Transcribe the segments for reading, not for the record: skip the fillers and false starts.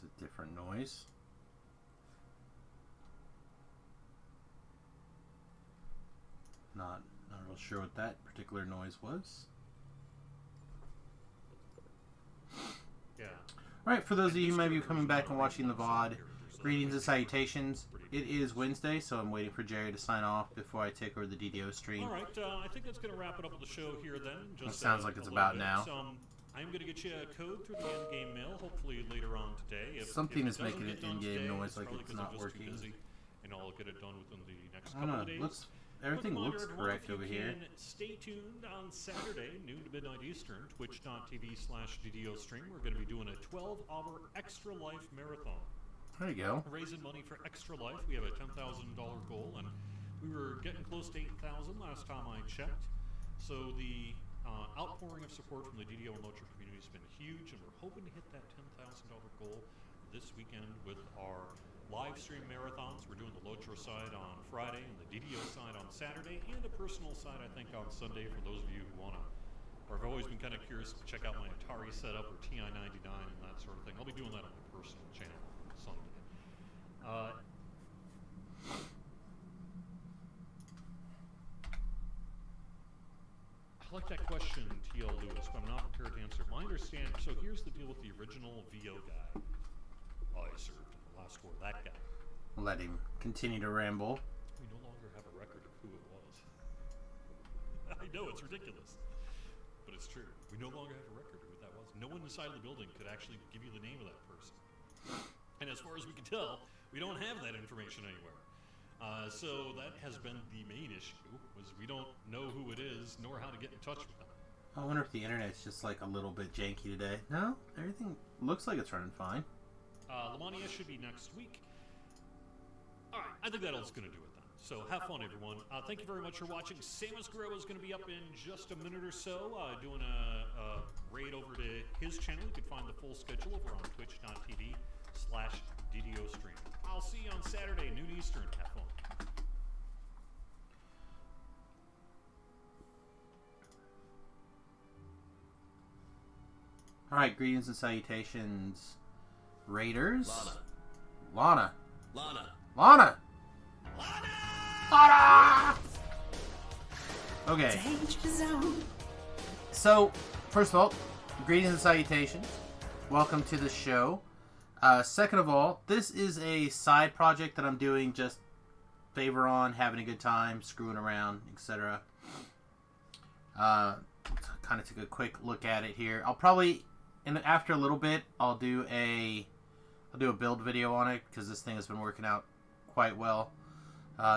It's a different noise. Not real sure what that particular noise was. Yeah. Alright, for those of you who might be coming back and watching the VOD, greetings and salutations. It is Wednesday, so I'm waiting for Jerry to sign off before I take over the DDO stream. Alright, I think that's going to wrap it up with the show here then. It sounds like it's about now. I'm going to get you a code through the in-game mail, hopefully later on today. Something is making an in-game noise like it's not working. And I'll get it done within the next couple of days. Everything looks correct over here. Stay tuned on Saturday, noon to midnight Eastern, twitch.tv/DDO stream. We're going to be doing a 12-hour Extra Life marathon. There you go. Raising money for Extra Life. We have a $10,000 goal, and we were getting close to 8,000 last time I checked. So the outpouring of support from the DDO and Locher community has been huge, and we're hoping to hit that $10,000 goal this weekend with our live stream marathons. We're doing the Locher side on Friday and the DDO side on Saturday, and a personal side, I think, on Sunday for those of you who want to, or have always been kind of curious to check out my Atari setup or TI-99 and that sort of thing. I'll be doing that on my personal channel on Sunday. I like that question, TL Lewis, but I'm not prepared to answer. My understanding, so here's the deal with the original VO guy. I served in the last war, that guy. Let him continue to ramble. We no longer have a record of who it was. I know, it's ridiculous. But it's true. We no longer have a record of who that was. No one inside of the building could actually give you the name of that person. And as far as we can tell, we don't have that information anywhere. So that has been the main issue, was we don't know who it is, nor how to get in touch with them. I wonder if the internet's just like a little bit janky today. No, everything looks like it's running fine. Lamania should be next week. Alright, I think that's going to do it then. So have fun, everyone. Thank you very much for watching. Samius is going to be up in just a minute or so, doing a raid over to his channel. You can find the full schedule over on twitch.tv/DDO stream. I'll see you on Saturday, noon Eastern. Have fun. Alright, greetings and salutations, Raiders. Lana. Okay. So, first of all, greetings and salutations. Welcome to the show. Second of all, this is a side project that I'm doing, just favor on, having a good time, screwing around, etc. Kind of took a quick look at it here. I'll probably, after a little bit, I'll do a build video on it, because this thing has been working out quite well.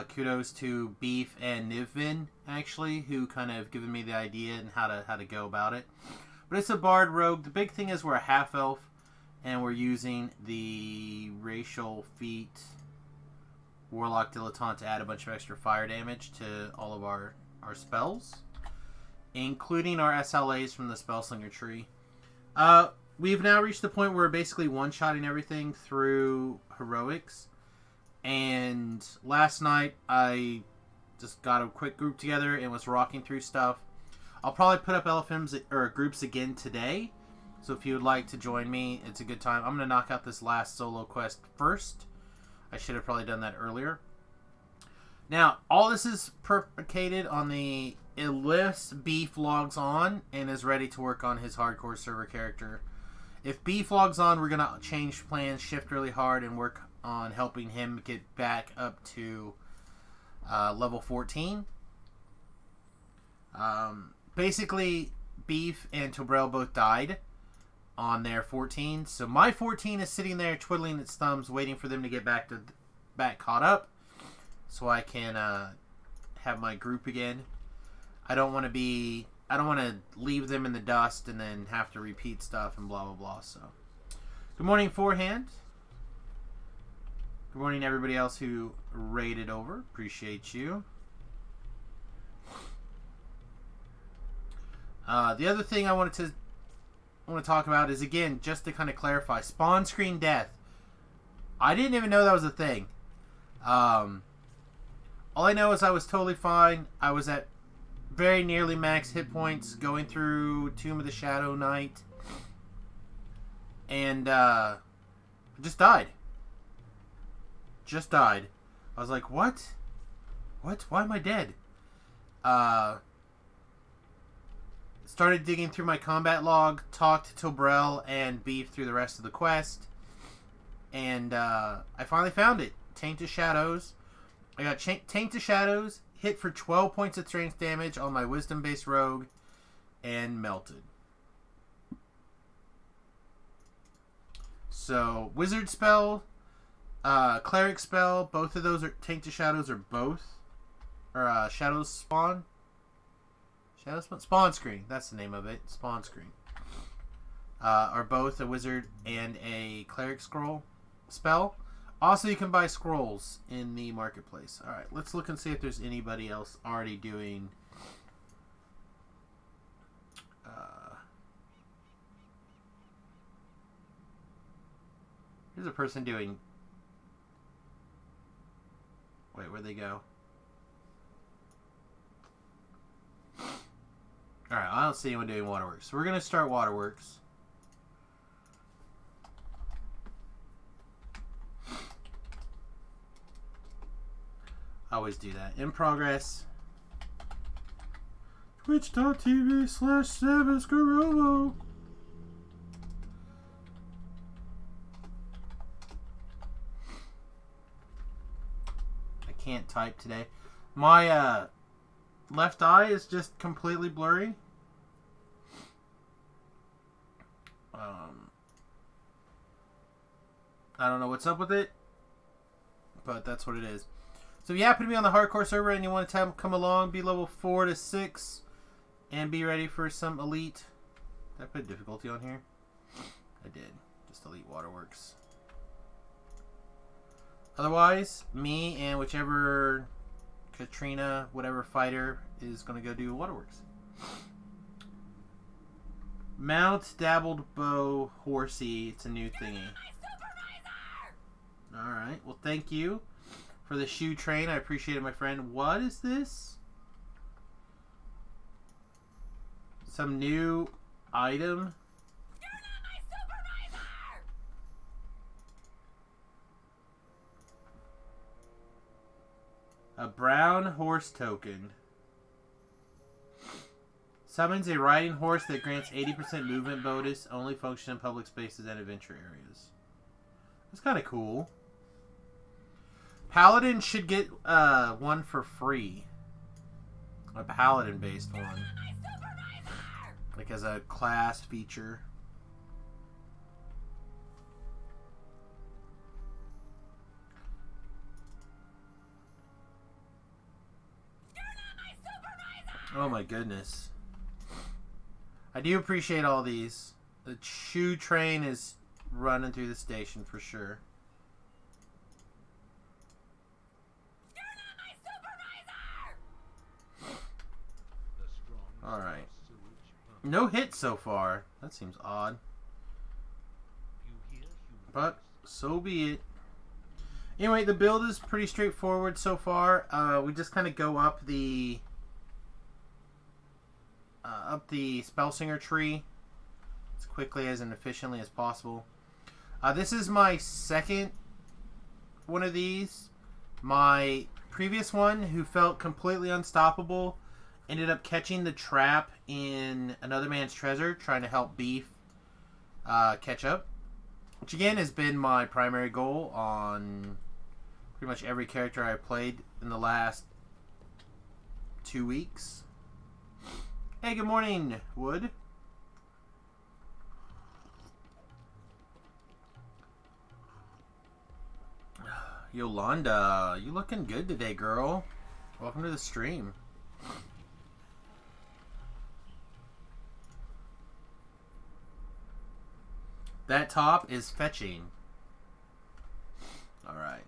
Kudos to Beef and Nivvin, actually, who kind of given me the idea and how to go about it. But it's a Bard Rogue. The big thing is we're a half-elf, and we're using the Racial Feat Warlock Dilettante to add a bunch of extra fire damage to all of our spells, including our SLAs from the Spellslinger tree. We've now reached the point where we're basically one-shotting everything through heroics. And last night, I just got a quick group together and was rocking through stuff. I'll probably put up LFMs or groups again today. So if you would like to join me, it's a good time. I'm going to knock out this last solo quest first. I should have probably done that earlier. Now, all this is predicated on the unless Beef logs on and is ready to work on his hardcore server character. If Beef logs on, we're going to change plans, shift really hard, and work on helping him get back up to level 14. Basically, Beef and Tobrel both died on their 14. So my 14 is sitting there twiddling its thumbs, waiting for them to get back caught up, so I can have my group again. I don't want to leave them in the dust and then have to repeat stuff and blah blah blah. So, good morning, Forehand. Good morning, everybody else who raided over. Appreciate you. The other thing I want to talk about is, again, just to kind of clarify, spawn screen death. I didn't even know that was a thing. All I know is I was totally fine. I was at very nearly max hit points going through Tomb of the Shadow Knight. And I just died. Just died. I was like, what? What? Why am I dead? Started digging through my combat log, talked to Tobrel, and beefed through the rest of the quest. And I finally found it. Taint to Shadows. I got Taint to Shadows, hit for 12 points of strength damage on my Wisdom-based rogue, and melted. So, Wizard spell, Cleric spell, both of those are Taint to Shadows are both. Or Shadows Spawn. Shadows Spawn? Spawn Screen. That's the name of it. Spawn Screen. Are both a Wizard and a Cleric scroll spell. Also, you can buy scrolls in the marketplace. Alright, let's look and see if there's anybody else already doing... here's a person doing... wait, where'd they go? Alright, I don't see anyone doing Waterworks. So we're going to start Waterworks. I always do that. In progress. Twitch.tv/SamusGarovo. I can't type today. My left eye is just completely blurry. I don't know what's up with it, but that's what it is. So if you happen to be on the hardcore server and you want to come along, be level 4 to 6, and be ready for some elite. Did I put difficulty on here? I did. Just elite Waterworks. Otherwise, me and whichever Katrina, whatever fighter, is going to go do Waterworks. Mount Dabbled Bow Horsey. It's a new thingy. Alright, well thank you for the shoe train. I appreciate it, my friend. What is this? Some new item? You're not my supervisor! A brown horse token. Summons a riding horse that grants 80% movement bonus. Only function in public spaces and adventure areas. That's kind of cool. Paladin should get one for free. A Paladin-based one. Like as a class feature. Oh my goodness. I do appreciate all these. The shoe train is running through the station for sure. Alright. No hits so far. That seems odd. But, so be it. Anyway, the build is pretty straightforward so far. We just kind of go up the Spellsinger tree as quickly as and efficiently as possible. This is my second one of these. My previous one, who felt completely unstoppable, ended up catching the trap in Another Man's Treasure, trying to help Beef catch up. Which again has been my primary goal on pretty much every character I played in the last 2 weeks. Hey, good morning, Wood. Yolanda, you looking good today, girl. Welcome to the stream. That top is fetching. Alright.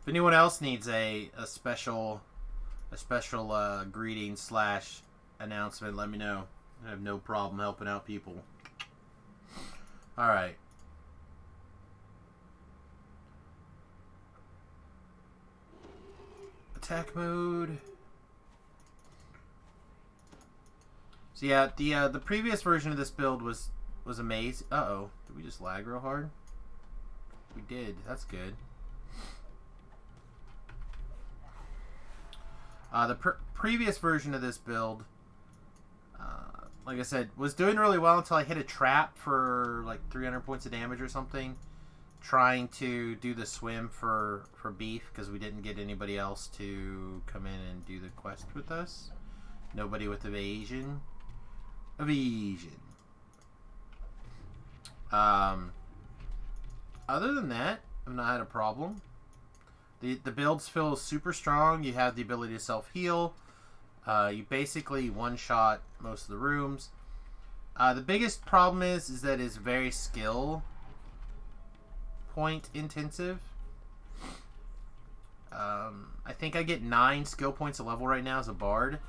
If anyone else needs a special greeting / announcement, let me know. I have no problem helping out people. Alright. Attack mode. So yeah, the previous version of this build was was amazing. Uh-oh. Did we just lag real hard? We did. That's good. The previous version of this build, like I said, was doing really well until I hit a trap for like 300 points of damage or something, trying to do the swim for beef because we didn't get anybody else to come in and do the quest with us. Nobody with evasion. Other than that, I've not had a problem. The builds feel super strong. You have the ability to self-heal. You basically one-shot most of the rooms. The biggest problem is that it's very skill point intensive. I think I get 9 skill points a level right now as a bard,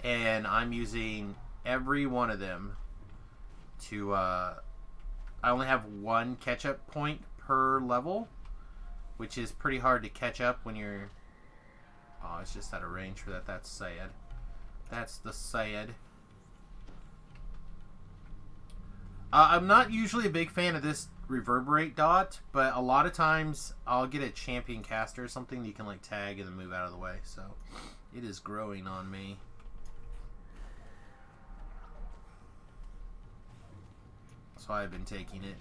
and I'm using every one of them to I only have 1 catch-up point per level, which is pretty hard to catch up when you're... Oh, it's just out of range for that. That's sad. That's the sad. I'm not usually a big fan of this reverberate dot, but a lot of times I'll get a champion caster or something that you can like tag and then move out of the way. So it is growing on me. That's why I've been taking it.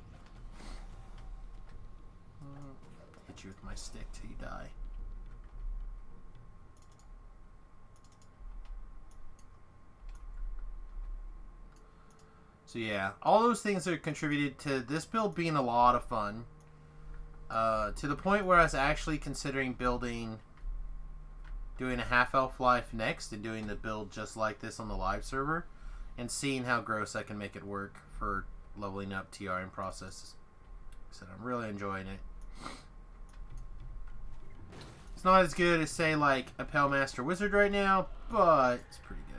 Hit you with my stick till you die. So yeah, all those things are contributed to this build being a lot of fun. To the point where I was actually considering doing a half-elf life next and doing the build just like this on the live server and seeing how gross I can make it work for leveling up TRM processes. So I'm really enjoying it. It's not as good as, say, like a Pale Master Wizard right now, but it's pretty good.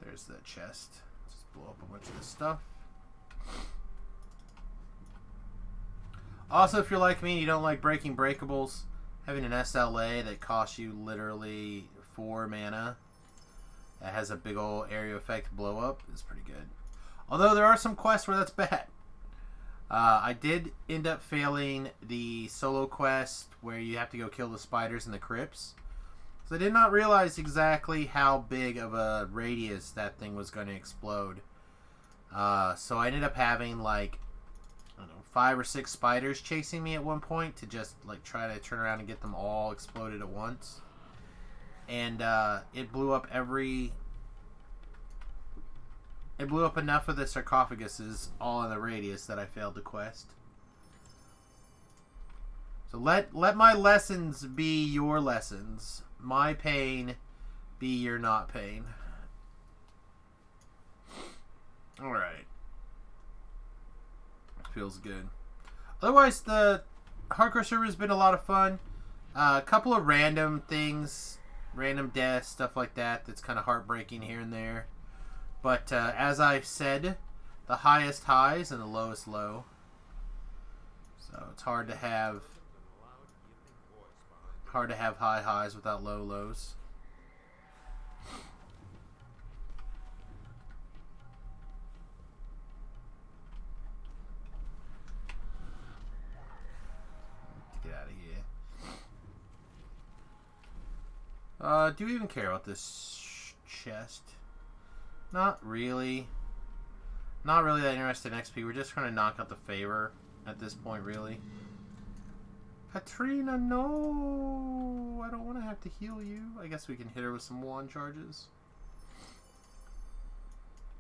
There's the chest. Just blow up a bunch of this stuff. Also, if you're like me and you don't like breaking breakables, having an SLA that costs you literally 4 mana that has a big old area effect blow up is pretty good. Although there are some quests where that's bad. I did end up failing the solo quest where you have to go kill the spiders in the crypts. So I did not realize exactly how big of a radius that thing was going to explode. So I ended up having like, I don't know, 5 or 6 spiders chasing me at one point to just like try to turn around and get them all exploded at once. And it blew up enough of the sarcophaguses all in the radius that I failed the quest. So let my lessons be your lessons. My pain be your not pain. Alright. Feels good. Otherwise, the hardcore server has been a lot of fun. A couple of random things, random deaths, stuff like that, that's kind of heartbreaking here and there. But as I've said, the highest highs and the lowest low. So it's hard to have high highs without low lows. Get out of here. Do we even care about this chest? Not really. Not really that interested in XP. We're just trying to knock out the favor at this point, really. Katrina, no! I don't want to have to heal you. I guess we can hit her with some wand charges.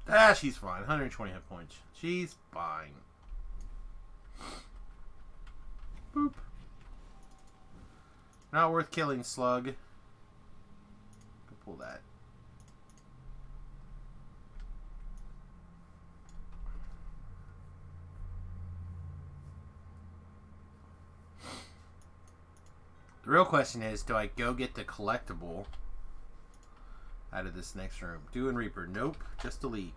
Ah, she's fine. 120 hit points. She's fine. Boop. Not worth killing, slug. Go pull that. The real question is, do I go get the collectible out of this next room? Do and Reaper. Nope. Just delete.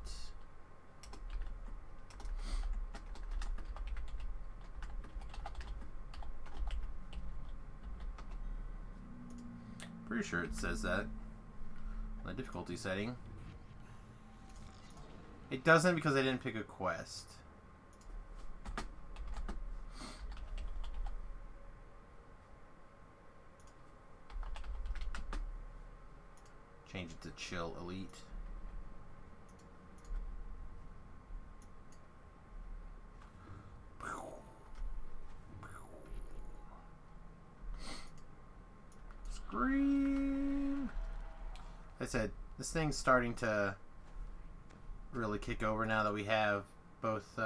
Pretty sure it says that. The difficulty setting. It doesn't because I didn't pick a quest. Change it to Chill Elite. Scream! Like I said, this thing's starting to really kick over now that we have both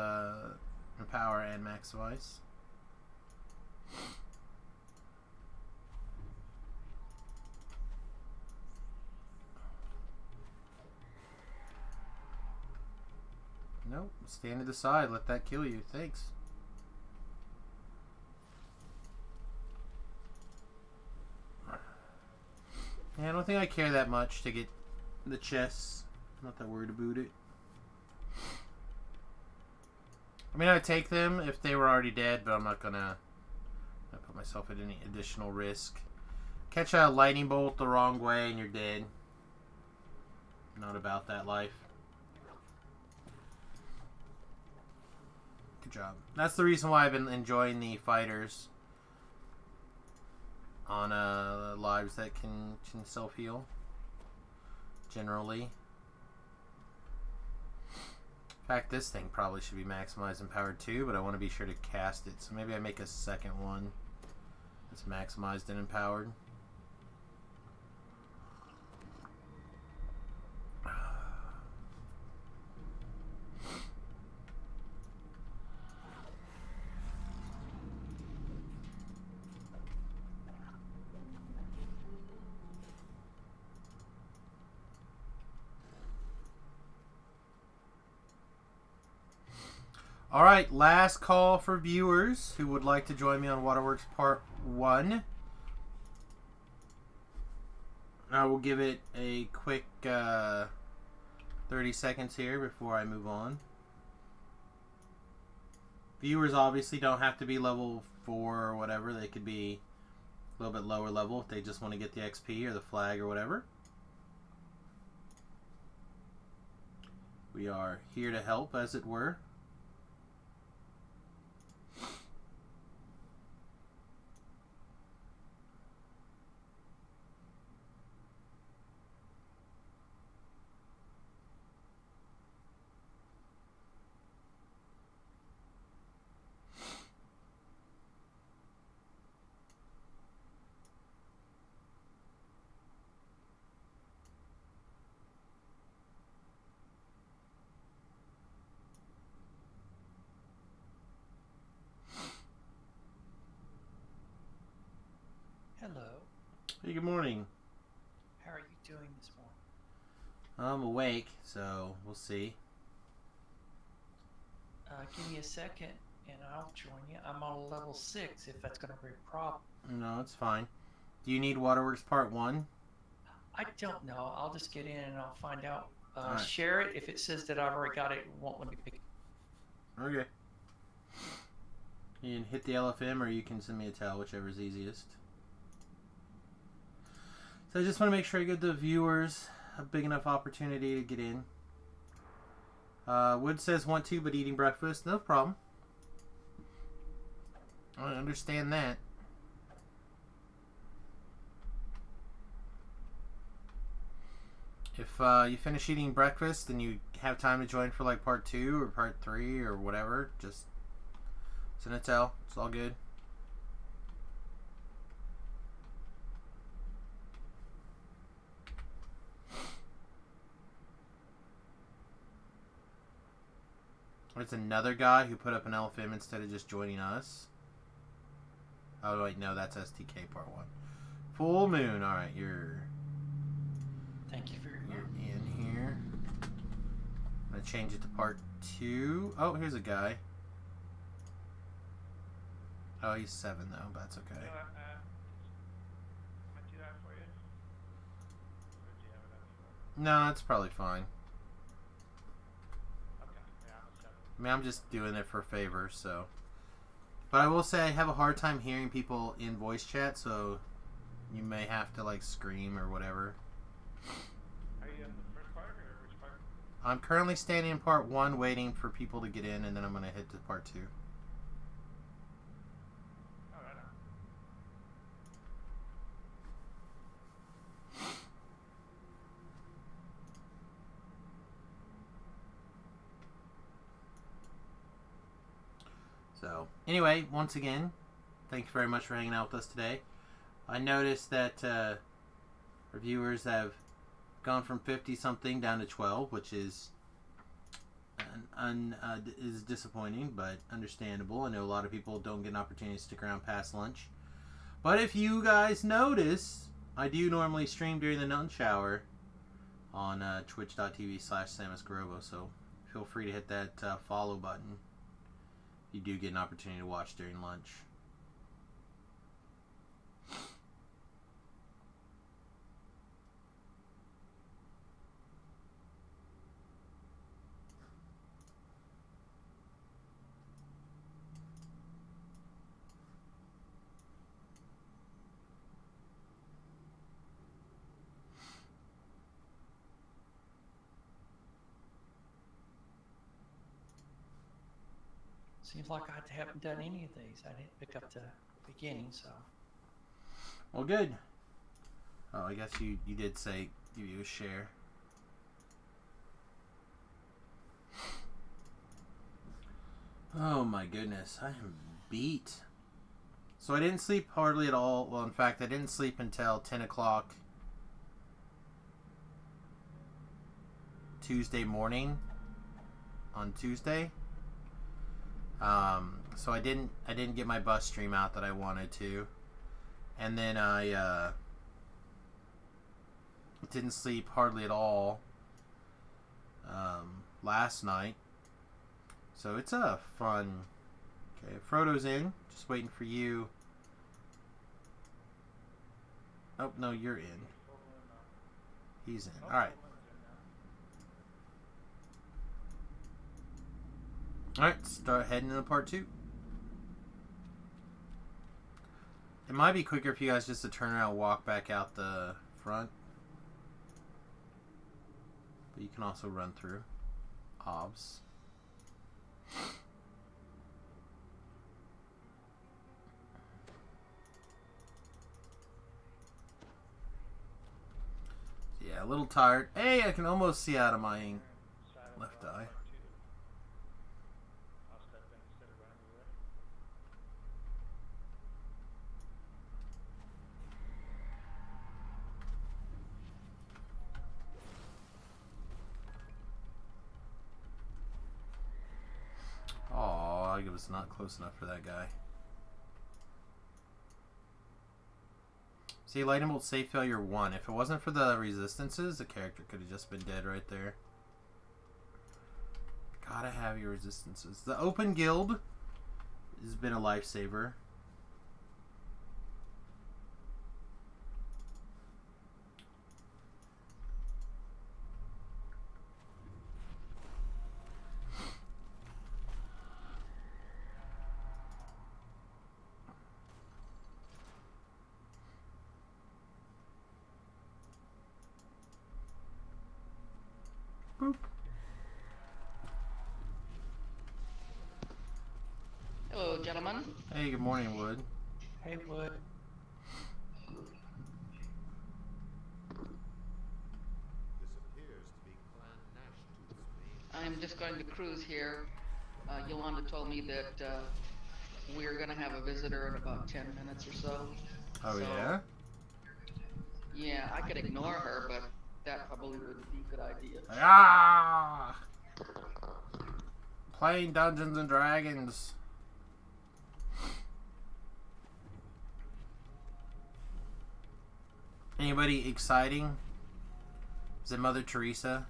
Empower and Max Vice. Nope, stand to the side, let that kill you. Thanks. Yeah, I don't think I care that much to get the chests. I'm not that worried about it. I mean, I'd take them if they were already dead, but I'm not gonna put myself at any additional risk. Catch a lightning bolt the wrong way and you're dead. Not about that life. Good job. That's the reason why I've been enjoying the fighters on lives that can self-heal. Generally. In fact, this thing probably should be maximized and powered too, but I want to be sure to cast it. So maybe I make a second one that's maximized and empowered. Alright, last call for viewers who would like to join me on Waterworks Part 1. I will give it a quick 30 seconds here before I move on. Viewers obviously don't have to be level 4 or whatever. They could be a little bit lower level if they just want to get the XP or the flag or whatever. We are here to help, as it were. Hello. Hey, good morning. How are you doing this morning? I'm awake, so we'll see. Give me a second and I'll join you. I'm on level 6 if that's going to be a problem. No, it's fine. Do you need Waterworks Part 1? I don't know. I'll just get in and I'll find out. Alright. Share it. If it says that I've already got it, it won't let me pick it. Okay. You can hit the LFM or you can send me a tell, whichever's easiest. So I just want to make sure I give the viewers a big enough opportunity to get in. Wood says want to, but eating breakfast. No problem. I understand that. If you finish eating breakfast and you have time to join for like part 2 or part 3 or whatever, just send a tell. It's all good. There's another guy who put up an LFM instead of just joining us. Oh wait, no, that's STK part 1. Full moon. All right, you're Thank you very much. in here. I'm gonna change it to part 2. Oh, here's a guy. Oh, he's 7 though, but that's okay. Can I do that for you? Or do you have it up for? No, it's probably fine. Okay, yeah, I'm a 7. I mean, I'm just doing it for favor, so. But I will say I have a hard time hearing people in voice chat, so you may have to like scream or whatever. Are you in the first part or which part? I'm currently standing in part 1 waiting for people to get in, and then I'm going to hit to part 2. Oh, right on. So, anyway, once again, thank you very much for hanging out with us today. I noticed that our viewers have gone from 50-something down to 12, which is is disappointing, but understandable. I know a lot of people don't get an opportunity to stick around past lunch. But if you guys notice, I do normally stream during the lunch hour on twitch.tv/SamusGrovo, so feel free to hit that follow button. You do get an opportunity to watch during lunch. Seems like I haven't done any of these. I didn't pick up the beginning, so. Well, good. Oh, I guess you did say give you a share. Oh my goodness, I am beat. So I didn't sleep hardly at all. Well, in fact, I didn't sleep until 10 o'clock Tuesday morning on Tuesday. So I didn't get my bus stream out that I wanted to, and then I didn't sleep hardly at all last night. So it's a fun. Okay, Frodo's in, just waiting for you. Oh no, you're in. He's in. All right. Alright, start heading into part 2. It might be quicker for you guys just to turn around and walk back out the front. But you can also run through. Obs. Yeah, a little tired. Hey, I can almost see out of my left eye. I'll step in instead of running away. Aw, I was not close enough for that guy. See, lightning bolt safe failure 1. If it wasn't for the resistances, the character could have just been dead right there. Gotta have your resistances. The open guild has been a lifesaver. Boop. Hello, gentlemen. Hey, good morning, Wood. Hey, Wood. I'm just going to cruise here. Yolanda told me that we're going to have a visitor in about 10 minutes or so. Oh, So, yeah? Yeah, I could ignore her, but that probably wouldn't be a good idea. Ah! Playing Dungeons and Dragons. Anybody exciting? Is it Mother Teresa?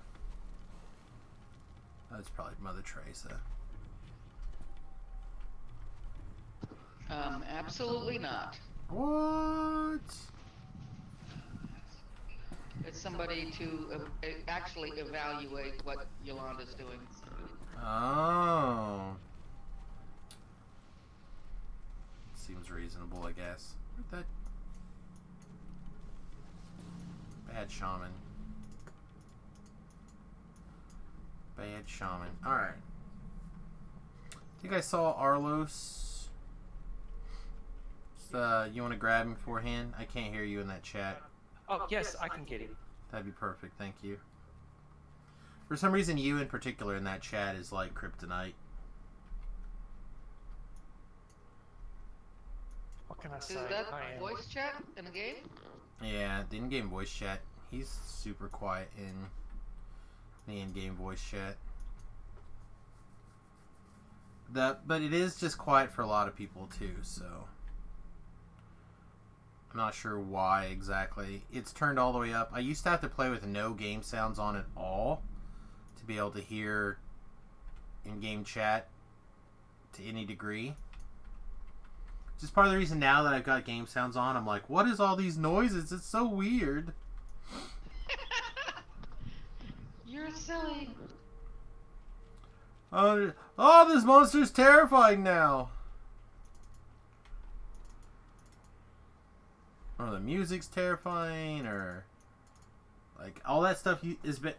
Oh, it's probably Mother Teresa. Absolutely not. What? It's somebody to actually evaluate what Yolanda's doing. Oh. Seems reasonable, I guess. That bad shaman. Bad shaman. Alright. I think I saw Arlos. You want to grab him beforehand? I can't hear you in that chat. Oh, yes, I can get him. That'd be perfect, thank you. For some reason, you in particular in that chat is like kryptonite. What can I say? Is that I am. voice chat in the game? Yeah, the in-game voice chat. He's super quiet in the in-game voice chat. But it is just quiet for a lot of people too, so I'm not sure why exactly. It's turned all the way up. I used to have to play with no game sounds on at all to be able to hear in-game chat to any degree. Just part of the reason now that I've got game sounds on, I'm like, what is all these noises? It's so weird. You're silly. Oh, this monster's terrifying now. Or the music's terrifying, or like all that stuff.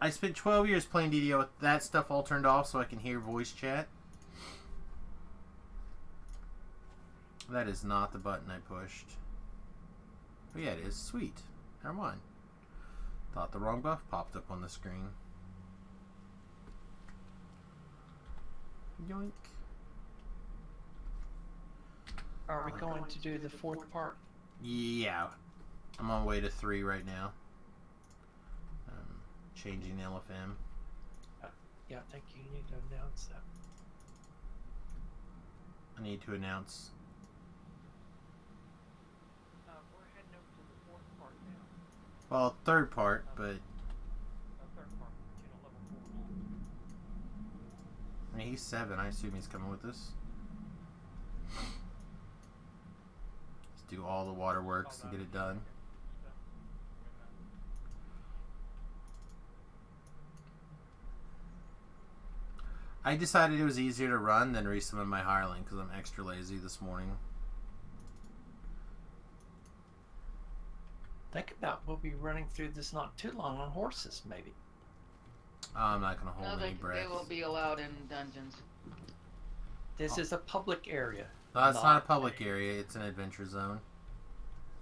I spent 12 years playing DDO with that stuff all turned off so I can hear voice chat. That is not the button I pushed. Oh yeah, it is. Sweet. Never mind. Thought the wrong buff popped up on the screen. Yoink. Are we going to do the fourth part? Yeah. I'm on way to 3 right now. Changing LFM. Yeah, I think you need to announce that. I need to announce. We're heading over to the fourth part now. Well, third part, but Third part, level 4. I mean, he's 7. I assume he's coming with us. Let's do all the waterworks and get it done. I decided it was easier to run than resummon my hireling because I'm extra lazy this morning. Think about we'll be running through this not too long on horses, maybe. I'm not going to hold No, any they breath. won't be allowed in dungeons. This is a public area. No, it's not a public area. It's an adventure zone.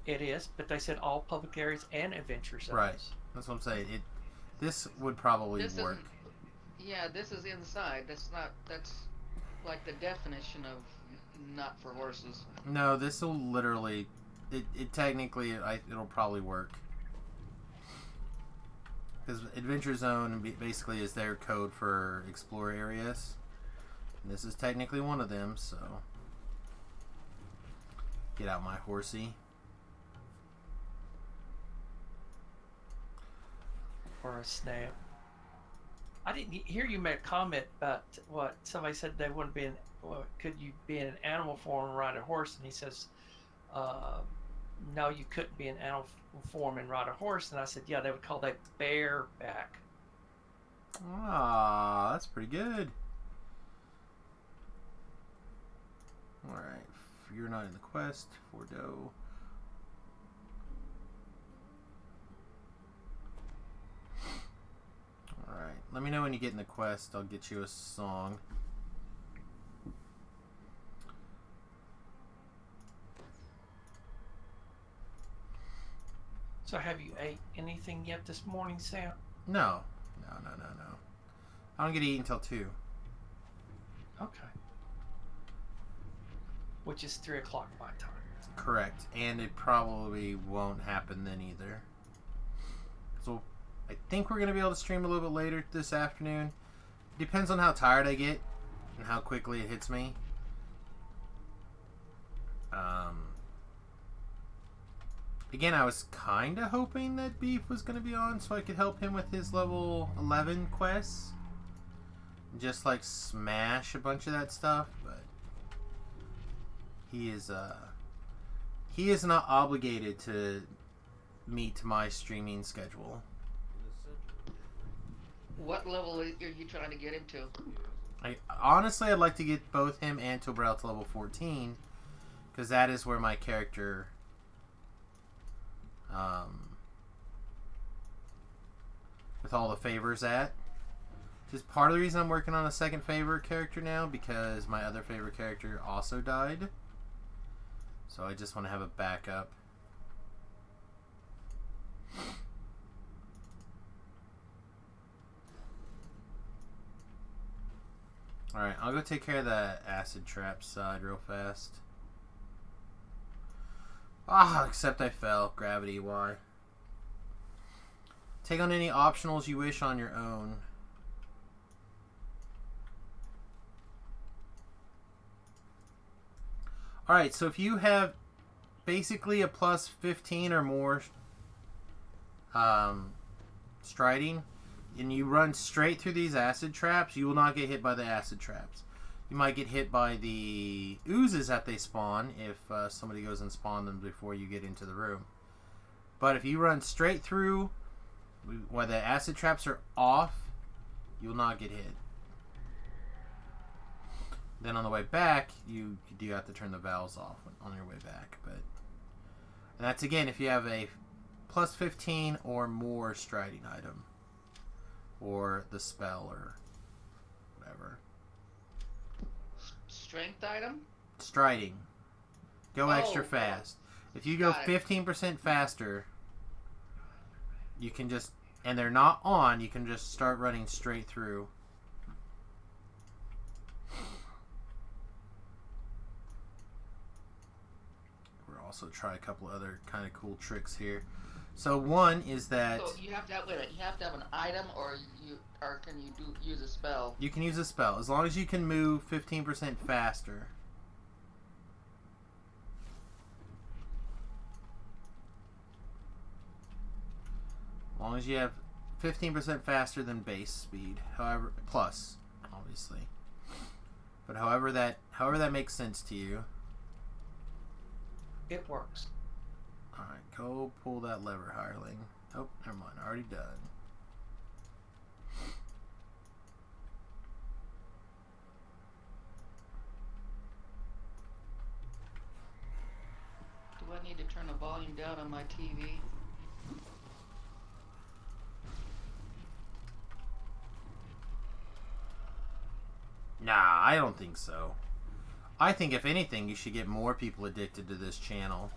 It is, but they said all public areas and adventure zones. Right. That's what I'm saying. This would probably This work. Yeah, this is inside. That's like the definition of not for horses. No, this will literally... It technically, it'll probably work. Because Adventure Zone basically is their code for explore areas. And this is technically one of them, so... Get out my horsey. Or a snap. I didn't hear you make a comment about what somebody said they wouldn't be in. Well, could you be in an animal form and ride a horse? And he says, no, you couldn't be in animal form and ride a horse. And I said, yeah, they would call that bareback. Ah, that's pretty good. Alright, you're not in the quest. Fordo. Alright, let me know when you get in the quest. I'll get you a song. So have you ate anything yet this morning, Sam? No. I don't get to eat until 2. Okay. Which is 3 o'clock my time. Correct. And it probably won't happen then either. So I think we're going to be able to stream a little bit later this afternoon. Depends on how tired I get and how quickly it hits me. Again, I was kind of hoping that Beef was going to be on so I could help him with his level 11 quests. Just like smash a bunch of that stuff, but he is not obligated to meet my streaming schedule. What level are you trying to get him to? Honestly, I'd like to get both him and Tobrel to level 14, because that is where my character with all the favors at, Just part of the reason I'm working on a second favorite character now, because my other favorite character also died. So I just want to have a backup. Alright, I'll go take care of the acid trap side real fast. Ah, except I fell. Gravity, why? Take on any optionals you wish on your own. Alright, so if you have basically a plus 15 or more striding, and you run straight through these acid traps, you will not get hit by the acid traps. You might get hit by the oozes that they spawn if somebody goes and spawn them before you get into the room. But if you run straight through while the acid traps are off, you will not get hit. Then on the way back, you do have to turn the valves off on your way back. And that's again if you have a plus 15 or more striding item. Or the spell or whatever. Strength item? Striding. Go extra Oh, fast. If you go got it. 15% faster, you can just, and they're not on, you can just start running straight through. We'll also try a couple other kind of cool tricks here. So one is that So you have to have, wait a minute, you have to have an item, or can you use a spell? you can use a spell as long as you can move 15% faster. As long as you have 15% faster than base speed, however, plus obviously. But however that makes sense to you. It works. Alright, go pull that lever, hireling. Oh, never mind, already done. Do I need to turn the volume down on my TV? Nah, I don't think so. I think if anything, you should get more people addicted to this channel.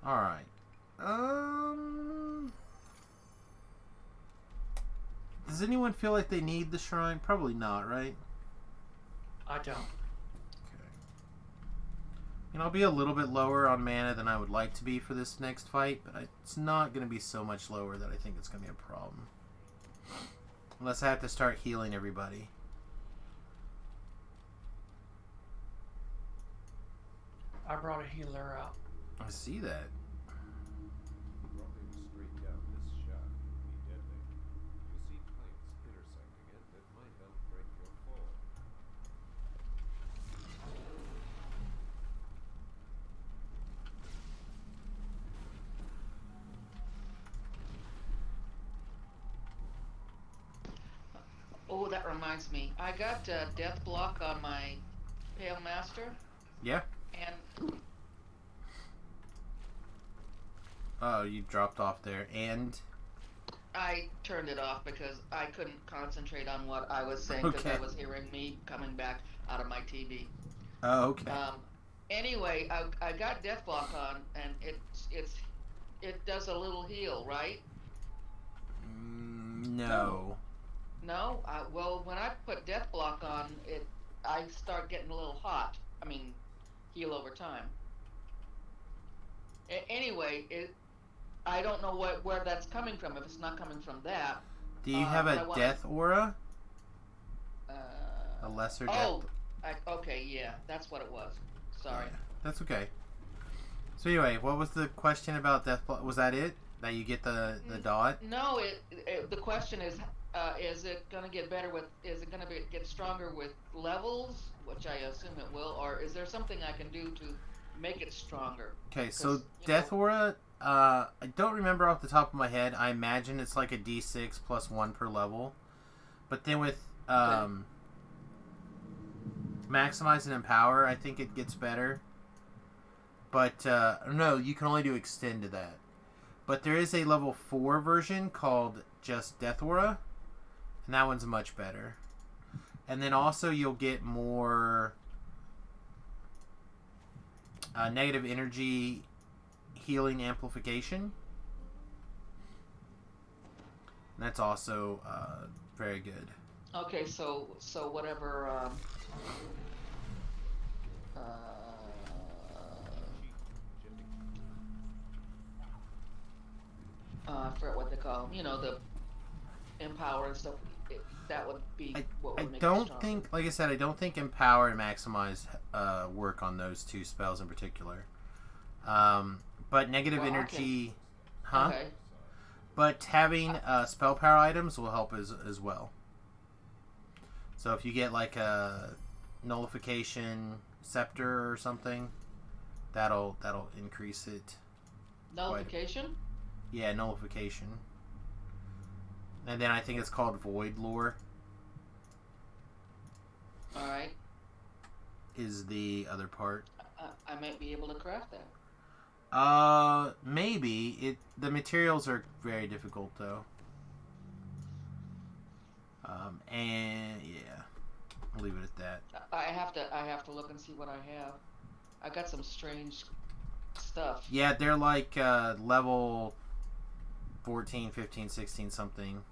Alright. Does anyone feel like they need the shrine? Probably not, right? I don't. Okay. And I'll be a little bit lower on mana than I would like to be for this next fight, but it's not going to be so much lower that I think it's going to be a problem. Unless I have to start healing everybody. I brought a healer out. I see that. Dropping straight down this shaft would be deadly. You see planks intersecting it that might help break your fall. Oh, that reminds me. I got death block on my Pale Master, Yeah? and Oh, you dropped off there. And? I turned it off because I couldn't concentrate on what I was saying because Okay. I was hearing me coming back out of my TV. Oh, okay. Anyway, I got death block on, and it does a little heal, right? No. No, well, when I put death block on, I start getting a little hot. I mean, heal over time. Anyway, I don't know where that's coming from. If it's not coming from that. Do you have but a I want- death aura? A lesser death? Oh, okay, yeah, that's what it was. Sorry. Yeah, that's okay. So anyway, what was the question about death block? Was that it? That you get the dot? No, the question is it gonna get better with? Is it gonna get stronger with levels, which I assume it will, or is there something I can do to make it stronger? Okay, so 'Cause, you death know- aura, I don't remember off the top of my head. I imagine it's like a d6 plus 1 per level. But then with Maximize and Empower, I think it gets better. But, no, you can only do Extend to that. But there is a level 4 version called just Death Aura, and that one's much better. And then also you'll get more negative energy healing amplification. And that's also very good. Okay, so whatever. I forget what they call them. You know, the Empower and stuff. That would be what would make it don't stronger. think, like I said, I don't think Empower and Maximize work on those two spells in particular. But negative Well, energy, huh? Okay. But having spell power items will help as well. So if you get like a nullification scepter or something, that'll increase it. Nullification? Yeah, nullification. And then I think it's called Void Lore. All right. Is the other part. I might be able to craft that. Maybe the materials are very difficult though. And yeah, I'll leave it at that. I have to look and see what I have. I got some strange stuff. Yeah, they're like level 14, 15, 16 something.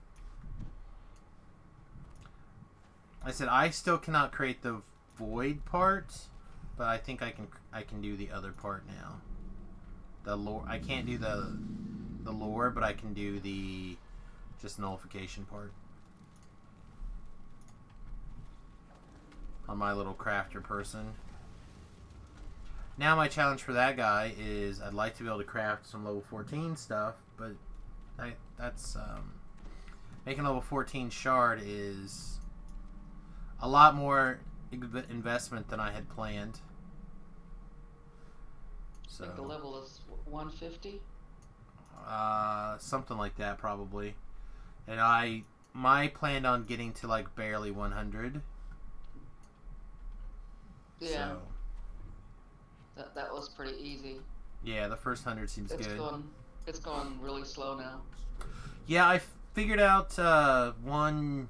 I said I still cannot create the void part, but I think I can do the other part now. The lore, I can't do the lore, but I can do the just nullification part on my little crafter person. Now my challenge for that guy is I'd like to be able to craft some level 14 stuff, but that's making level 14 shard is a lot more investment than I had planned. I think the level is 150. Something like that probably. And my planned on getting to like barely 100. Yeah. So, That was pretty easy. yeah, the first 100 seems good. It's going really slow now. Yeah, I figured out one.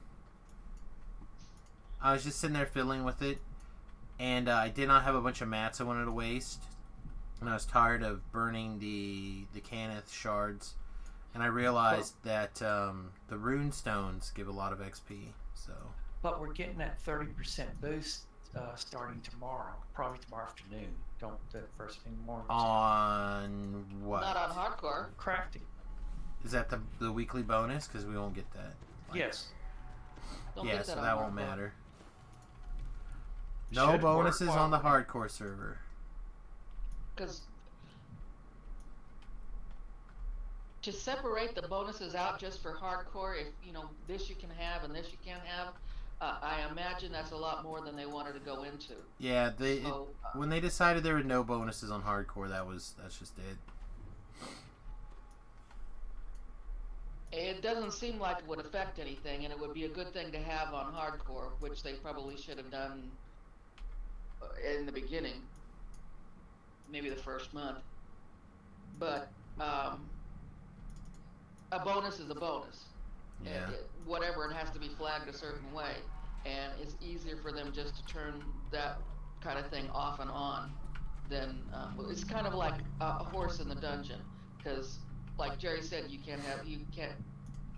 I was just sitting there fiddling with it, and I did not have a bunch of mats I wanted to waste, and I was tired of burning the Caneth shards, and I realized that the rune stones give a lot of XP. So. But we're getting that 30% boost starting tomorrow, probably tomorrow afternoon. Don't do it first thing in the morning. On what? Not on hardcore. Crafting. Is that the weekly bonus? Because we won't get that. Yes. Don't Yeah, get so on that won't hardcore. matter. No Should bonuses work on the well. hardcore server. Because to separate the bonuses out just for hardcore, if you know this you can have and this you can't have, I imagine that's a lot more than they wanted to go into. Yeah, So, when they decided there were no bonuses on hardcore, that's just it. It doesn't seem like it would affect anything, and it would be a good thing to have on hardcore, which they probably should have done in the beginning, maybe the first month. But a bonus is a bonus. Yeah. Whatever, it has to be flagged a certain way, and it's easier for them just to turn that kind of thing off and on than it's kind of like a horse in the dungeon, because like Jerry said, you can't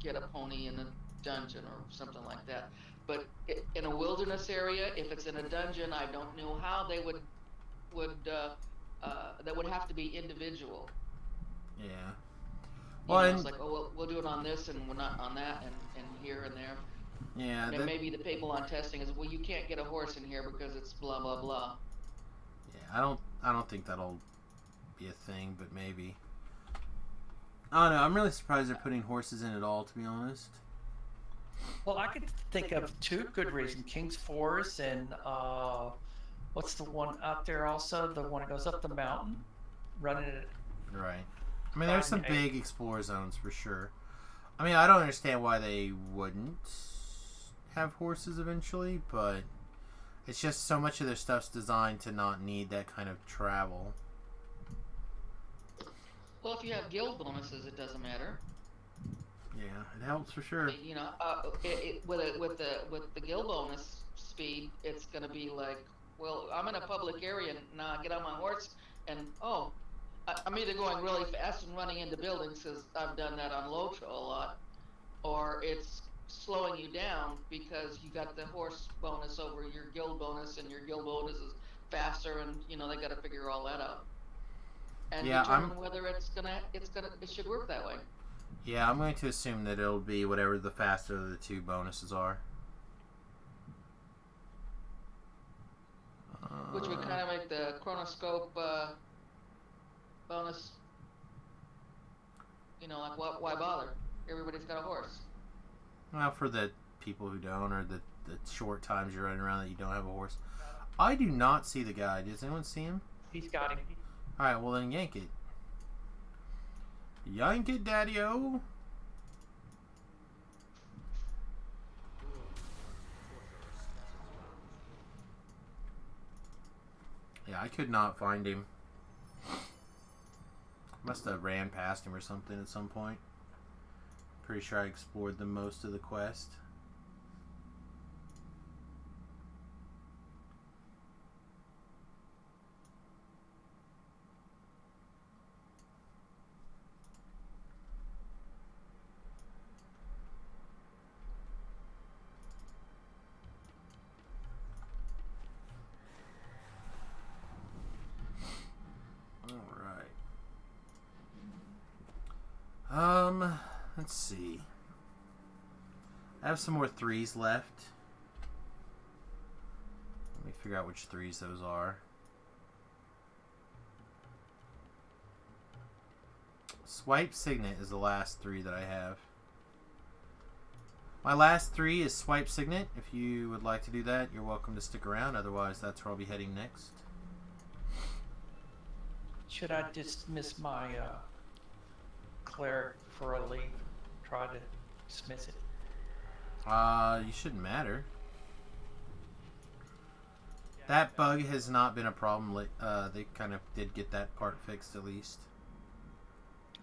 get a pony in a dungeon or something like that. But in a wilderness area, if it's in a dungeon, I don't know how they would that would have to be individual. Yeah. You Well, know, and it's like, oh, we'll do it on this and we're not on that, and here and there. yeah, And then maybe the people on testing is, well, you can't get a horse in here because it's blah blah blah. yeah. I don't think that'll be a thing, but maybe. I don't know. I'm really surprised they're putting horses in at all, to be honest. Well, I could think of two good reasons: King's Forest and what's the one out there? Also, the one that goes up the mountain, running it. Right. I mean, there's some Fine, big explore zones for sure. I mean, I don't understand why they wouldn't have horses eventually, but It's just so much of their stuff's designed to not need that kind of travel. Well, if you have guild bonuses, it doesn't matter. Yeah, it helps for I sure. mean, with the guild bonus speed, it's gonna be like, well, I'm in a public area now. I get on my horse, and I'm either going really fast and running into buildings because I've done that on Lotra a lot, or it's slowing you down because you got the horse bonus over your guild bonus, and your guild bonus is faster, and they got to figure all that out and Yeah, determine whether it should work that way. Yeah, I'm going to assume that it'll be whatever the faster of the two bonuses are. Which would kind of make the chronoscope bonus, like, why bother? Everybody's got a horse. Well, for the people who don't, or the short times you're running around that you don't have a horse. I do not see the guy. Does anyone see him? He's got him. Alright, well then yank it. Yank it, daddy-o! Yeah, I could not find him. Must have ran past him or something at some point. Pretty sure I explored the most of the quest. Let's see. I have some more 3s left. Let me figure out which 3s those are. Swipe Signet is the last 3 that I have. My last 3 is Swipe Signet. If you would like to do that, you're welcome to stick around. Otherwise, that's where I'll be heading next. Should I dismiss my cleric for a leave? Try to dismiss it. You shouldn't matter. That bug has not been a problem. They kind of did get that part fixed at least.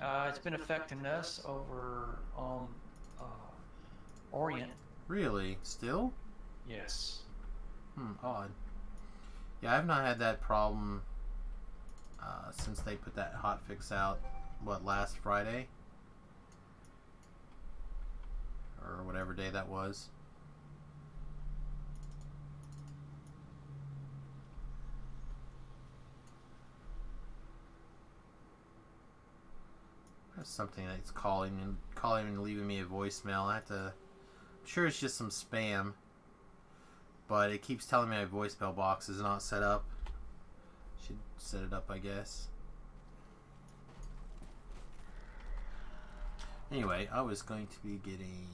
It's been affecting us over on Orient. Really? Still? Yes. Odd. Yeah, I've not had that problem since they put that hotfix out, last Friday? Or whatever day that was. There's something that's calling and leaving me a voicemail. I have to. I'm sure it's just some spam, but it keeps telling me my voicemail box is not set up. Should set it up, I guess. Anyway, I was going to be getting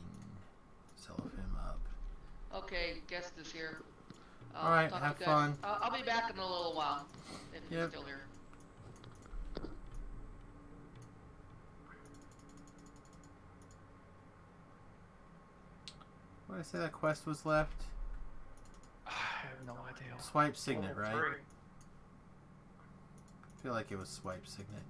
Cellophim up. Okay, guest is here. Alright, have fun. I'll be back in a little while, if you're Yep. still here. What did I say that quest was left? I have no idea. Swipe Signet, right? Three. I feel like it was Swipe Signet.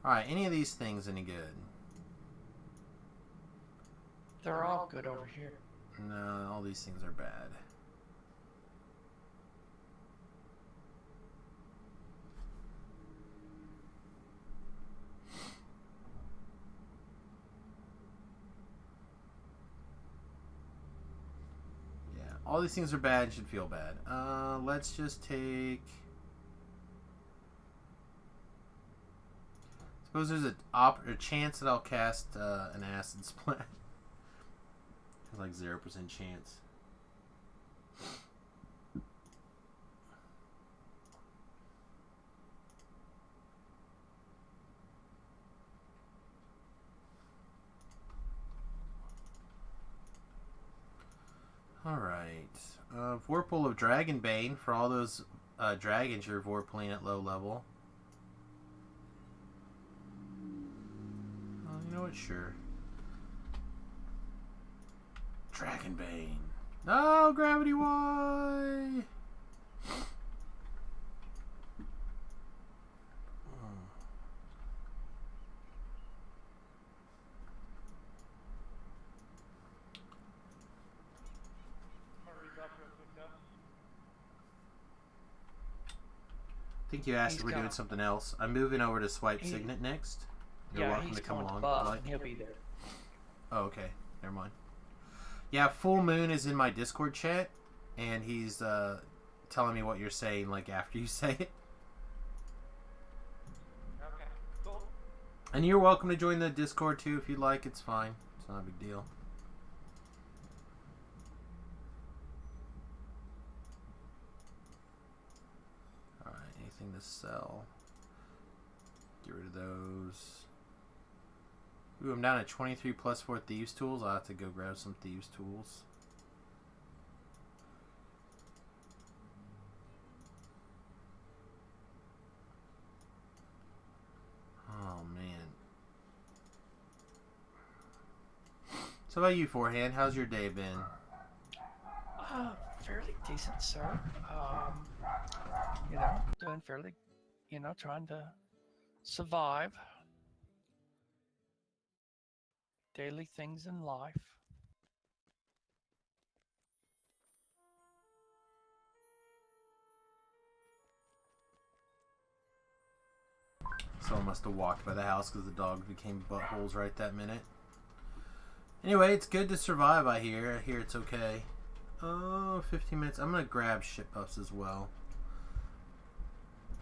Alright, any of these things any good? They're all good over here. No, all these things are bad. Yeah, all these things are bad and should feel bad. Let's just take... Suppose there's a chance that I'll cast an Acid Splash. Like 0% chance. Alright. Vorpal of Dragonbane for all those dragons you're Vorpaling at low level. know what? Sure. Dragonbane. No, Gravity Y! I think you asked He's if we're gone. doing something else. I'm moving over to Swipe He- Signet next. You're Yeah, welcome he's to come going to along. Buff, Like- and he'll be there. Oh, okay. Never mind. Yeah, Full Moon is in my Discord chat, and he's telling me what you're saying, like, after you say it. Okay, cool. And you're welcome to join the Discord, too, if you'd like. It's fine. It's not a big deal. Alright, anything to sell? Get rid of those. Ooh, I'm down at 23 plus 4 Thieves Tools. I'll have to go grab some Thieves Tools. Oh, man. So how about you, Forehand? How's your day been? Fairly decent, sir. You know, doing fairly, you know, trying to survive. Daily things in life. Someone must have walked by the house because the dog became buttholes right that minute. Anyway, it's good to survive, I hear. I hear it's okay. Oh, 15 minutes. I'm going to grab shit puffs as well.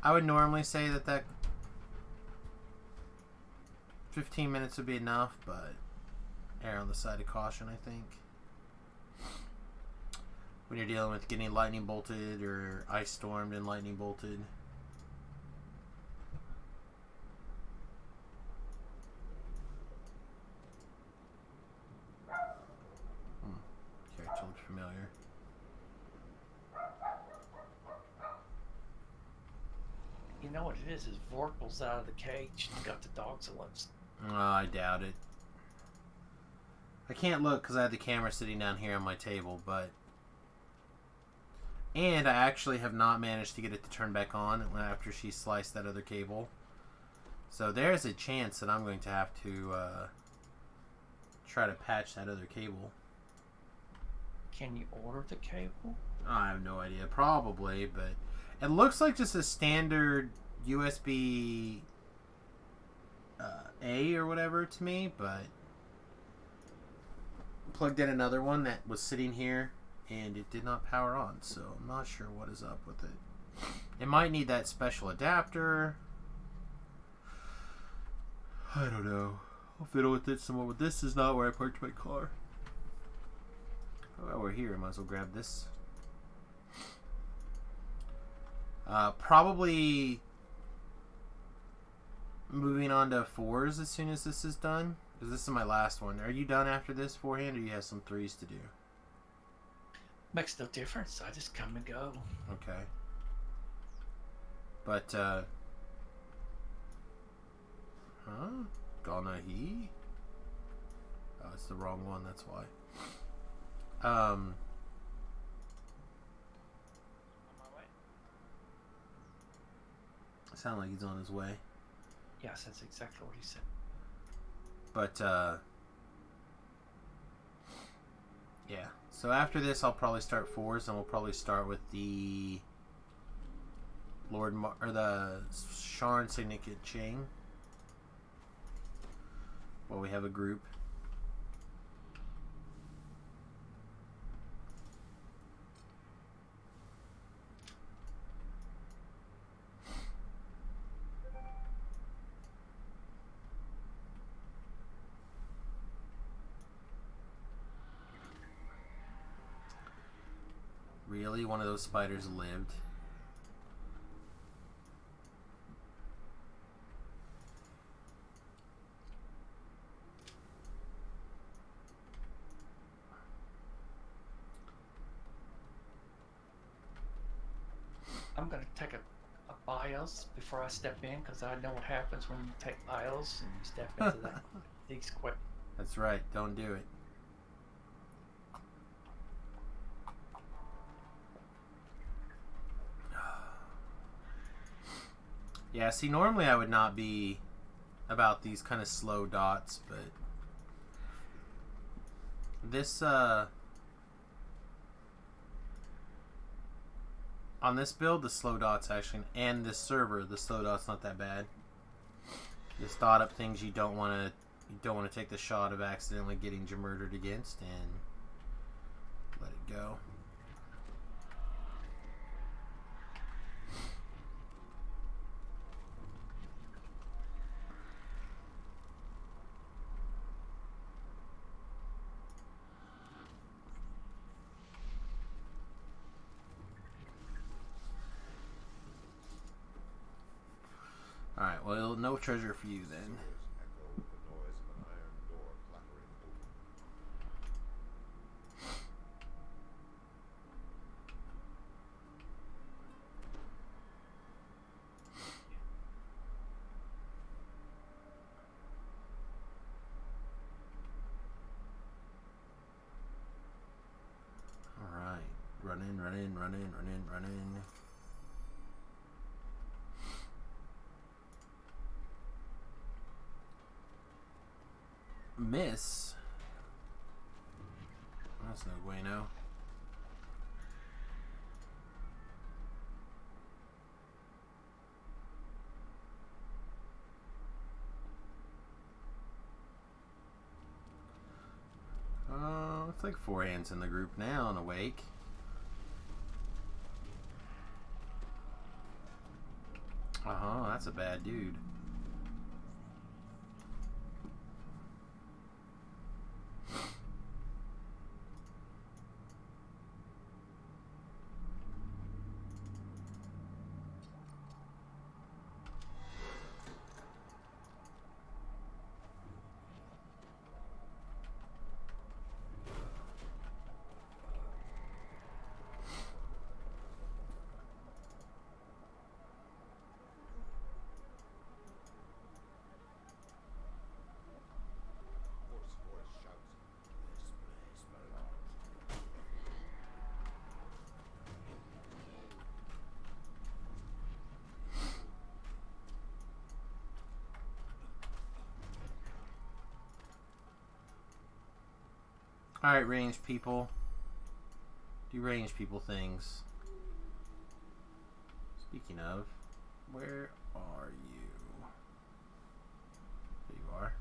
I would normally say that 15 minutes would be enough, but err on the side of caution, I think. When you're dealing with getting lightning bolted or ice stormed and lightning bolted. Character looks familiar. You know what it is Vorpal's out of the cage and got the dog's lips. Oh, I doubt it. I can't look because I had the camera sitting down here on my table, but... And I actually have not managed to get it to turn back on after she sliced that other cable. So there's a chance that I'm going to have to try to patch that other cable. Can you order the cable? I have no idea. Probably, but... It looks like just a standard USB A or whatever to me, but... Plugged in another one that was sitting here, and it did not power on, so I'm not sure what is up with it. It might need that special adapter. I don't know. I'll fiddle with it some more, but this is not where I parked my car. Well, we're here. I might as well grab this. Probably moving on to 4s as soon as this is done. Because this is my last one. Are you done after this, Forehand, or you have some 3s to do? Makes no difference. I just come and go. Okay. But, huh? Gonna he? Oh, it's the wrong one, that's why. On my way. Sound like he's on his way. Yes, that's exactly what he said. But, yeah. So after this, I'll probably start 4s, and we'll probably start with the or the Sharn Syndicate chain. Well, we have a group. Really? One of those spiders lived? I'm gonna take a aisles before I step in because I know what happens when you take aisles and you step into that. Things quick. That's right. Don't do it. Yeah, see, normally I would not be about these kind of slow dots, but this, on this build, the slow dots actually, and this server, the slow dot's not that bad. Just dot up things you don't want to take the shot of accidentally getting murdered against, and let it go. Alright, well, no treasure for you then. Echo with the noise of an iron door clattering open. Alright. Run in, run in, run in, run in, run in. Miss. That's no bueno. It's like 4 hands in the group now and awake. That's a bad dude. Hoarse voice shouts, "This place belongs to me." Alright, ranged people. Do ranged people things. Speaking of, where are you? There you are.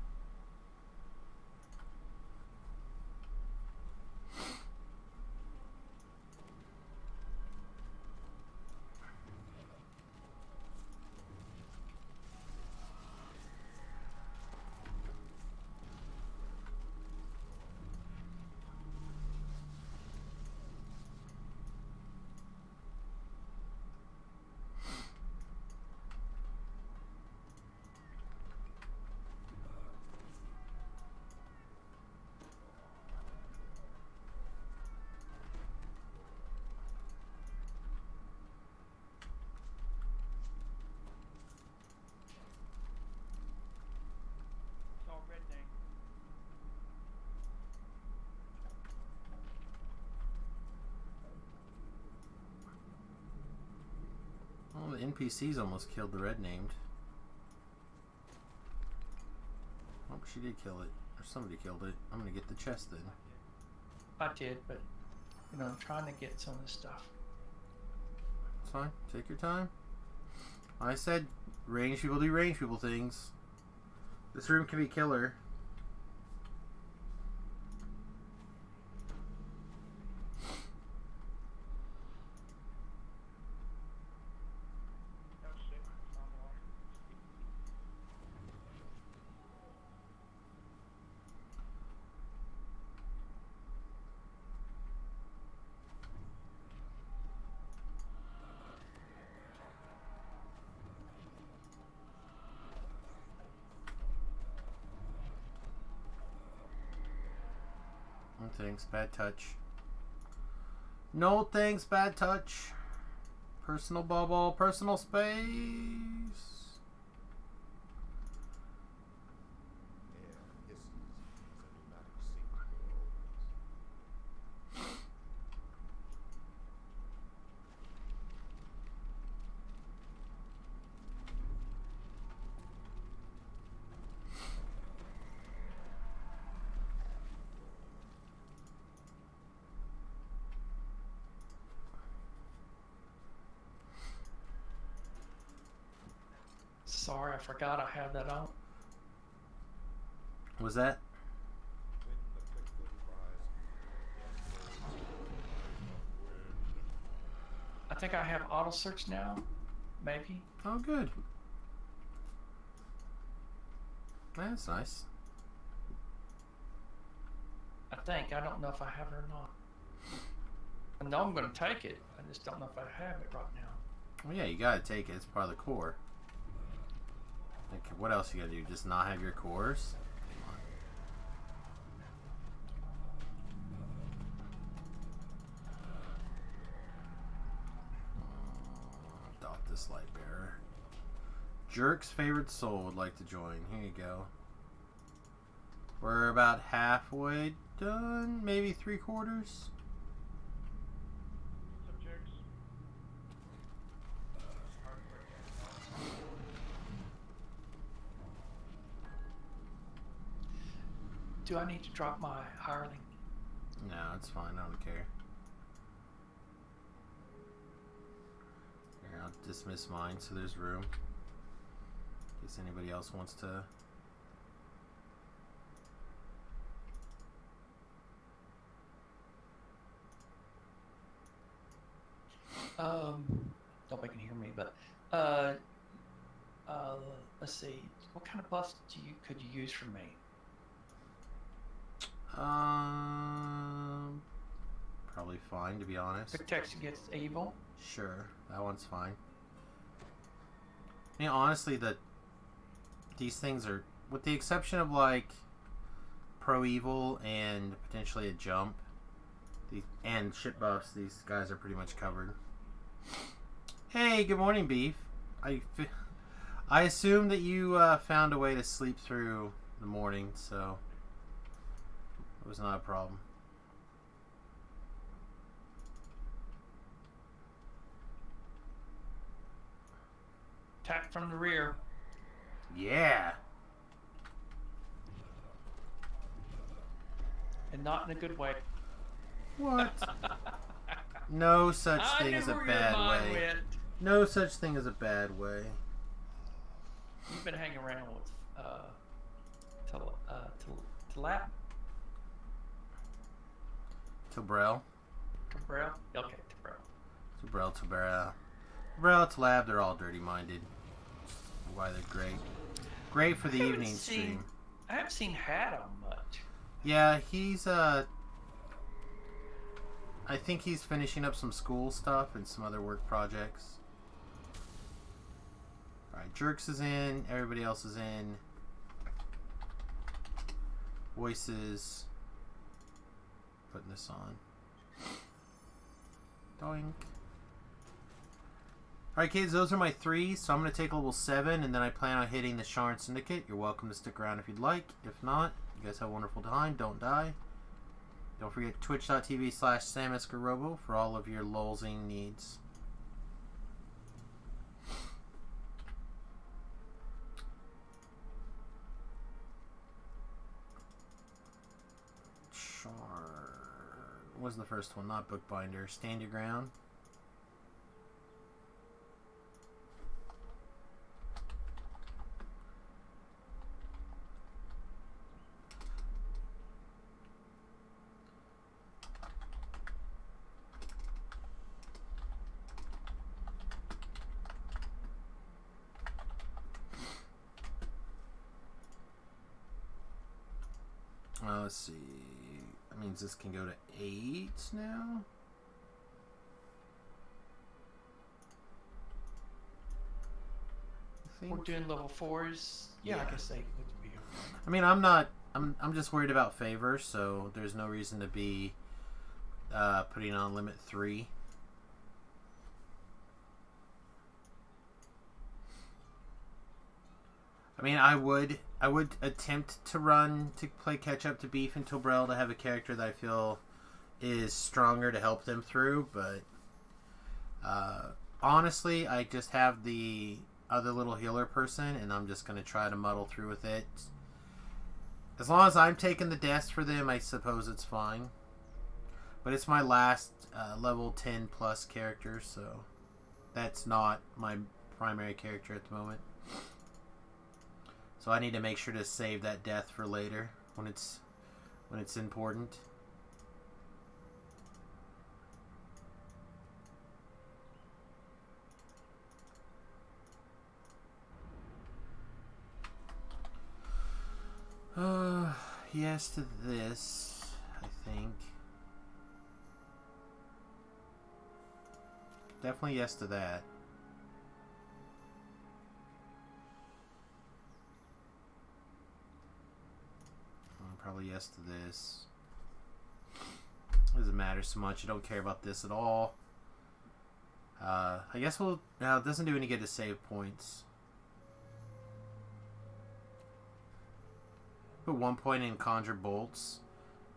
It's all red name. Oh, the NPCs almost killed the red named. Oh, she did kill it. Or somebody killed it. I'm gonna get the chest then. I did, but you know, I'm trying to get some of this stuff. It's fine. Take your time. I said range people do range people things. This room can be killer. No thanks, bad touch. No thanks, bad touch. Personal bubble, personal space. Air hisses as a pneumatic sink door opens. Sorry, I forgot I had that on. Was that? When the quickfoot cries, death goes, wind. I think I have auto search now. Maybe. Oh, good. That's nice. I think. I don't know if I have it or not. I know I'm going to take it. I just don't know if I have it right now. Well, yeah, you gotta take it. It's part of the core. Like, what else you gotta do? Just not have your cores? Adopt this light bearer. Jerk's favorite soul would like to join. Here you go. We're about halfway done, maybe 3/4. Do I need to drop my hireling? No, it's fine. I don't care. Here, I'll dismiss mine so there's room. In case anybody else wants to. Don't make it hear me, but let's see. What kind of buffs could you use for me? Probably fine, to be honest. Protection against evil. Sure, that one's fine. I mean, honestly, these things are, with the exception of like pro evil and potentially a jump, and shit buffs, these guys are pretty much covered. Hey, good morning, Beef. I assume that you found a way to sleep through the morning, so it was not a problem. Attack from the rear. Yeah. And not in a good way. What? No such I thing knew as a where your bad mind way. went. No such thing as a bad way. You've been hanging around with Lap? Tobrel. Cabrera? Okay, Cabrera. Tobrel, Tlab, they're all dirty-minded. Why they're great. Great for the evening stream. I haven't seen Hat on much. Yeah, he's, I think he's finishing up some school stuff and some other work projects. Alright, Jerks is in. Everybody else is in. Voices. Putting this on. Doink. Alright kids, those are my 3, so I'm going to take level 7, and then I plan on hitting the Sharn Syndicate. You're welcome to stick around if you'd like. If not, you guys have a wonderful time. Don't die. Don't forget twitch.tv/SamusGarobo for all of your lulzing needs. What was the first one? Not Bookbinder. Stand Your Ground. Let's see. That means this can go to 8 now. We're doing level 4s. Yeah, I guess 8 would be okay. I mean, I'm just worried about favor, so there's no reason to be putting on limit 3. I mean, I would attempt to run to play catch up to Beef and Tobrel to have a character that I feel is stronger to help them through, but honestly, I just have the other little healer person, and I'm just going to try to muddle through with it. As long as I'm taking the deaths for them, I suppose it's fine. But it's my last level 10 plus character, so that's not my primary character at the moment. So I need to make sure to save that death for later when it's important. Yes to this, I think. Definitely yes to that. Probably yes to this. Doesn't matter so much. I don't care about this at all. I guess we'll... No, it doesn't do any good to save points. Put 1 point in Conjure Bolts.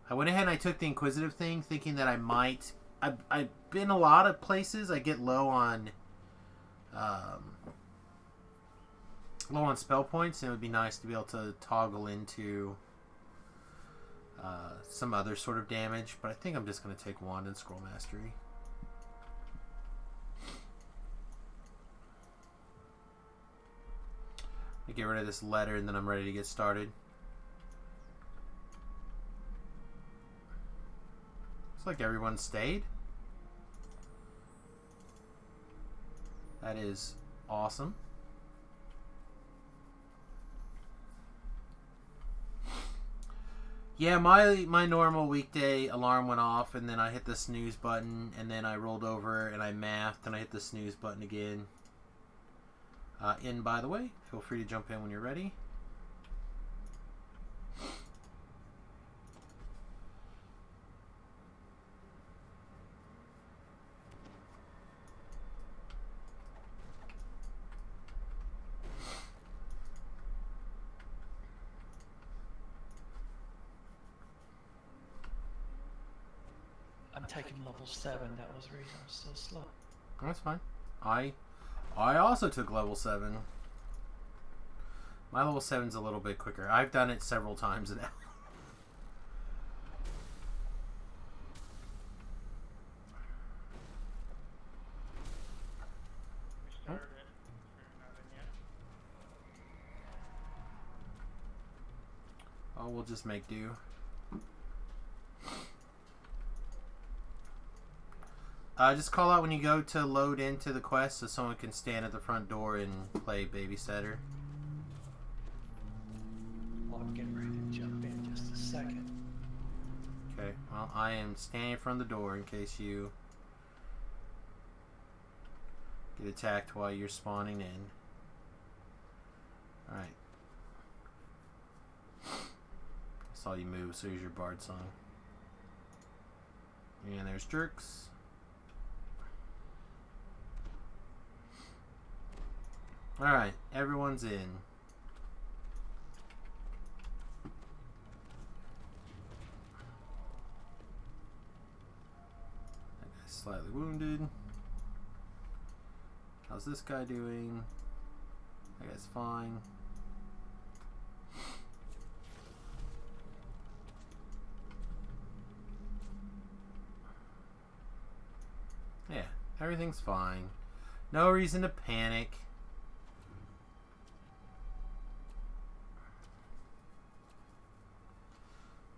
I went ahead and I took the Inquisitive thing, thinking that I might... I've been a lot of places. I get low on spell points, and it would be nice to be able to toggle into some other sort of damage. But I think I'm just going to take Wand and Scroll Mastery. I get rid of this letter, and then I'm ready to get started. Looks like everyone stayed. That is awesome. Yeah, my normal weekday alarm went off, and then I hit the snooze button, and then I rolled over and I mathed, and I hit the snooze button again. By the way, feel free to jump in when you're ready. I'm taking level 7. That was the reason I was so slow. That's fine. I also took level 7. My level 7's a little bit quicker. I've done it several times now. Oh, we'll just make do. Just call out when you go to load into the quest so someone can stand at the front door and play babysitter. Well, I'm getting ready to jump in just a second. Okay, well, I am standing in front of the door in case you get attacked while you're spawning in. Alright. I saw you move, so here's your bard song. And there's Jerks. Alright, everyone's in. That guy's slightly wounded. How's this guy doing? That guy's fine. Yeah, everything's fine. No reason to panic.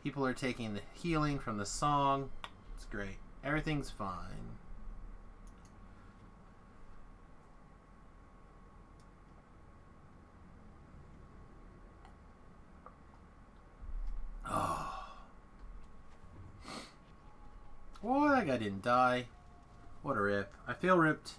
People are taking the healing from the song. It's great. Everything's fine. Oh. Boy, that guy didn't die. What a rip. I feel ripped.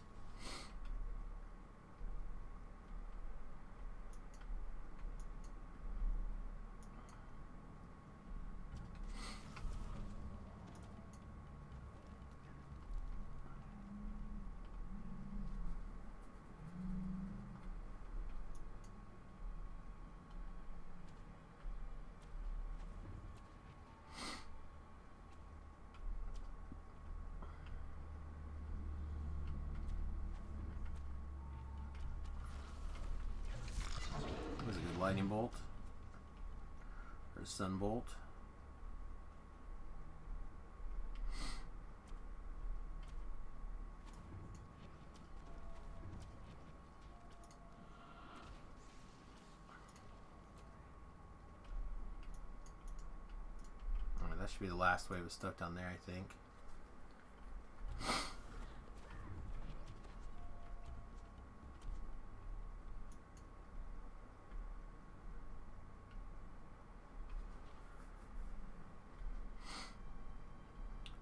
lightning bolt or sun bolt. Alright, that should be the last wave of stuff down there, I think.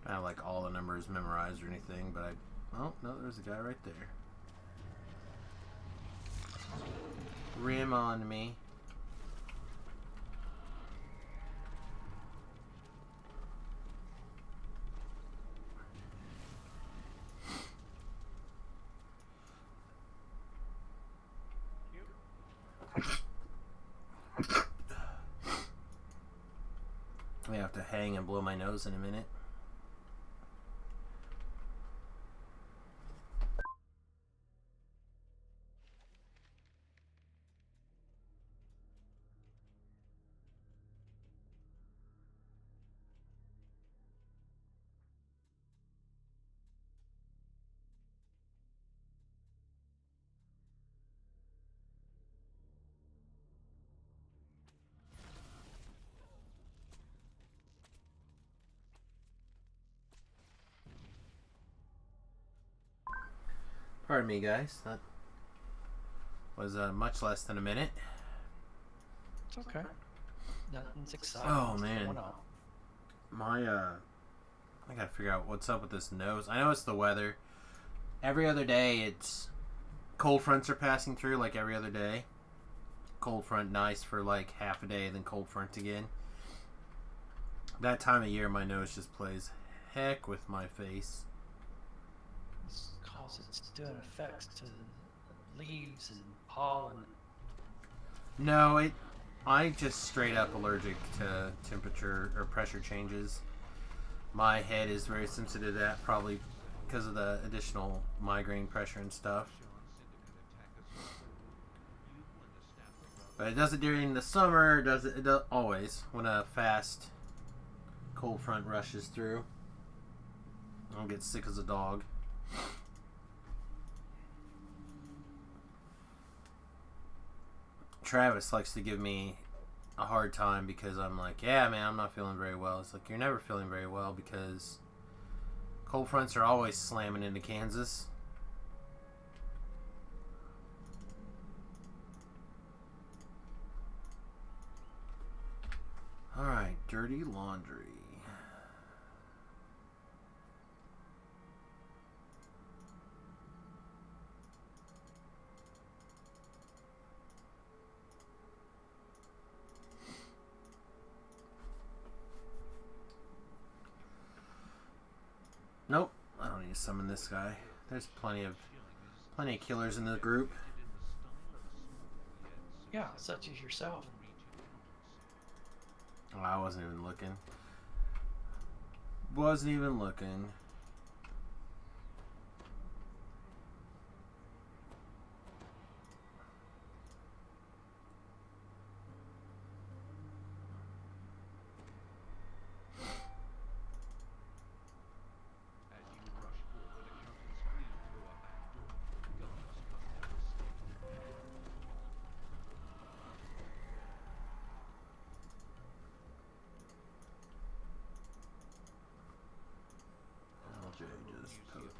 I don't like all the numbers memorized or anything, but oh, no, there's a guy right there. Rim on me. I have to hang and blow my nose in a minute. Pardon me, guys. That was much less than a minute. It's okay. Nothing's exciting. Oh, man. My, I gotta figure out what's up with this nose. I know it's the weather. Every other day, it's cold fronts are passing through, like every other day. Cold front, nice for like half a day, then cold front again. That time of year, my nose just plays heck with my face. It's cause it's doing effects to leaves and pollen. No, I just straight up allergic to temperature or pressure changes. My head is very sensitive to that, probably because of the additional migraine pressure and stuff. But it does it during the summer. It does always when a fast cold front rushes through. I'll get sick as a dog. Travis likes to give me a hard time because I'm like, yeah, man, I'm not feeling very well. It's like, you're never feeling very well because cold fronts are always slamming into Kansas. Alright, dirty laundry. Nope, I don't need to summon this guy. There's plenty of killers in the group. Yeah, such as yourself. Oh, I wasn't even looking. Wasn't even looking.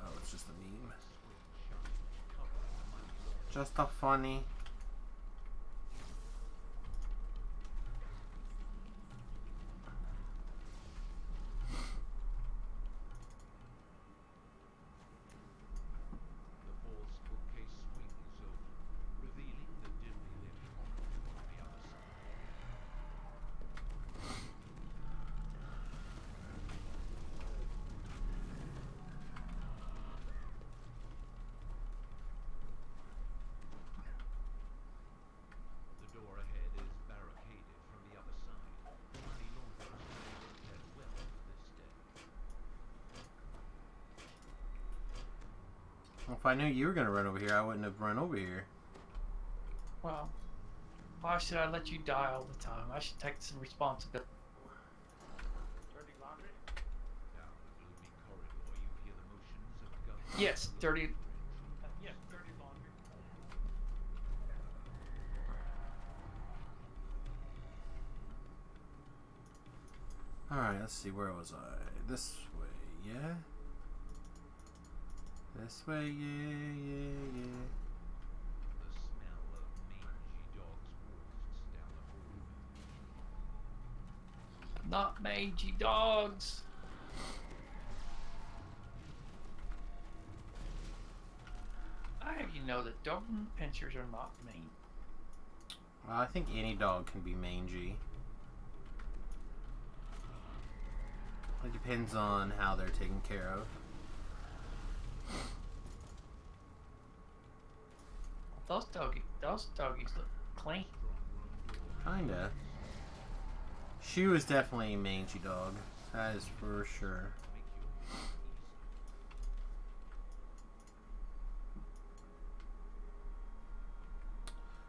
Oh, it's just a meme. Just a funny. Well, if I knew you were going to run over here, I wouldn't have run over here. Well, Why should I let you die all the time? I should take some responsibility. Dirty laundry? Down the gloomy corridor, you hear the motions of guns. Yes, dirty. Yes, dirty laundry. Alright, let's see, where was I? This way, yeah? This way, yeah. The smell of mangy dogs wafts down the hallway. Not mangy dogs. I have you know that Doberman pinchers are not mean. Well, I think any dog can be mangy. It depends on how they're taken care of. Those doggies look clean. Kinda. She was definitely a mangy dog. That is for sure.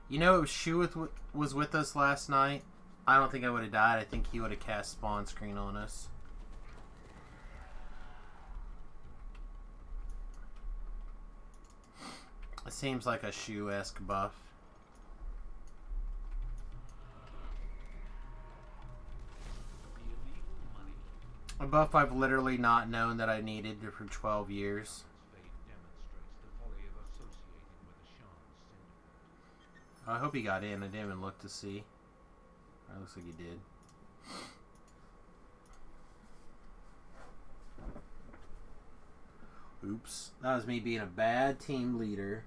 You know, if Shu was with us last night, I don't think I would have died. I think he would have cast spawn screen on us. It seems like a Shu-esque buff. A buff I've literally not known that I needed for 12 years. I hope he got in. I didn't even look to see. It looks like he did. Oops. That was me being a bad team leader.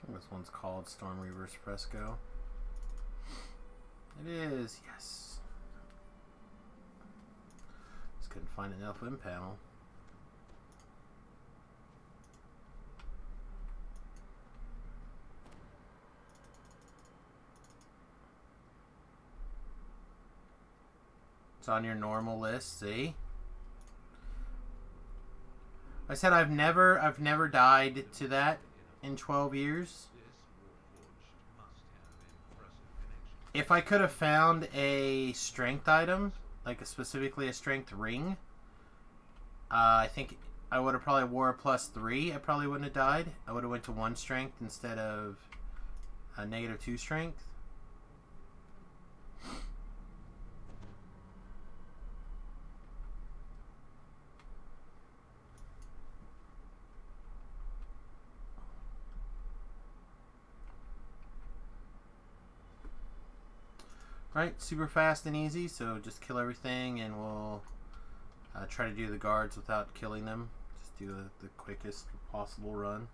This one's called Storm Reverse Fresco. It is, yes. Just couldn't find an LFM panel. It's on your normal list, see? I said I've never died to that in 12 years. If I could have found a strength item, like specifically a strength ring, I think I would have probably wore a +3. I probably wouldn't have died. I would have went to 1 strength instead of a -2 strength. Right, super fast and easy, so just kill everything and we'll try to do the guards without killing them. Just do the quickest possible run.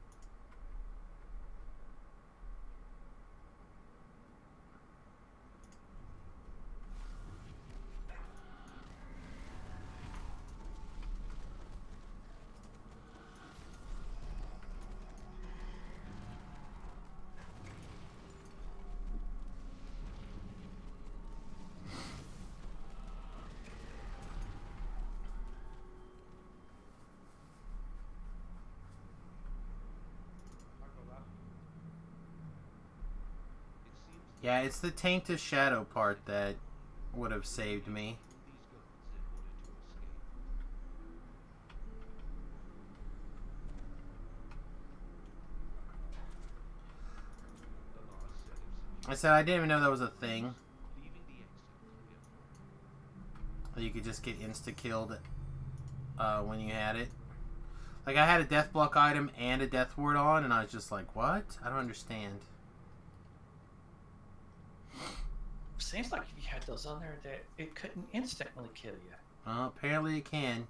Yeah, it's the Taint of Shadow part that would have saved me. I said I didn't even know that was a thing. You could just get insta-killed when you had it. Like, I had a death block item and a death ward on, and I was just like, what? I don't understand. Seems like if you had those on there, that it couldn't instantly kill you. Well, apparently it can.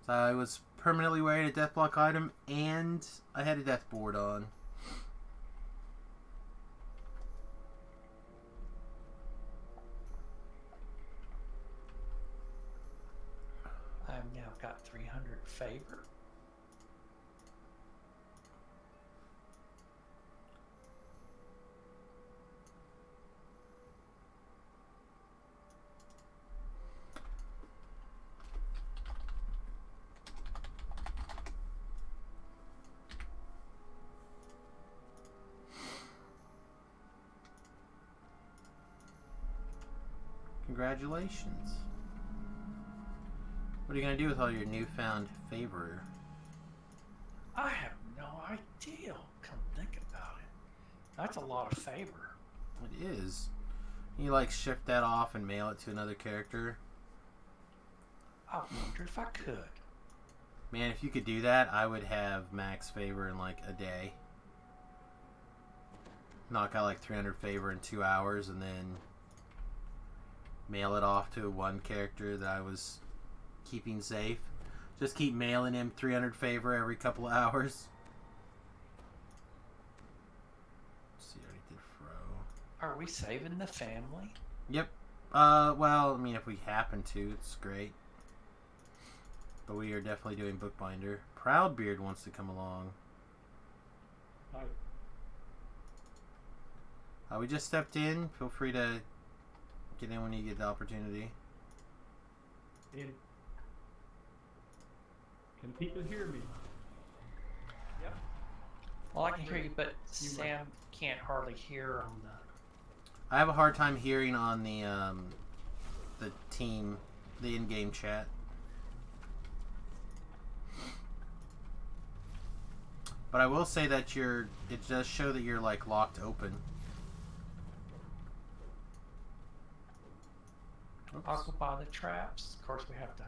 So I was permanently wearing a death block item, and I had a death board on. I've now got 300 favor. Congratulations. What are you going to do with all your newfound favor? I have no idea. Come think about it. That's a lot of favor. It is. You like shift that off and mail it to another character? I wonder if I could. Man, if you could do that, I would have max favor in like a day. Knock out like 300 favor in 2 hours and then mail it off to one character that I was keeping safe. Just keep mailing him 300 favor every couple of hours. Let's see, I already did Fro. Are we saving the family? Yep. Well, I mean, if we happen to, it's great. But we are definitely doing Bookbinder. Proudbeard wants to come along. Hi. We just stepped in. Feel free to get in when you get the opportunity. In. Can people hear me? Yep. Well, I can hear you, but Sam can't hardly hear on the... I have a hard time hearing on the team, the in-game chat. But I will say that it does show that you're like locked open. I'll go buy the traps. Of course, we have to.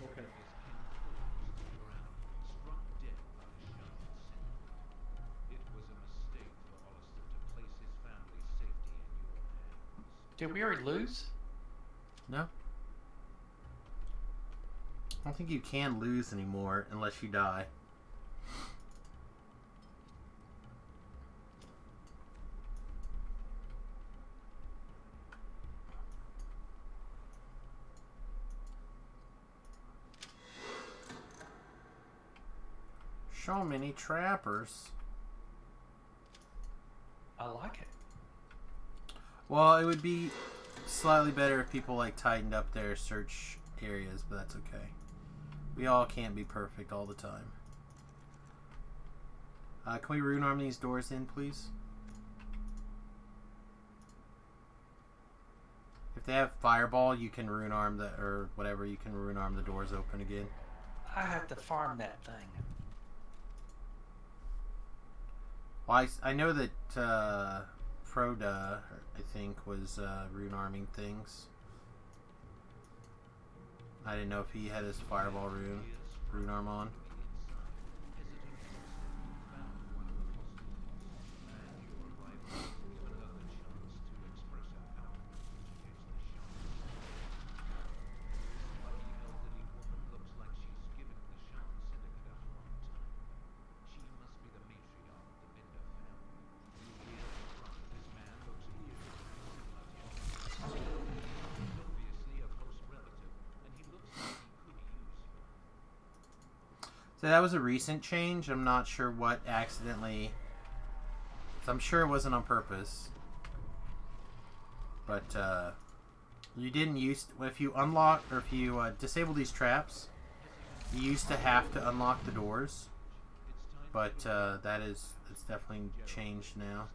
Okay. Did we already lose? No. I don't think you can lose anymore unless you die. So many trappers. I like it. Well, it would be slightly better if people like tightened up their search areas, but that's okay. We all can't be perfect all the time. Can we rune arm these doors in, please? If they have fireball, you can rune arm the, or whatever, you can rune arm the doors open again. I have to farm that thing. Well, I know that Froda, I think, was rune arming things. I didn't know if he had his fireball rune arm on. So that was a recent change. I'm not sure what accidentally... So I'm sure it wasn't on purpose. But you didn't use... If you unlock or if you disable these traps, you used to have to unlock the doors. But that is... It's definitely changed now.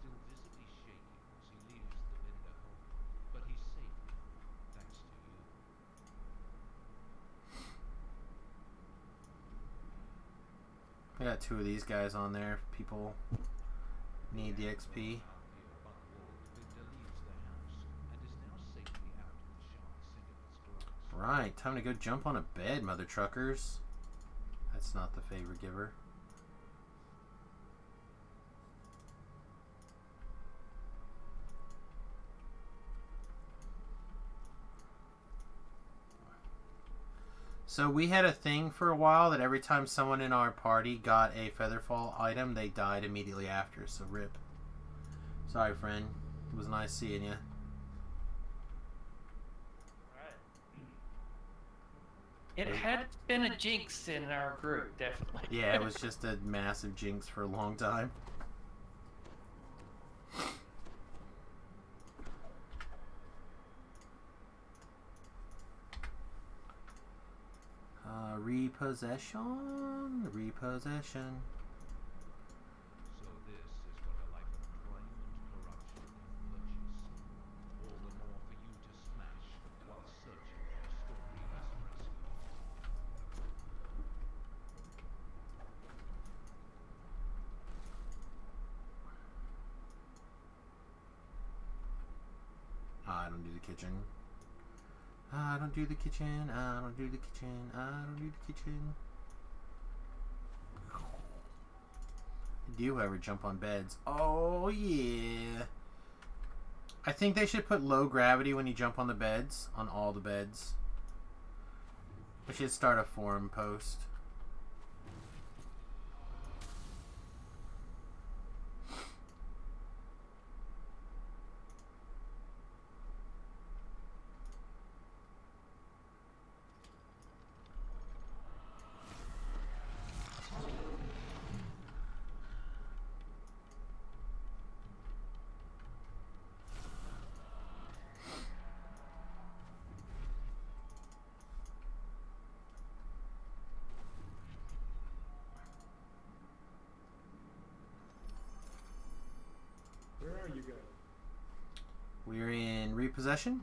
got 2 of these guys on there if people need the XP. Right, time to go jump on a bed, mother truckers. That's not the favor giver. So we had a thing for a while that every time someone in our party got a Featherfall item, they died immediately after. So rip. Sorry, friend. It was nice seeing you. It had been a jinx in our group, definitely. Yeah, it was just a massive jinx for a long time. Repossession. So this is what a life of crime and corruption can purchase. All the more for you to smash while searching for Stormreaver's rescue. I don't do the kitchen. I don't do the kitchen. I don't do the kitchen. I don't do the kitchen. Do you ever jump on beds? Oh, yeah. I think they should put low gravity when you jump on the beds, on all the beds. We should start a forum post. Where are you guys? We're in repossession.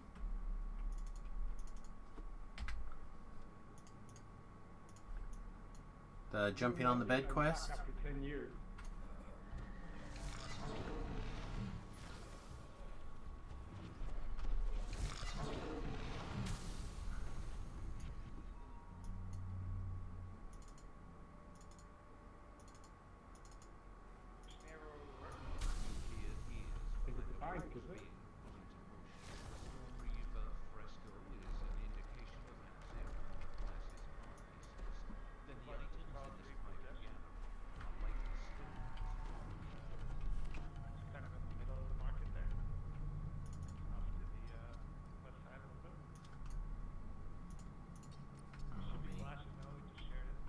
The jumping on the bed quest. After 10 years. Think it's fine, is it? Stormreaver fresco is an indication of Xerath classes artists. Then the items in this private piano are likely stolen. It's kind of in the middle of the market there. Off to the west side a little bit. Should be flashing though, we just shared it.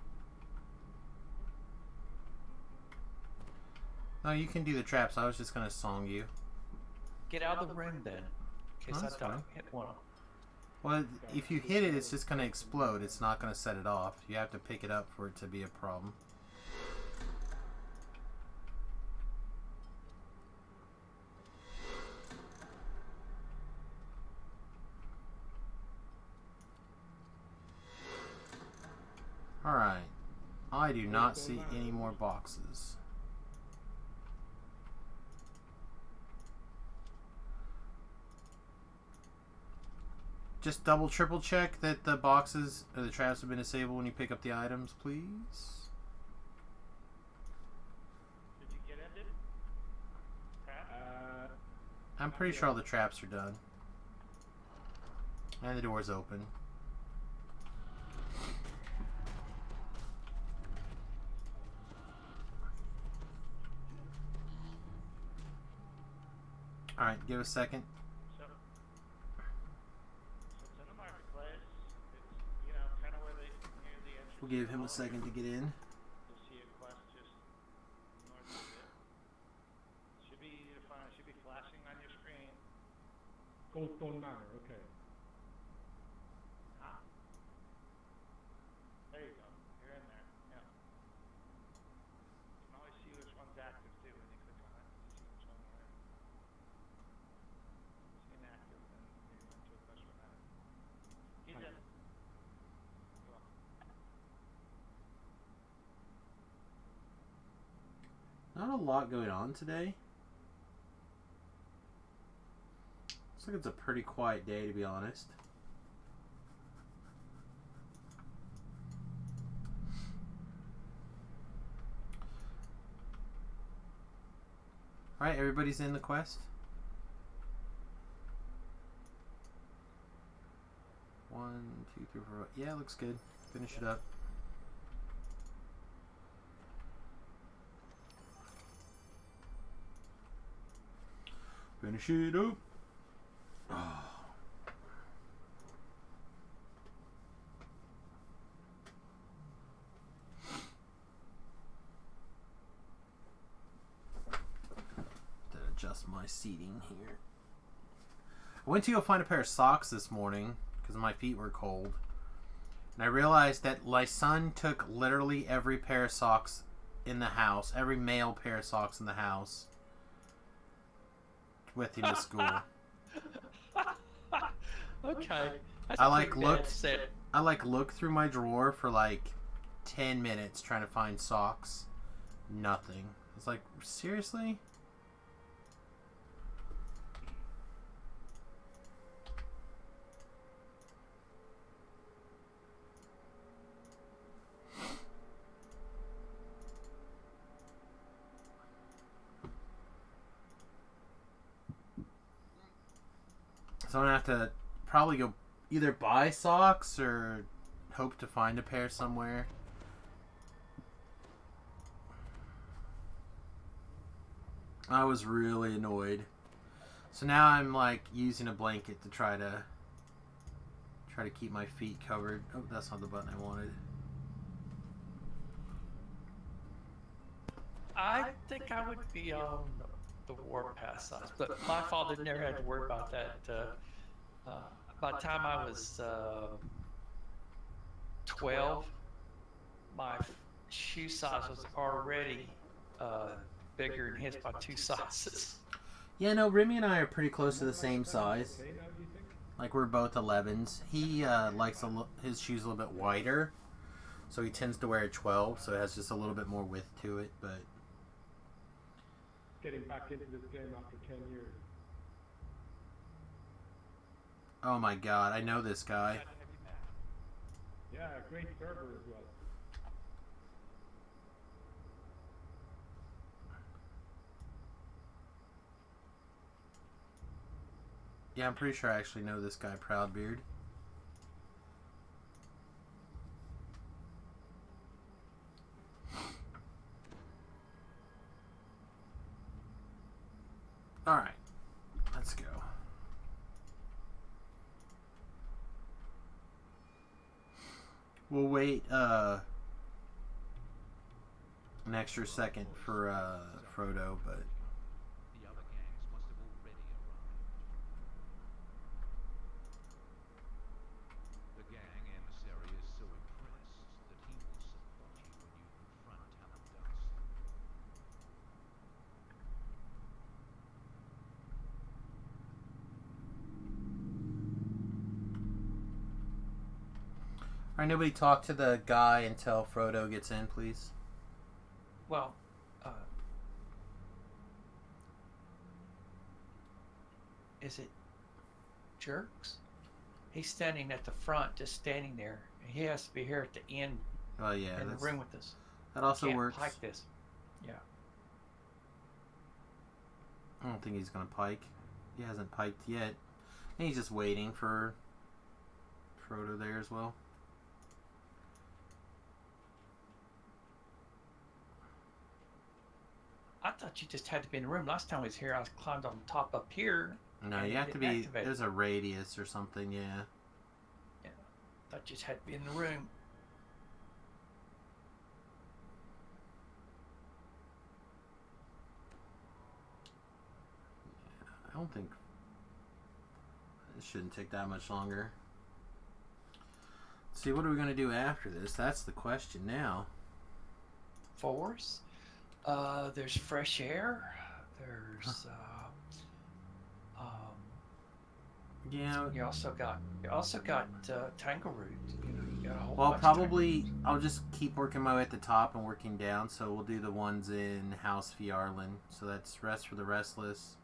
No, you can do the traps. I was just gonna song you. Get out of the room then. In case That's I don't fine. hit one. Well, if you hit it, it's just gonna explode. It's not gonna set it off. You have to pick it up for it to be a problem. Alright. I do not see any more boxes. Just double, triple check that the boxes or the traps have been disabled when you pick up the items, please. Did you get ended? Pat? I'm pretty sure all the traps are done. And the door's open. Alright, give us a second. So it's in the marketplace. It's, you know, kind of where they, near the entrance. We'll give him a second to get in. You'll see a quest just north of it. Should be, should be flashing on your screen. Goldstone Manor, okay. Ah. There you go. You're in there. Yeah. You can always see which one's active too when you click on it. You see which one you're in. It's inactive, then you went to a quest for that. He's in. Hi. You're welcome. a lot going on today. Looks like it's a pretty quiet day, to be honest. Alright, everybody's in the quest. 1, 2, 3, 4. Yeah, looks good. Finish it up. Finish it up. Oh. To adjust my seating here. I went to go find a pair of socks this morning because my feet were cold. And I realized that my son took literally every pair of socks in the house, every male pair of socks in the house, with him to school. Okay. That's I a like pretty bad looked. set. I like looked through my drawer for like 10 minutes trying to find socks. Nothing. It's like, seriously? So I'm gonna have to probably go either buy socks or hope to find a pair somewhere. I was really annoyed. So now I'm like using a blanket to try to keep my feet covered. Oh, that's not the button I wanted. I think I would be on the Warpath size, but my father never had to worry about that. By the time I was 12, my shoe size was already bigger than his by 2 sizes. Yeah, no, Remy and I are pretty close to the same size. Okay, now do you think? Like, we're both 11s. He likes his shoes a little bit wider, so he tends to wear a 12, so it has just a little bit more width to it, but... Getting back into this game after 10 years. Oh my god, I know this guy. Yeah, great server as well. Yeah, I'm pretty sure I actually know this guy, Proudbeard. Alright, let's go. We'll wait an extra second for Frodo, but... The other gangs must have already arrived. The gang emissary is so impressed that he will support you when you confront Talondas. Alright, nobody talk to the guy until Frodo gets in, please. Well, is it Jerks? He's standing at the front, just standing there. He has to be here at the end Oh yeah, in the room with us. that also Can't works. pike this. Yeah. I don't think he's gonna pike. He hasn't piked yet. And he's just waiting for Frodo there as well. I thought you just had to be in the room. Last time I was here, I was climbed on top up here. No, and you it have to didn't be. activate. There's a radius or something. Yeah. Thought you just had to be in the room. I don't think it shouldn't take that much longer. See, what are we gonna do after this? That's the question now. Force. There's fresh air. There's Yeah. you also got Tangleroot. You know, you got a whole Well, bunch probably I'll just keep working my way at the top and working down. So we'll do the ones in House Fiarlan. So that's Rest for the Restless.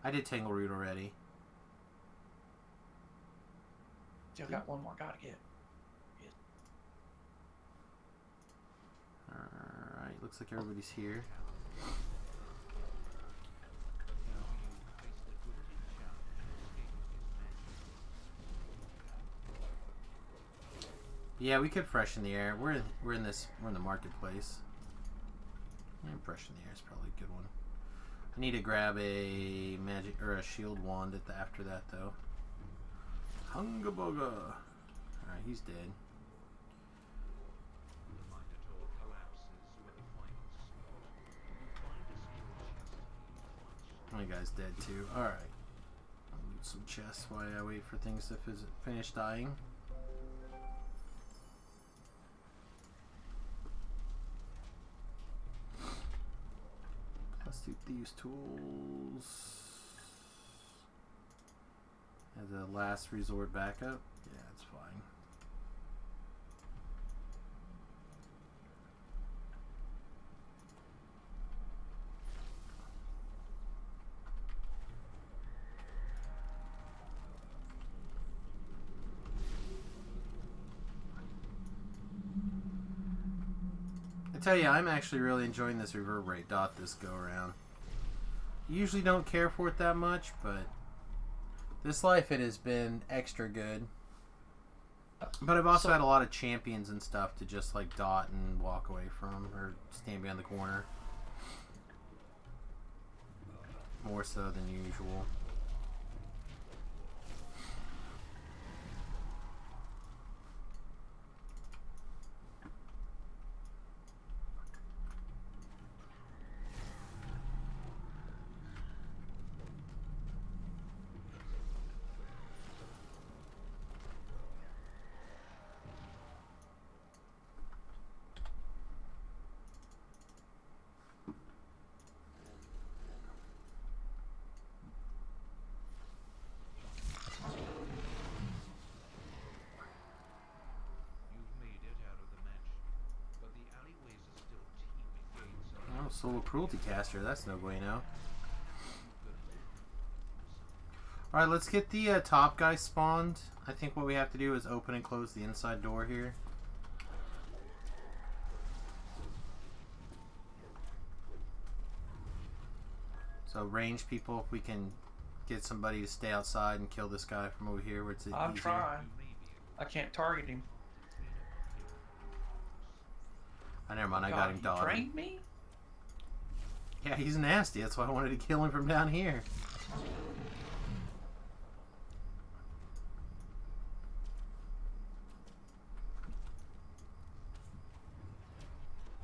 I did Tangleroot already. Still got one more guy to get. Alright, looks like everybody's here. Yeah, we could freshen the air. We're in the marketplace. Yeah, freshen the air is probably a good one. I need to grab a magic or a shield wand after that though. Hungaboga. Alright, he's dead. My guy's dead too. Alright. I'll loot some chests while I wait for things to finish dying. Let's do thieves' tools. As a last resort backup. Yeah, it's fine. I tell you, I'm actually really enjoying this reverberate dot this go around. Usually don't care for it that much, but this life it has been extra good. But I've also had a lot of champions and stuff to just like dot and walk away from or stand behind the corner. More so than usual. Solo Cruelty Caster, that's no bueno. Alright, let's get the top guy spawned. I think what we have to do is open and close the inside door here. So range people, if we can get somebody to stay outside and kill this guy from over here where it's easier. I'm trying. I can't target him. Oh, never mind, I got him dotted. He trained me? Yeah, he's nasty. That's why I wanted to kill him from down here.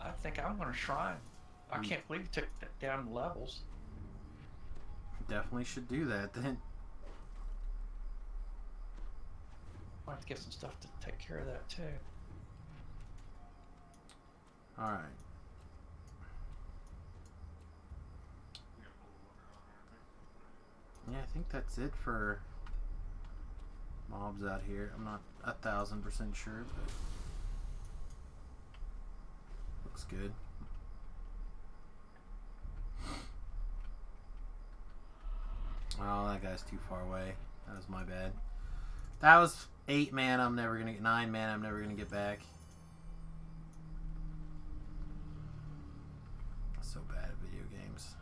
I think I'm going to shrine. I can't believe you took that down levels. Definitely should do that then. I'll have to get some stuff to take care of that too. Alright. Yeah, I think that's it for mobs out here. I'm not 1,000% sure, but looks good. Oh, that guy's too far away. That was my bad. That was 8 mana. I'm never gonna get 9 mana. I'm never gonna get back. So bad at video games.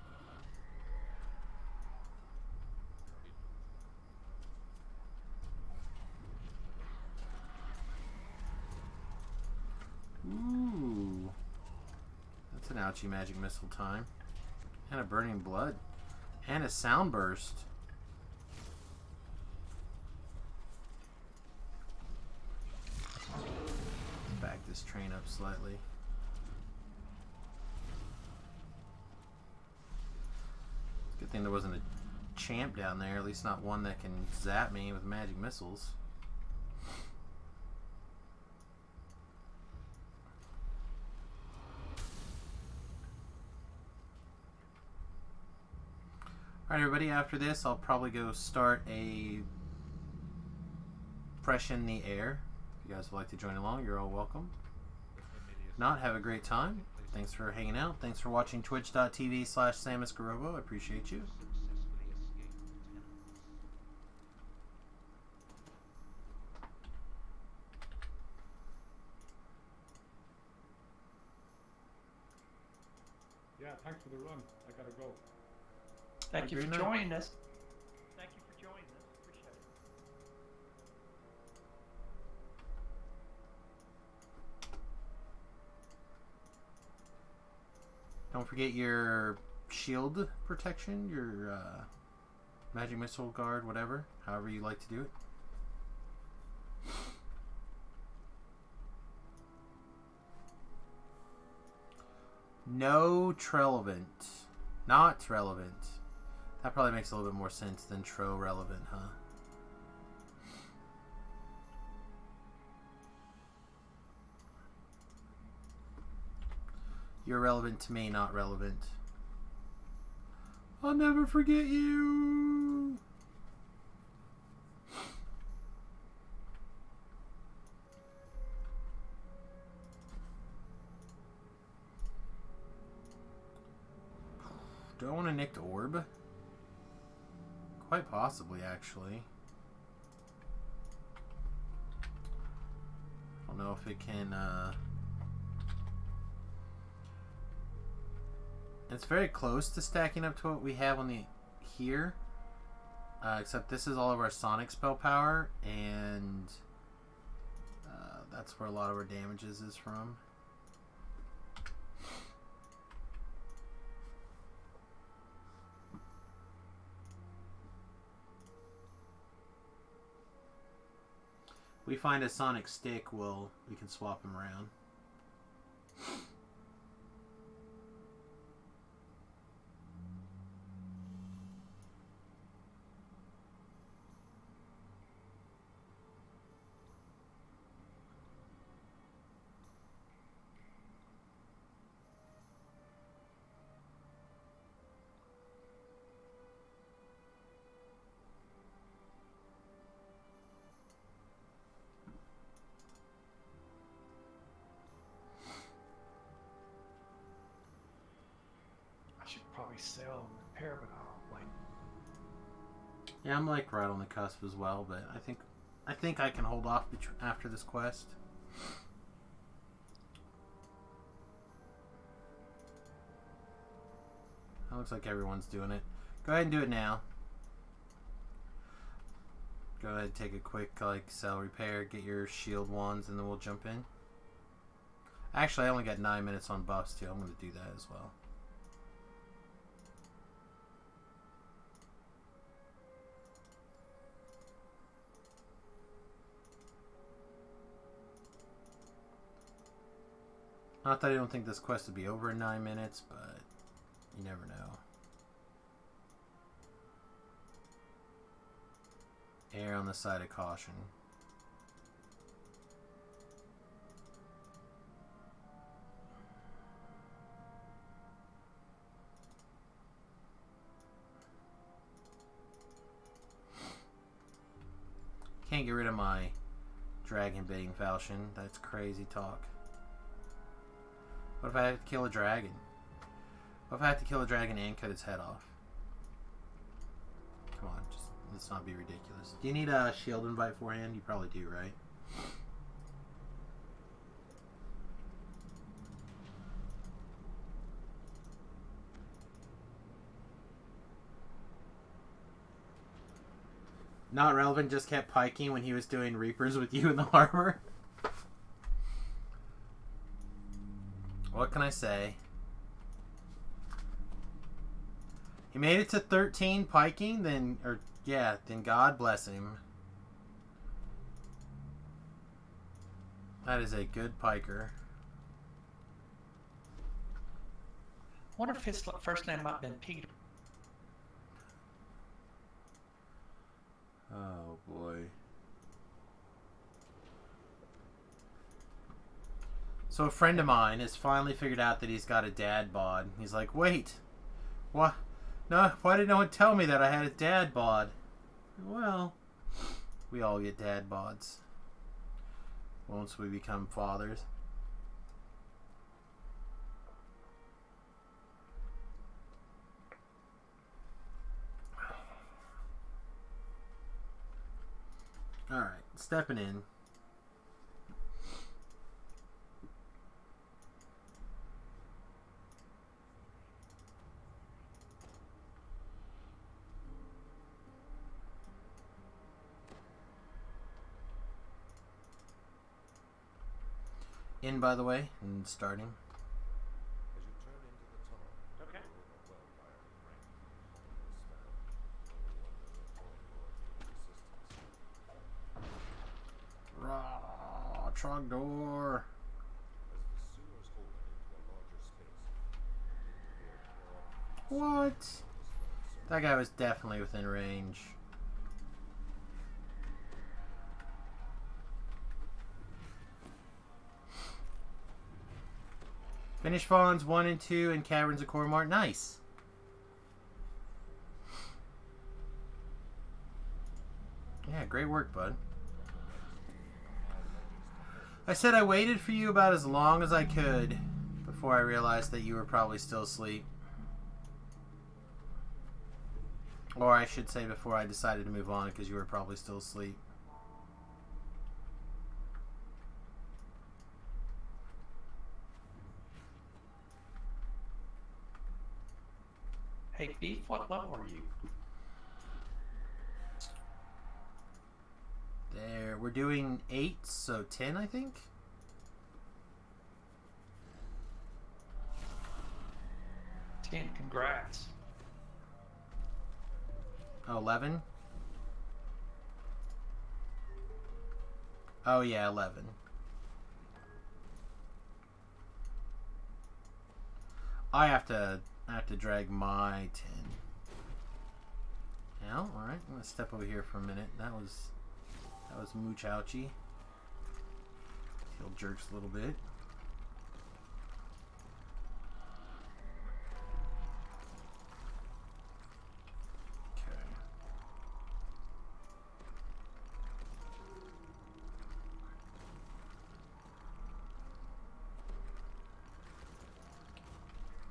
Ooh. That's an ouchie magic missile time. And a burning blood. And a sound burst. Let's back this train up slightly. Good thing there wasn't a champ down there, at least not one that can zap me with magic missiles. Alright everybody, after this I'll probably go start a freshen the air If you guys would like to join along, you're all welcome. The familiar If not, have a great time. Thanks for hanging out. Thanks for watching twitch.tv/SamusGarobo. I appreciate you. successfully escaped tenants. Yeah, thanks for the run. I gotta go. Thank you Great for night. joining us. Thank you for joining us. Appreciate it. Don't forget your shield protection, your magic missile guard, whatever, however you like to do it. No relevant. Not relevant. That probably makes a little bit more sense than tro relevant, huh? You're relevant to me, not relevant. I'll never forget you. Do I want a nicked orb? Quite possibly, actually. I don't know if it can, It's very close to stacking up to what we have on the here. Except this is all of our sonic spell power, and that's where a lot of our damages is from. We find a sonic stick, we can swap them around. I should probably sell and repair, but I'll wait. Yeah, I'm like right on the cusp as well, but I think I can hold off after this quest. It looks like everyone's doing it. Go ahead and do it now. Go ahead and take a quick sell repair, get your shield wands, and then we'll jump in. Actually, I only got 9 minutes on buffs too. I'm going to do that as well. Not that I don't think this quest would be over in 9 minutes, but you never know. Err on the side of caution. Can't get rid of my dragon baiting falchion. That's crazy talk. What if I have to kill a dragon? What if I have to kill a dragon and cut its head off? Come on, just let's not be ridiculous. Do you need a shield invite beforehand? You probably do, right? Not relevant, just kept piking when he was doing Reapers with you in the harbor. What can I say? He made it to 13 piking, then God bless him. That is a good piker. I wonder if his first name might have been Peter. Oh boy. So a friend of mine has finally figured out that he's got a dad bod. He's like, wait, what? No, why did no one tell me that I had a dad bod? Well, we all get dad bods. once we become fathers. Alright, stepping in. In, by the way, and starting. As you turn into the tunnel, Okay. Raw Trogdor. as the sewers open into a larger space, What? That guy was definitely within range. Finish Fawns 1 and 2 and Caverns of Cormor. Nice. Yeah, great work, bud. I said I waited for you about as long as I could before I realized that you were probably still asleep. Or I should say before I decided to move on because you were probably still asleep. Hey, Beef, what level are you? There, we're doing 8, so 10, I think? 10, congrats. Oh, 11? Oh, yeah, 11. I have to drag my 10. Now, alright, I'm gonna step over here for a minute. That was mooch ouchie. Heal jerks a little bit. Okay.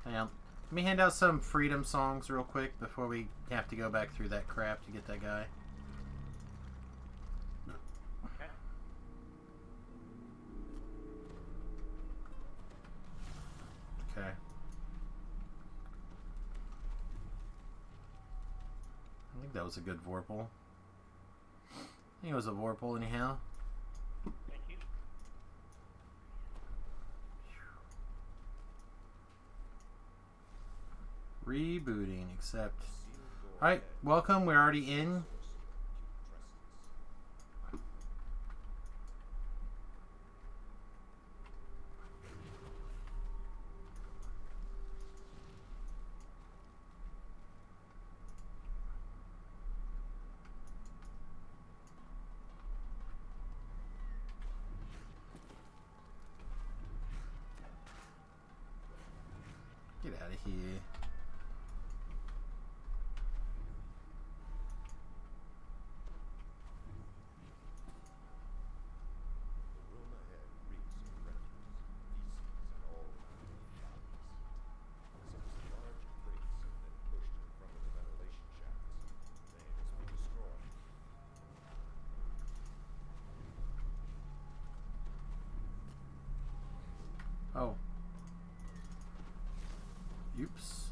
Hang on. Let me hand out some freedom songs real quick before we have to go back through that crap to get that guy. Okay. Okay. I think that was a good Vorpal. I think it was a Vorpal anyhow. Thank you. Rebooting, except... Alright, welcome, we're already in. Get out of here. The room ahead reeks of refuse, feces, and all kinds of bodies. As if large crates have been pushed in front of the ventilation shafts, they must be destroyed. Oh. Oops.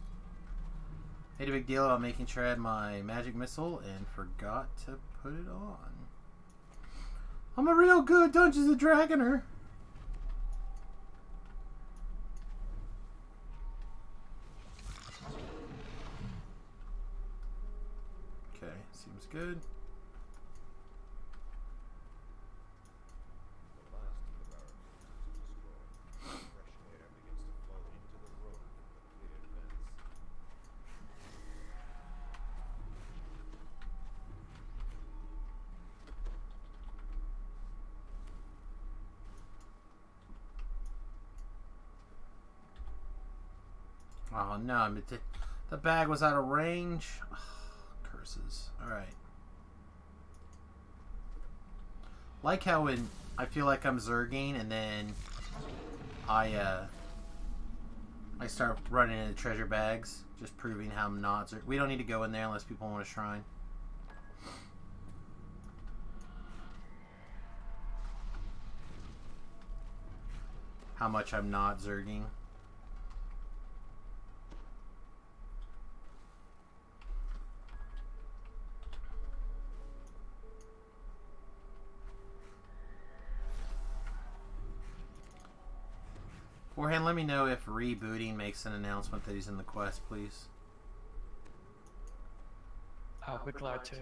Made a big deal about making sure I had my magic missile and forgot to put it on. I'm a real good Dungeons and Dragoner. Okay, seems good. The last of the barricades is destroyed. Fresh air begins to flow into the room from the cleared vents. Oh no, the bag was out of range. Ugh, curses. Alright. Like how in I feel like I'm zerging, and then I start running into treasure bags, just proving how I'm not zerg. We don't need to go in there unless people want a shrine. How much I'm not zerging. Beforehand, let me know if rebooting makes an announcement that he's in the quest, please. I'll be glad to,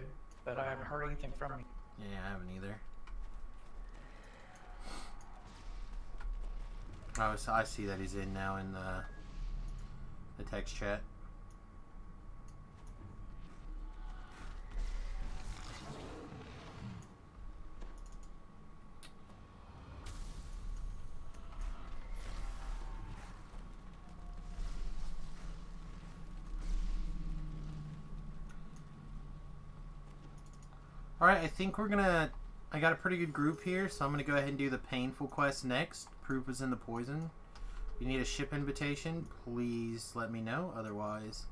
but I haven't heard anything from him. Yeah, I haven't either. Oh, so I see that he's in now in the text chat. Alright, I think we're gonna... I got a pretty good group here, so I'm gonna go ahead and do the painful quest next. Proof is in the poison. If you need a ship invitation, please let me know. Otherwise,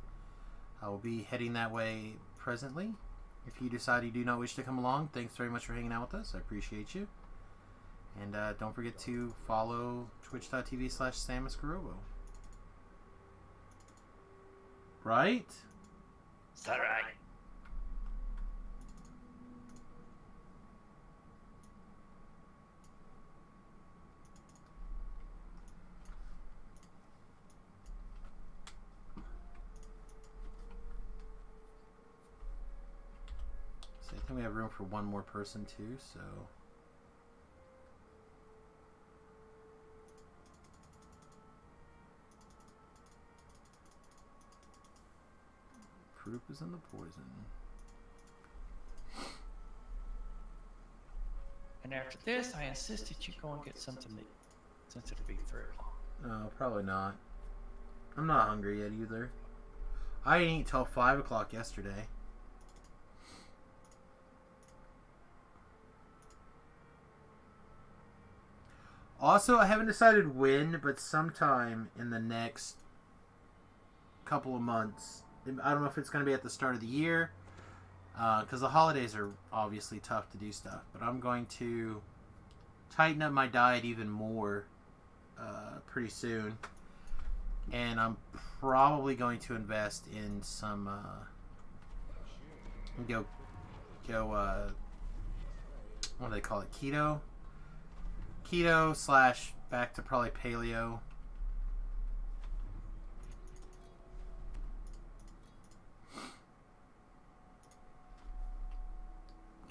I will be heading that way presently. If you decide you do not wish to come along, thanks very much for hanging out with us. I appreciate you. And don't forget to follow twitch.tv/SamusGarobo. Right? Is that right? So I think we have room for one more person too, so... Proof is in the poison. And after this, I insist that you go and get something to eat, since it'll be 3 o'clock. No, probably not. I'm not hungry yet either. I didn't eat till 5 o'clock yesterday. Also, I haven't decided when, but sometime in the next couple of months. I don't know if it's going to be at the start of the year, because the holidays are obviously tough to do stuff. But I'm going to tighten up my diet even more pretty soon. And I'm probably going to invest in some what do they call it? Keto slash back to probably paleo.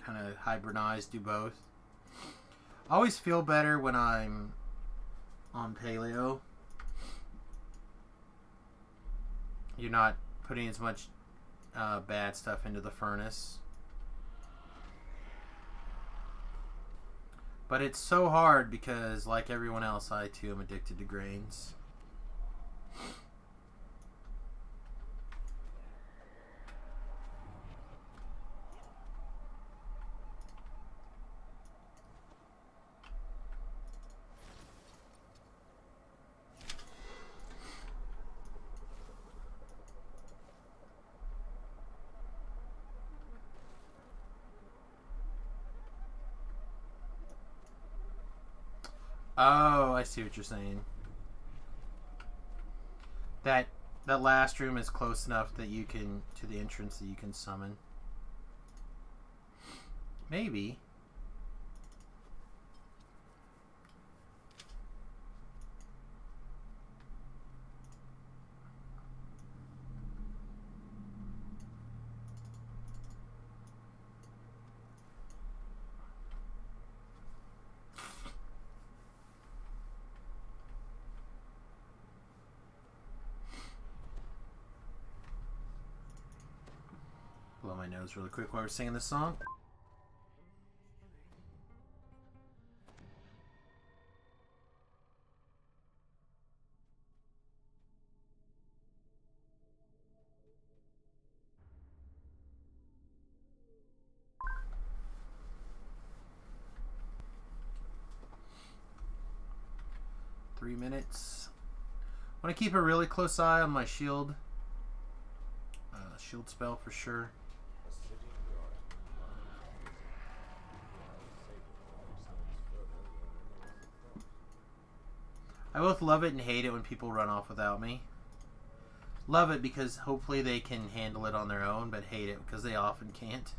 Kind of hybridize, do both. I always feel better when I'm on paleo. You're not putting as much bad stuff into the furnace. But it's so hard because, like everyone else, I too am addicted to grains. Oh, I see what you're saying. That last room is close enough that you can, to the entrance, that you can summon. Maybe. Blow my nose really quick while we're singing this song. 3 minutes. I want to keep a really close eye on my shield. Shield spell for sure. I both love it and hate it when people run off without me. Love it because hopefully they can handle it on their own, but hate it because they often can't.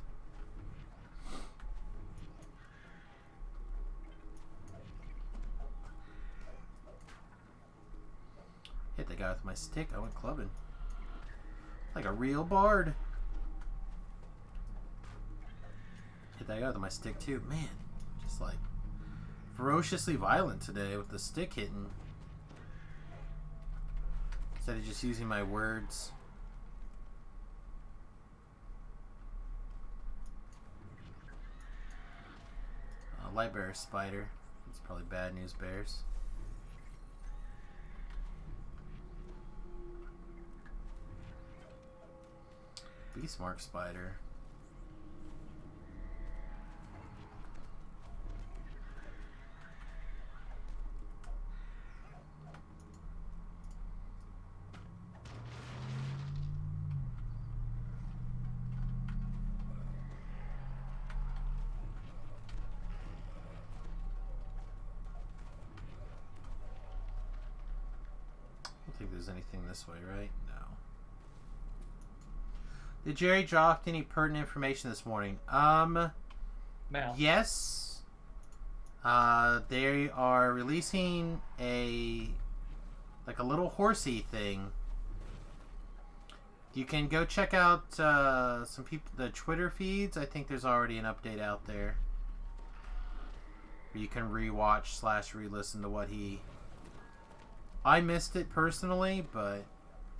Hit the guy with my stick. I went clubbing. Like a real bard. Hit that guy with my stick too. Man, just like ferociously violent today with the stick hitting. Instead of just using my words. Light bear spider. It's probably bad news bears. Beastmark spider. I don't think there's anything this way, right? No. Did Jerry drop any pertinent information this morning? Mal. Yes. They are releasing a little horsey thing. You can go check out some people the Twitter feeds. I think there's already an update out there where you can rewatch / re-listen to what he. I missed it personally, but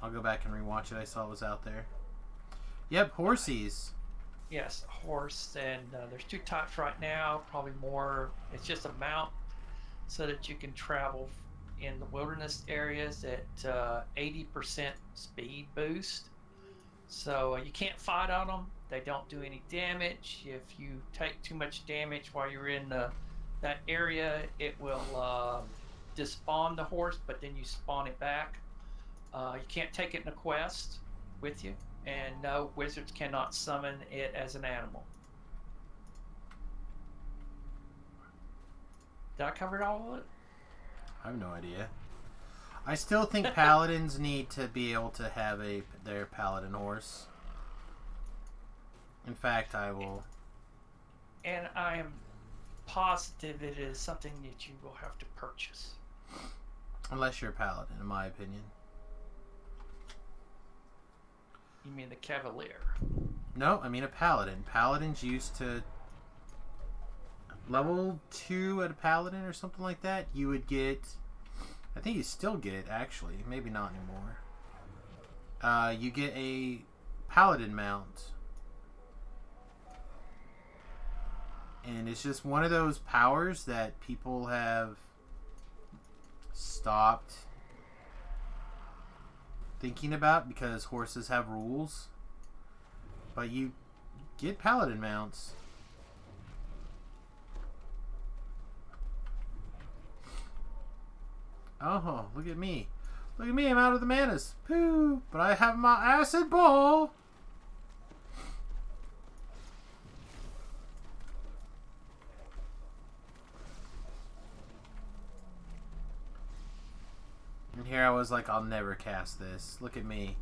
I'll go back and rewatch it. I saw it was out there. Yep, horsies. Yes, horse, and there's 2 types right now. Probably more. It's just a mount so that you can travel in the wilderness areas at 80% speed boost. So you can't fight on them. They don't do any damage. If you take too much damage while you're in that area, it will despawn the horse, but then you spawn it back. You can't take it in a quest with you. And no, wizards cannot summon it as an animal. Did I cover all of it? I have no idea. I still think paladins need to be able to have their paladin horse. In fact, I will. And I am positive it is something that you will have to purchase. Unless you're a paladin, in my opinion. You mean the Cavalier? No, I mean a paladin. Paladins used to level 2 at a paladin or something like that. You would get, I think you still get it actually, maybe not anymore. You get a paladin mount, and it's just one of those powers that people have stopped thinking about because horses have rules, but you get paladin mounts. Oh, look at me. Look at me, I'm out of the manas. Pooh, but I have my acid ball. And here I was like, I'll never cast this. Look at me.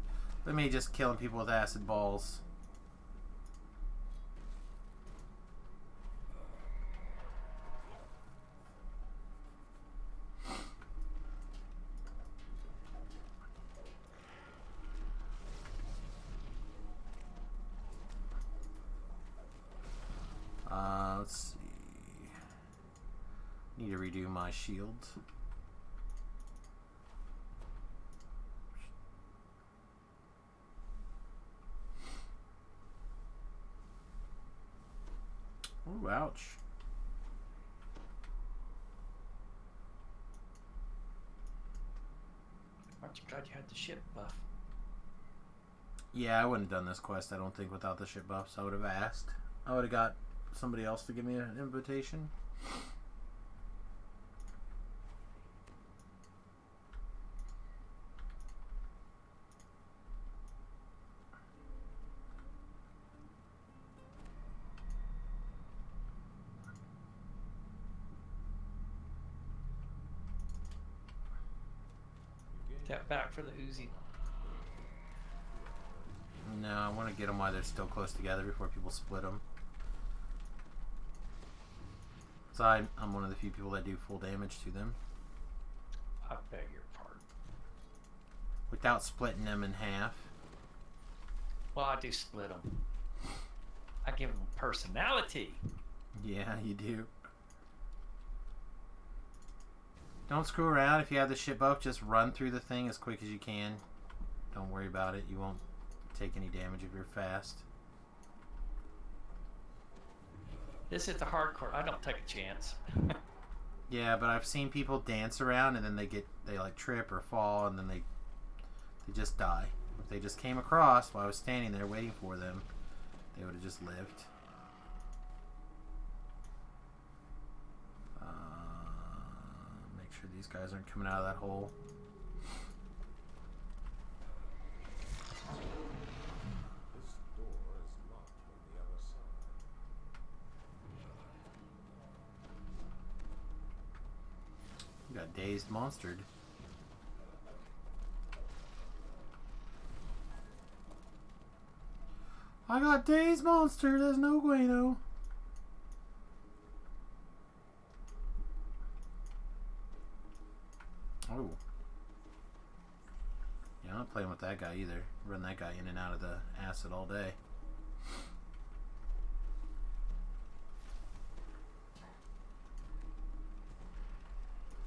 Look at me just killing people with acid balls. Let's see. Need to redo my shield. Oh, ouch. Aren't you glad you had the ship buff? Yeah, I wouldn't have done this quest, I don't think, without the ship buffs. I would have asked. I would have got somebody else to give me an invitation. Tap back for the Uzi. No, I want to get them while they're still close together before people split them. So I'm one of the few people that do full damage to them. I beg your pardon. Without splitting them in half. Well, I do split them. I give them personality. Yeah, you do. Don't screw around. If you have the ship up, just run through the thing as quick as you can. Don't worry about it. You won't take any damage if you're fast. This is the hardcore. I don't take a chance. Yeah, but I've seen people dance around and then they like trip or fall and then they just die. If they just came across while I was standing there waiting for them, they would have just lived. Make sure these guys aren't coming out of that hole. This door is locked on the other side. You got dazed monstered. I got dazed monster. There's no bueno. Oh. Yeah, I'm not playing with that guy either. Run that guy in and out of the acid all day.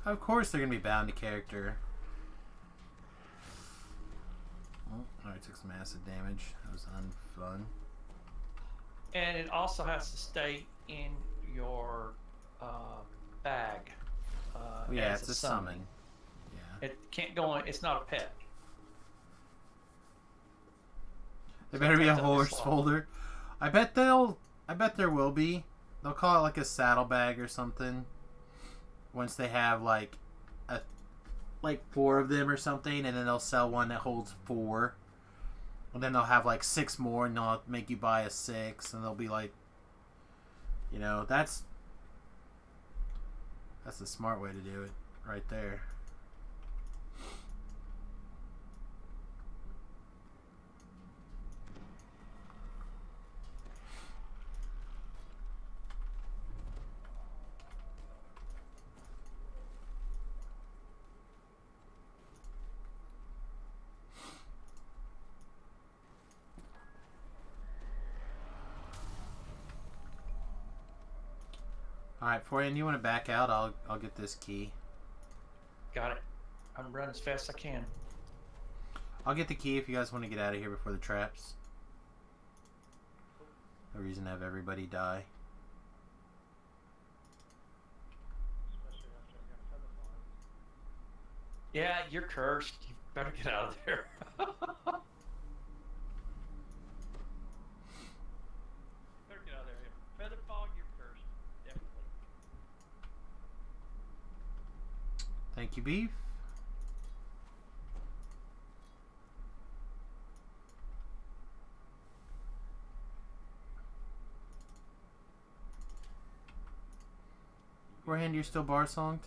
Of course they're going to be bound to character. Oh, alright, took some acid damage. That was unfun. And it also has to stay in your bag. Yeah, as it's a summon. Yeah. It can't go on. It's not a pet. There better be a Sometimes horse slot. folder. I bet there will be. They'll call it like a saddlebag or something. Once they have like 4 of them or something, and then they'll sell one that holds 4. And then they'll have like 6 more, and they'll make you buy a 6th, and they'll be like, you know, that's the smart way to do it, right there. Alright, Florian, you want to back out? I'll get this key. Got it. I'm running as fast as I can. I'll get the key if you guys want to get out of here before the traps. No reason to have everybody die. Especially after I got feather falling. Yeah, you're cursed. You better get out of there. Better get out of there. Feather fog, you're cursed. Definitely. Thank you, Beef. Warhand, you're still bar songed?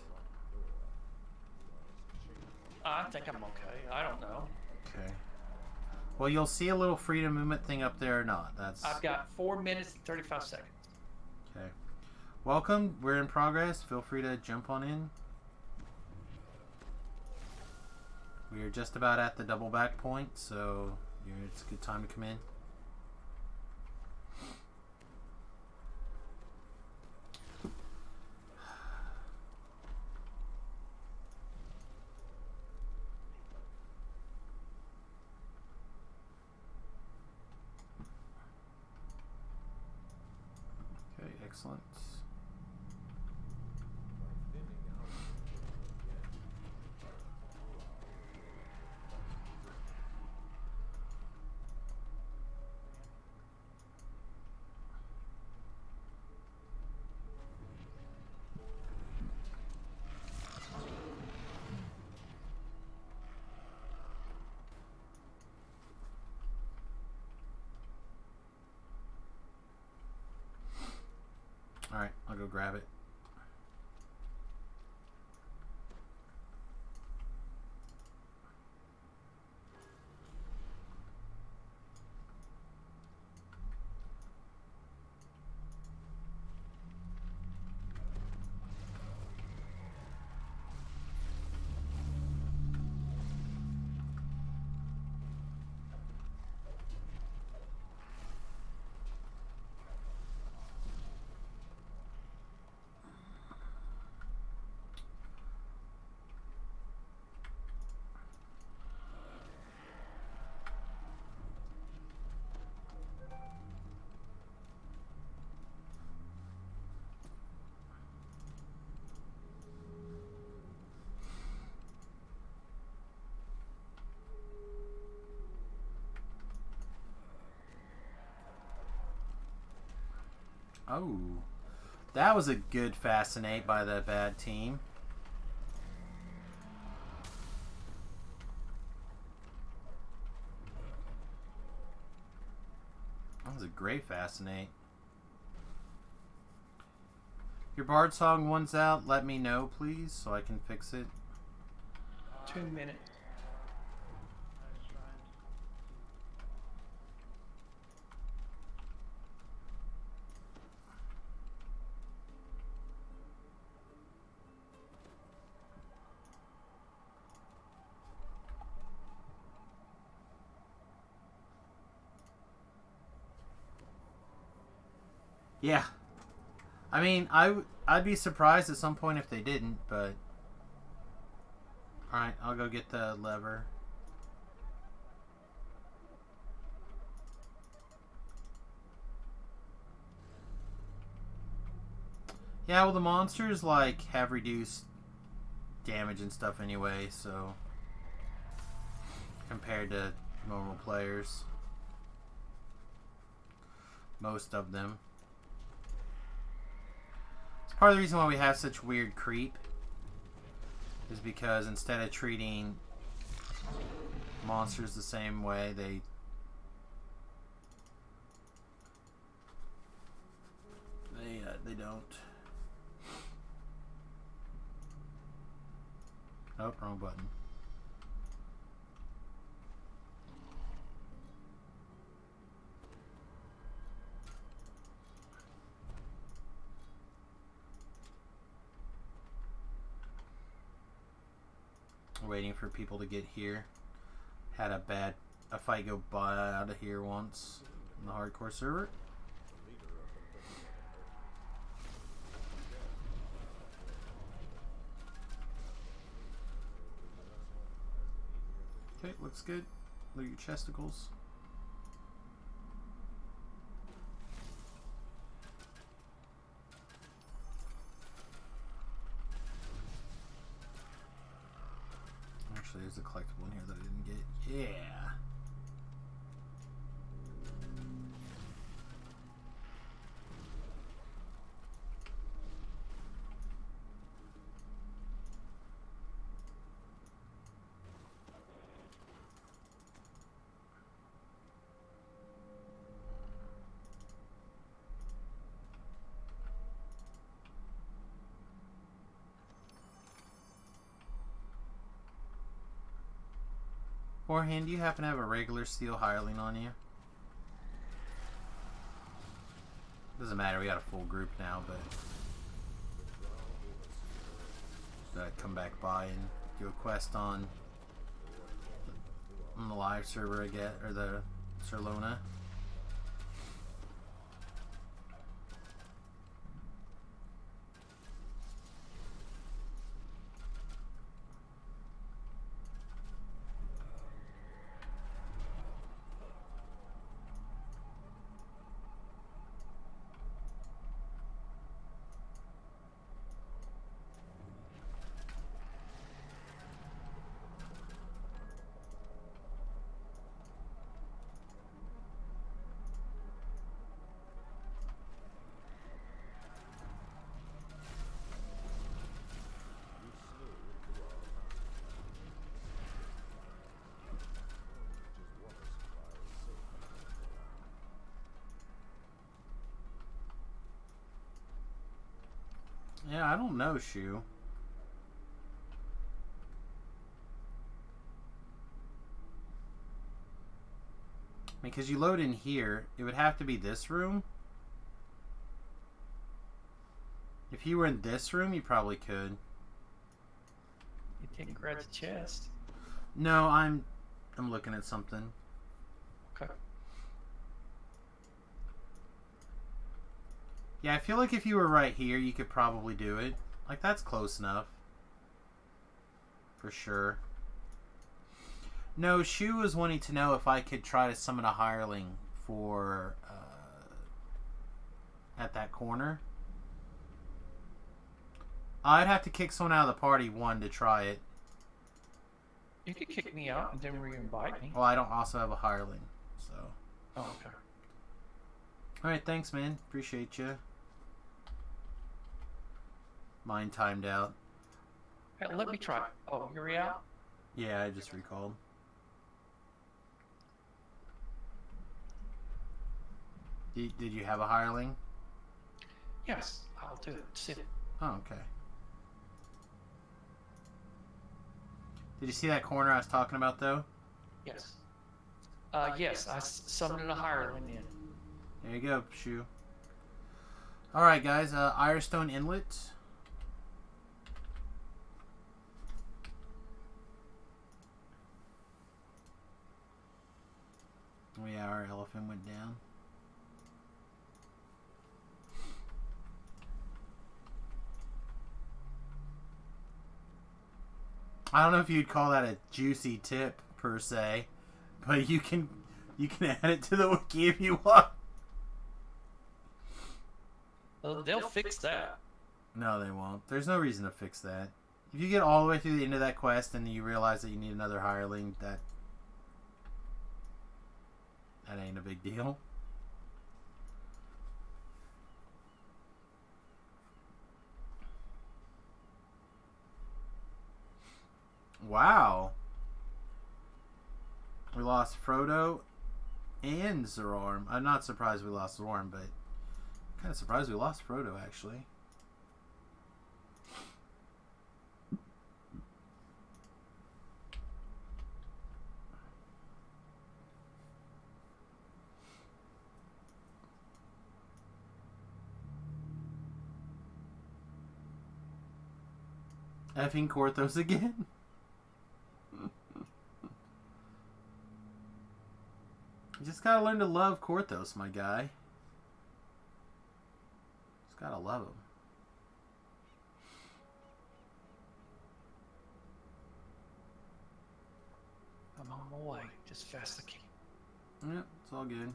I think I'm okay. I don't know. Okay. Well, you'll see a little freedom movement thing up there or not. That's I've got 4 minutes and 35 seconds. okay. Welcome. We're in progress. Feel free to jump on in. We are just about at the double back point, so it's a good time to come in. Okay, excellent. Alright, I'll go grab it. Oh, that was a good fascinate by the bad team. That was a great fascinate. Your Bard Song one's out. Let me know, please, so I can fix it. 2 minutes. I was trying. Yeah. I mean, I'd be surprised at some point if they didn't, but... Alright, I'll go get the lever. Yeah, well, the monsters, like, have reduced damage and stuff anyway, so... Compared to normal players. Most of them. It's part of the reason why we have such weird creep. Is because instead of treating monsters the same way, they don't. Oh, wrong button. Waiting for people to get here. Had a fight go by out of here once in the hardcore server. Okay, looks good. Look at your chesticles. Actually, there's a collectible in here that I didn't get. Yeah. Beforehand, do you happen to have a regular steel hireling on you? Doesn't matter, we got a full group now, but come back by and do a quest on the live server, I get, or the Serlona. Yeah, I don't know, Shu. Because you load in here, it would have to be this room. If you were in this room, you probably could. You can grab the chest. No, I'm looking at something. Okay. Yeah, I feel like if you were right here, you could probably do it. Like, that's close enough. For sure. No, Shu was wanting to know if I could try to summon a hireling for, at that corner. I'd have to kick someone out of the party, one, to try it. You could kick me out and then re-invite me. Well, I don't also have a hireling, so. Oh, okay. Alright, thanks, man. Appreciate you. Mine timed out. Hey, let me try. Oh, you're out? Yeah, I just recalled. Did you have a hireling? Yes, I'll do it. See. Oh, okay. Did you see that corner I was talking about, though? Yes. Yes, I summoned a hireling in. There you go, Shu. Alright, guys. Irestone Inlet. Oh, yeah, our elephant went down. I don't know if you'd call that a juicy tip per se, but you can add it to the wiki if you want. They'll fix that. No, they won't. There's no reason to fix that. If you get all the way through the end of that quest and you realize that you need another hireling, that ain't a big deal. Wow. We lost Frodo and Zerorm. I'm not surprised we lost Zerorm, but kind of surprised we lost Frodo, actually. Effing Korthos again? You just gotta learn to love Korthos, my guy. Just gotta love him. I'm on my way. Just fast the key. Yep, it's all good.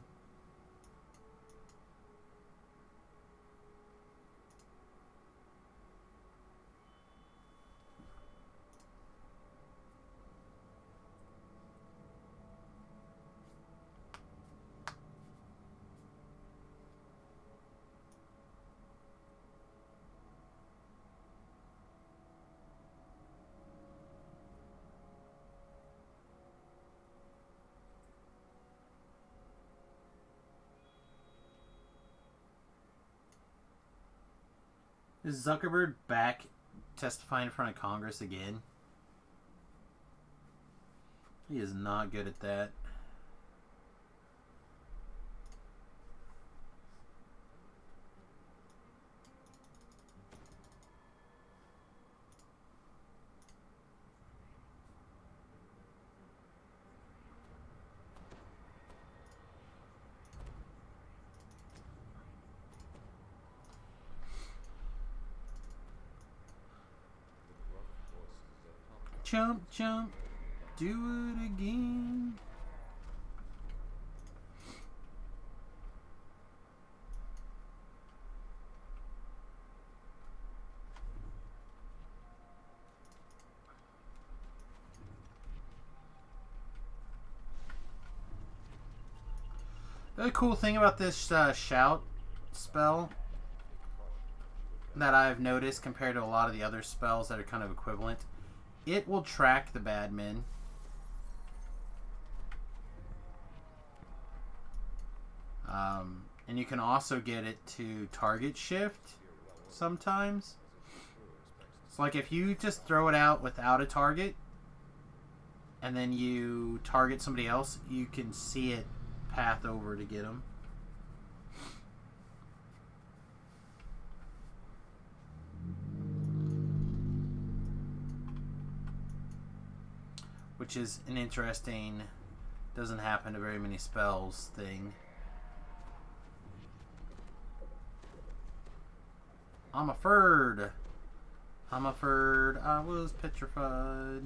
Is Zuckerberg back testifying in front of Congress again? He is not good at that. Jump, jump, do it again. The cool thing about this shout spell that I've noticed compared to a lot of the other spells that are kind of equivalent, it will track the bad men. And you can also get it to target shift sometimes. It's like if you just throw it out without a target and then you target somebody else, you can see it path over to get them. Which is an interesting, doesn't happen to very many spells thing. I'm a furred. I'm a furred. I was petrified.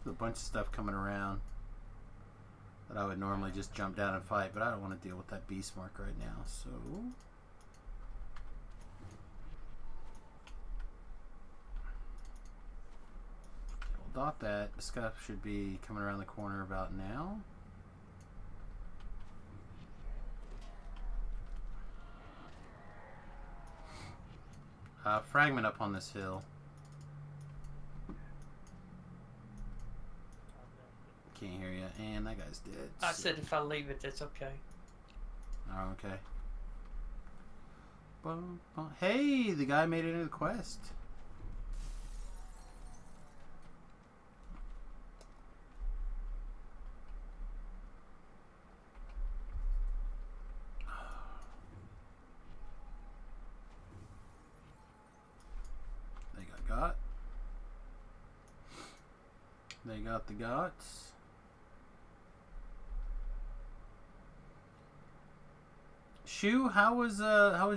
There's a bunch of stuff coming around. that I would normally just jump down and fight, but I don't want to deal with that beast mark right now, so... We'll dot that. This guy should be coming around the corner about now. Fragment up on this hill. Can't hear you. And that guy's dead. I said if I leave it, that's okay. Oh, okay. Hey, the guy made it into the quest. They got the gots. Shu, how was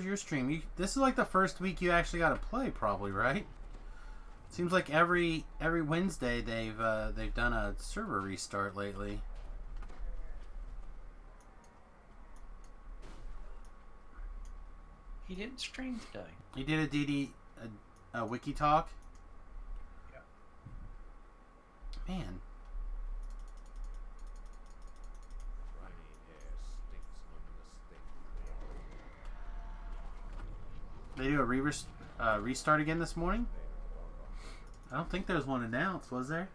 your stream? This is like the first week you actually got to play, probably, right? Seems like every Wednesday they've done a server restart lately. He didn't stream today. He did a DD a wiki talk. Man. Runny air stinks when the stink. They do a restart again this morning? I don't think there was one announced, was there?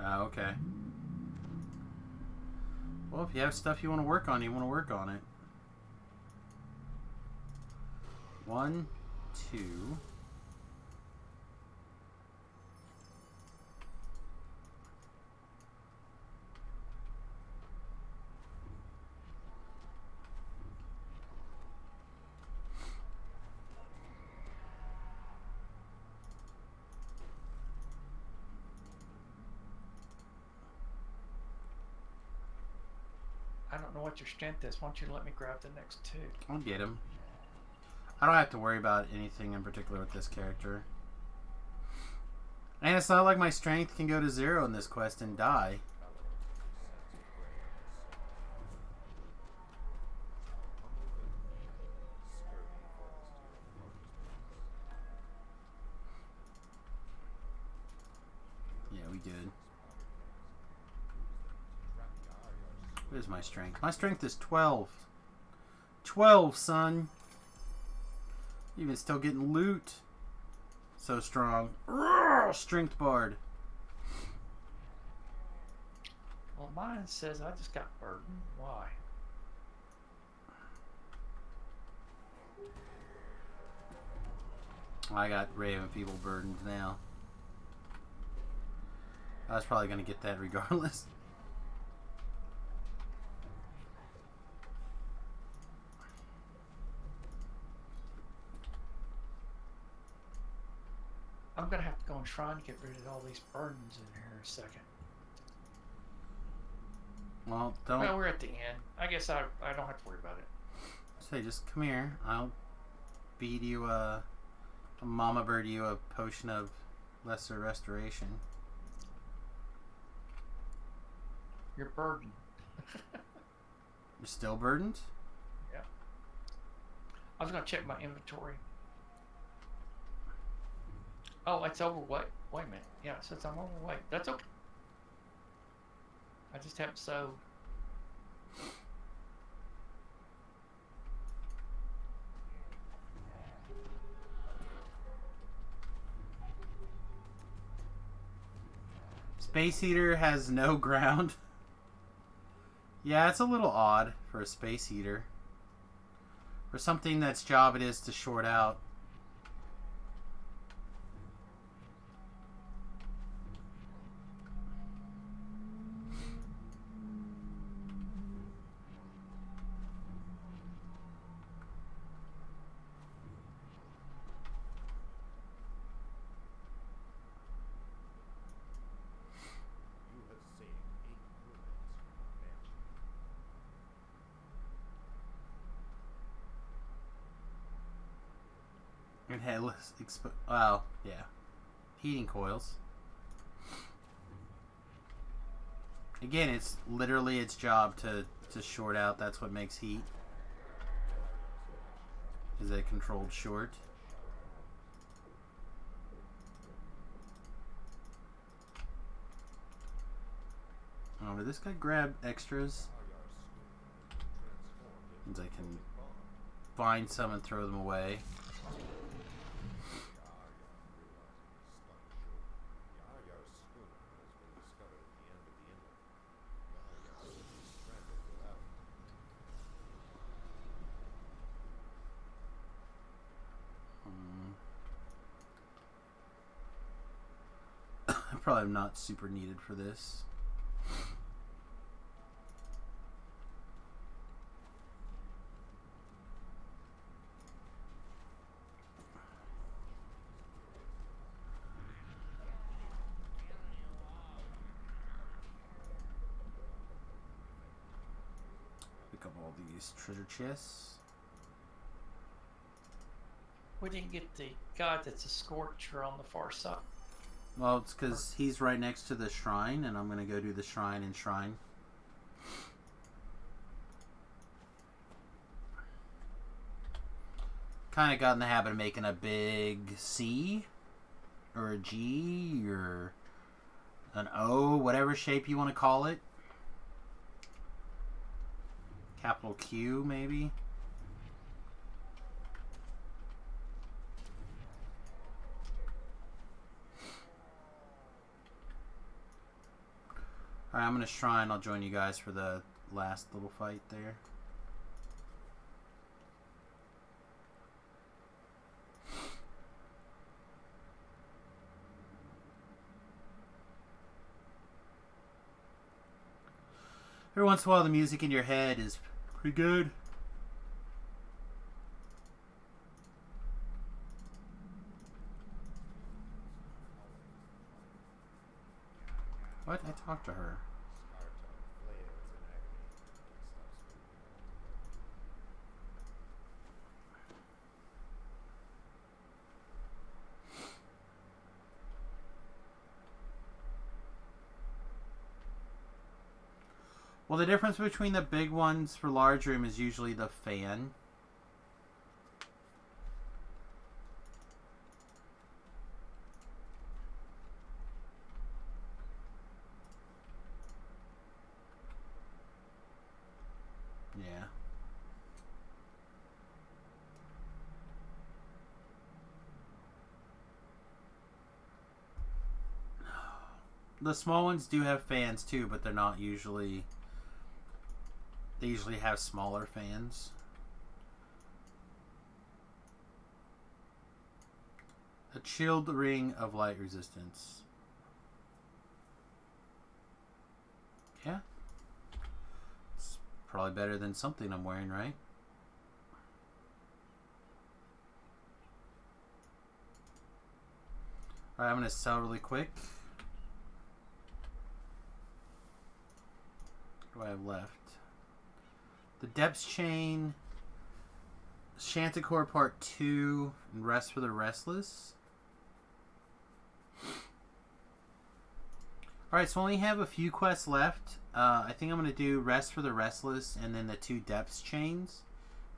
Okay. Well, if you have stuff you want to work on, you want to work on it. 1, 2. I don't know what your strength is. Why don't you let me grab the next two? I'll get him. I don't have to worry about anything in particular with this character. And it's not like my strength can go to 0 in this quest and die. Yeah, we good. What is my strength? My strength is 12. 12, son. Even still getting loot. So strong. Strength bard. Well, mine says I just got burdened. Why? I got Raven Feeble burdened now. I was probably going to get that regardless. I'm gonna have to go and try and get rid of all these burdens in here in a second. Well, don't... Well, we're at the end. I guess I don't have to worry about it. Say, just come here. I'll feed you I'll mama bird you a potion of lesser restoration. You're burdened. You're still burdened? Yeah. I was gonna check my inventory. Oh, it's overweight. Wait a minute. Yeah, it says I'm overweight. That's okay. I just haven't sewed. Space Eater has no ground. Yeah, it's a little odd for a Space Eater. For something that's job it is to short out. headless well, yeah. Heating coils. Again, it's literally its job to short out. That's what makes heat. Is a controlled short. Oh, did this guy grab extras? Means I can find some and throw them away. I probably am not super needed for this. Pick up all these treasure chests. We didn't get the guy that's a scorcher on the far side. Well, it's because he's right next to the shrine, and I'm going to go do the shrine and shrine. Kind of got in the habit of making a big C, or a G, or an O, whatever shape you want to call it. Capital Q, maybe. Alright, I'm going to shrine. I'll join you guys for the last little fight there. Every once in a while, the music in your head is pretty good. What? I talked to her. Well, the difference between the big ones for large room is usually the fan. Yeah. The small ones do have fans too, but they're not usually... They usually have smaller fans. A chilled ring of light resistance. Yeah. It's probably better than something I'm wearing, right? Alright, I'm going to sell really quick. What do I have left? The Depths Chain, Chanticleer Part 2, and Rest for the Restless. Alright, so I only have a few quests left. I think I'm going to do Rest for the Restless and then the 2 Depths Chains.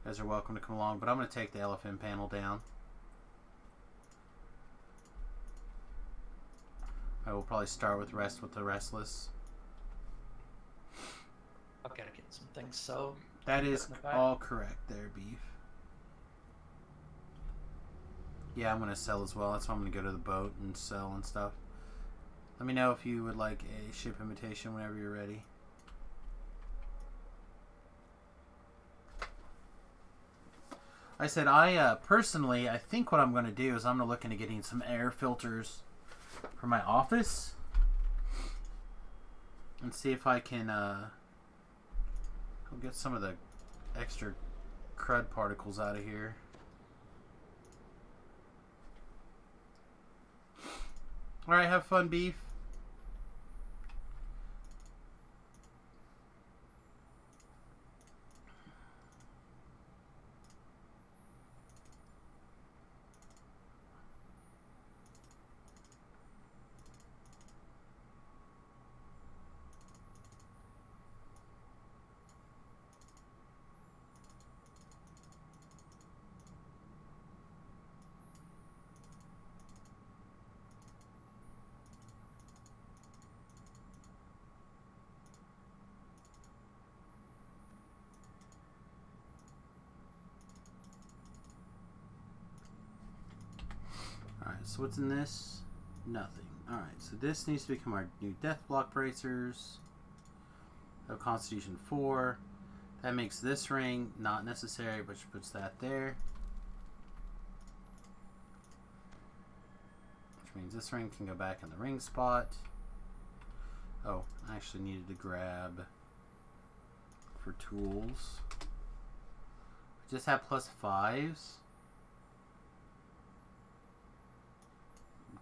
You guys are welcome to come along, but I'm going to take the elephant panel down. I will probably start with Rest with the Restless. I've got to get some things sewed. That is all correct there, Beef. Yeah, I'm going to sell as well. That's why I'm going to go to the boat and sell and stuff. Let me know if you would like a ship invitation whenever you're ready. I said, personally, I think what I'm going to do is I'm going to look into getting some air filters for my office. And see if I can, I'll get some of the extra crud particles out of here. Alright, have fun, Beef. so what's in this? Nothing. Alright, so this needs to become our new death block bracers. Of Constitution 4. That makes this ring not necessary, which puts that there. Which means this ring can go back in the ring spot. Oh, I actually needed to grab for tools. Just have plus 5s.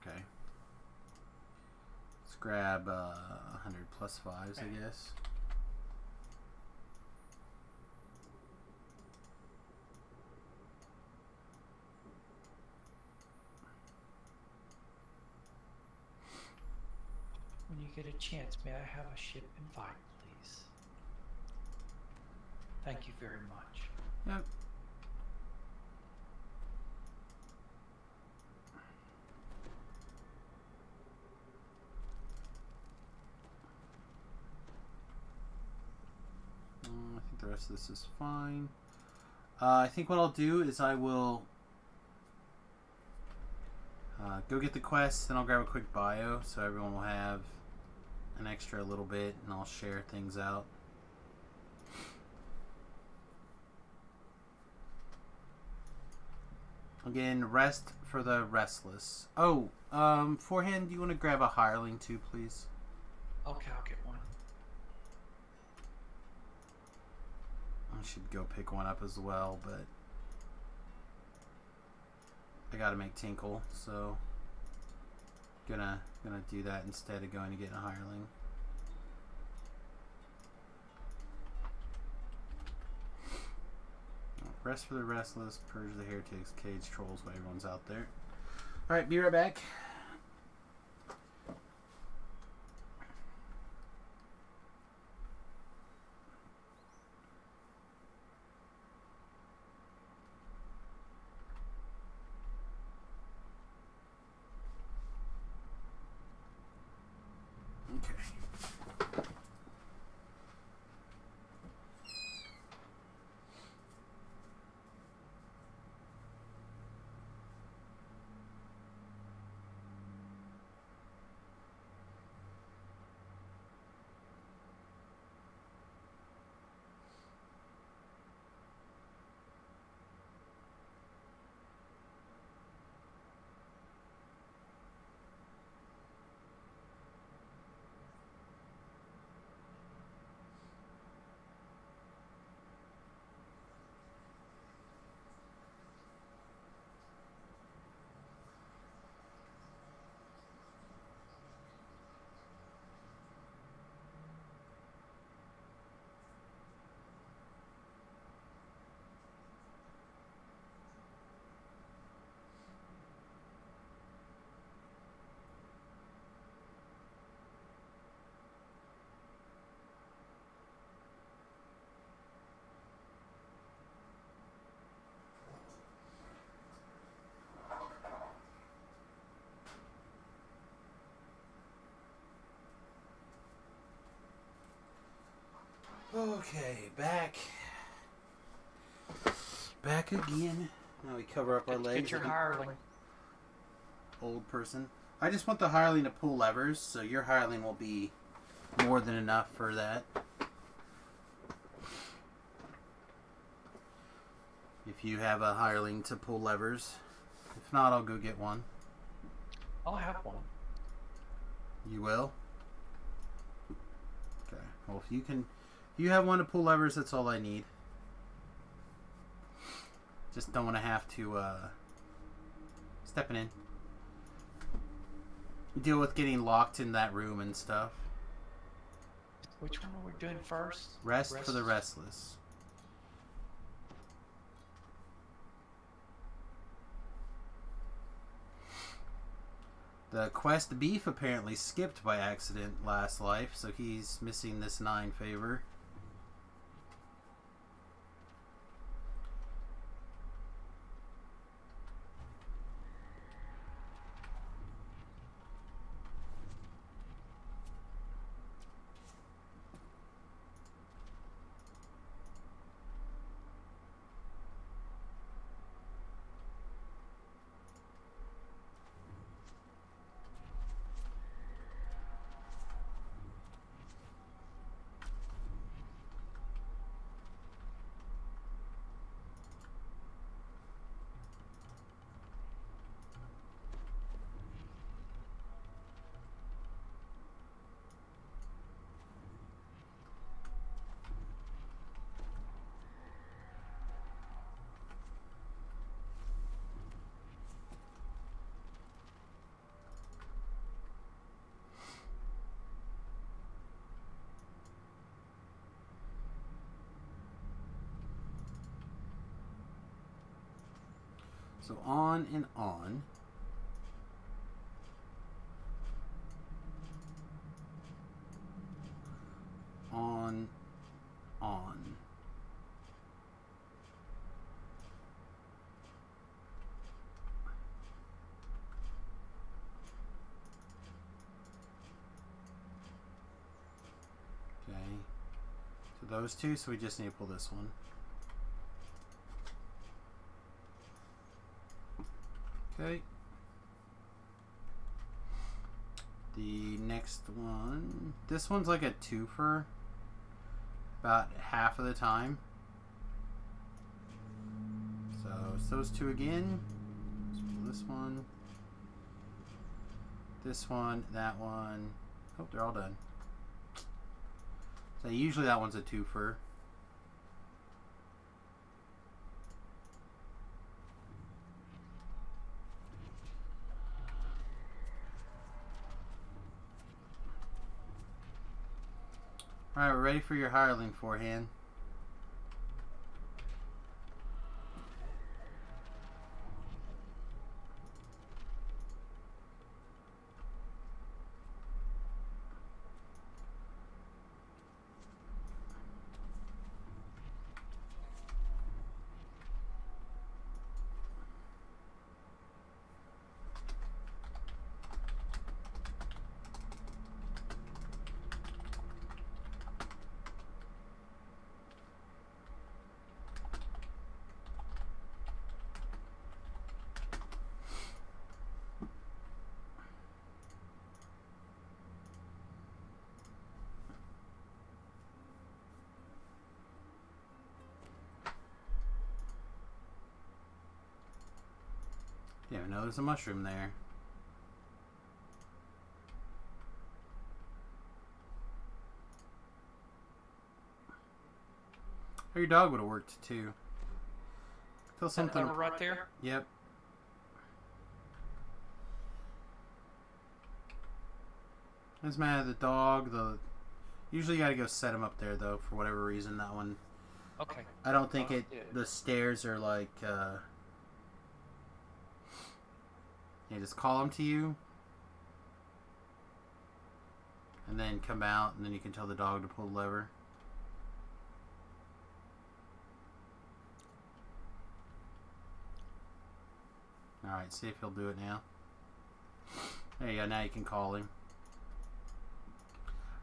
Okay. Let's grab 100 plus 5s, I guess. When you get a chance, may I have a ship invite, please? Thank you very much. Yep. I think the rest of this is fine. I think what I'll do is I will go get the quest, then I'll grab a quick bio so everyone will have an extra little bit, and I'll share things out. Again, rest for the restless. Oh, forehand, do you want to grab a hireling too, please? Okay, I'll get one. I should go pick one up as well, but I gotta make Tinkle, so gonna do that instead of going to get a hireling. Rest for the restless, purge the heretics, cage trolls while everyone's out there. Alright, be right back. Okay. Okay, back again. Now we cover up our legs. Get your like an hireling. old person. I just want the hireling to pull levers, so your hireling will be more than enough for that. If you have a hireling to pull levers. If not, I'll go get one. I'll have one. You will? Okay. Well, if you have one to pull levers, that's all I need. Just don't want to have to, stepping in. Deal with getting locked in that room and stuff. Which one are we doing first? Rest for the restless. The quest beef apparently skipped by accident last life, so he's missing this 9 favor. So on and on. On. Okay. So those two, so we just need to pull this one. Okay. The next one, this one's like a twofer about half of the time. So it's those two again. Let's pull this one, that one. Oh, they're all done. So usually that one's a twofer. Alright, we're ready for your hireling forehand. Yeah, I know there's a mushroom there. Or your dog would have worked too. Feel something right there. Yep. Doesn't matter, the dog, usually you gotta go set him up there though, for whatever reason. That one, Okay. I don't think the stairs are like yeah, just call him to you and then come out, and then you can tell the dog to pull the lever. Alright, see if he'll do it now. There you go, now you can call him.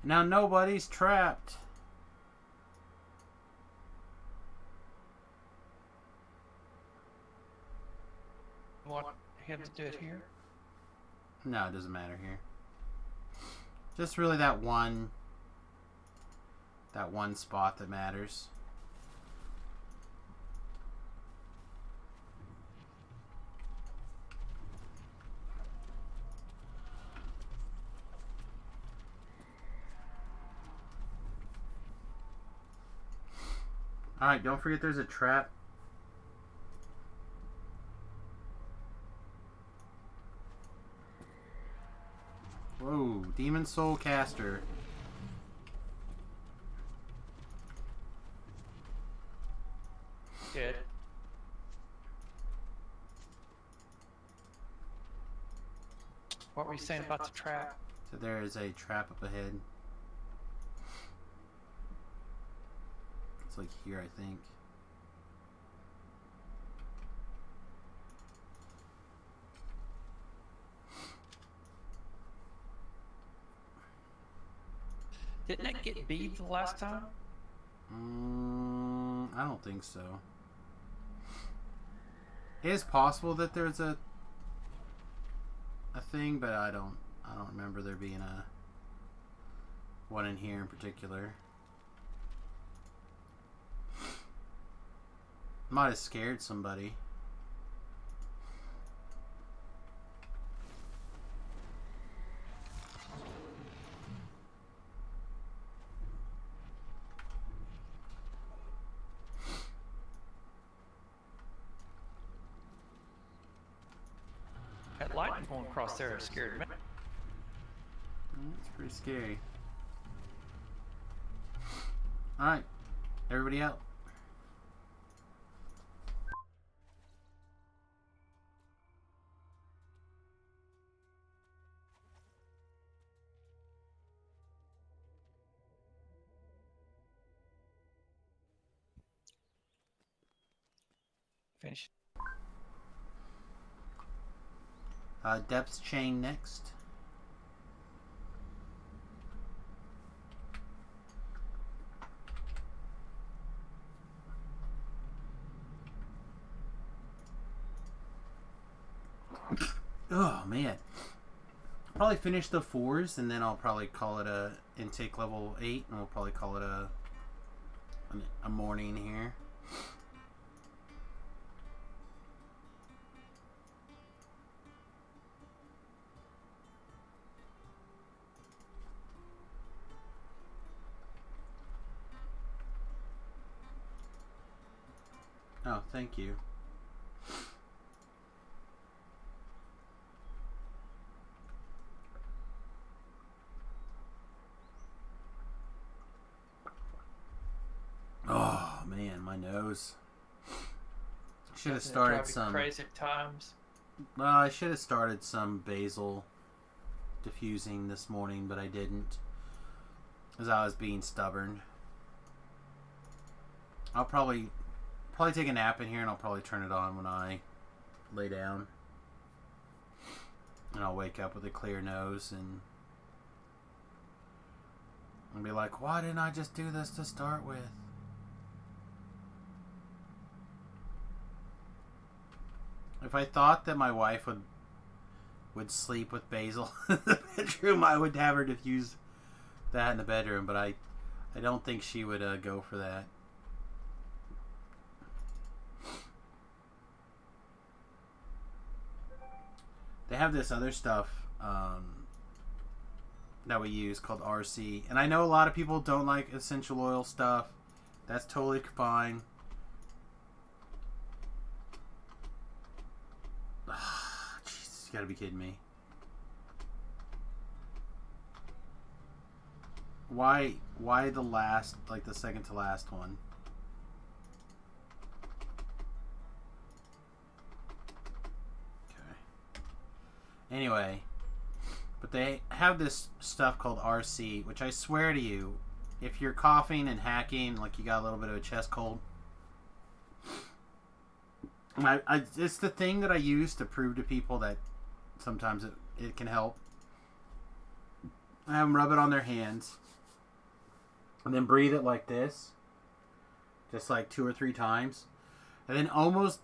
Now nobody's trapped. Want him to do it here? No, it doesn't matter here. Just really that one spot that matters. Alright, don't forget there's a trap. Whoa, Demon Soul Caster. Good. What were you saying about the trap? So there is a trap up ahead. It's like here, I think. Didn't that get beat the last time? I don't think so. It is possible that there's a thing, but I don't remember there being a one in here in particular. Might have scared somebody. That lightning going across there scared me. That's pretty scary. Alright, everybody out. Finish. Depth chain next. Oh man. Probably finish the 4s and then I'll probably call it a intake level 8 and we'll probably call it a morning here. Oh, thank you. Oh man, my nose. Should have started some crazy times. Well, I should have started some basil diffusing this morning, but I didn't, as I was being stubborn. I'll probably take a nap in here, and I'll probably turn it on when I lay down, and I'll wake up with a clear nose and be like, "Why didn't I just do this to start with?" If I thought that my wife would sleep with basil in the bedroom, I would have her diffuse that in the bedroom, but I don't think she would go for that. They have this other stuff that we use called RC, and I know a lot of people don't like essential oil stuff. That's totally fine. Jesus, you gotta be kidding me. Why the last, like the second to last one? Okay. Anyway, but they have this stuff called RC, which I swear to you, if you're coughing and hacking, like you got a little bit of a chest cold, it's the thing that I use to prove to people that sometimes it can help. I have them rub it on their hands and then breathe it like this, just like 2 or 3 times, and then almost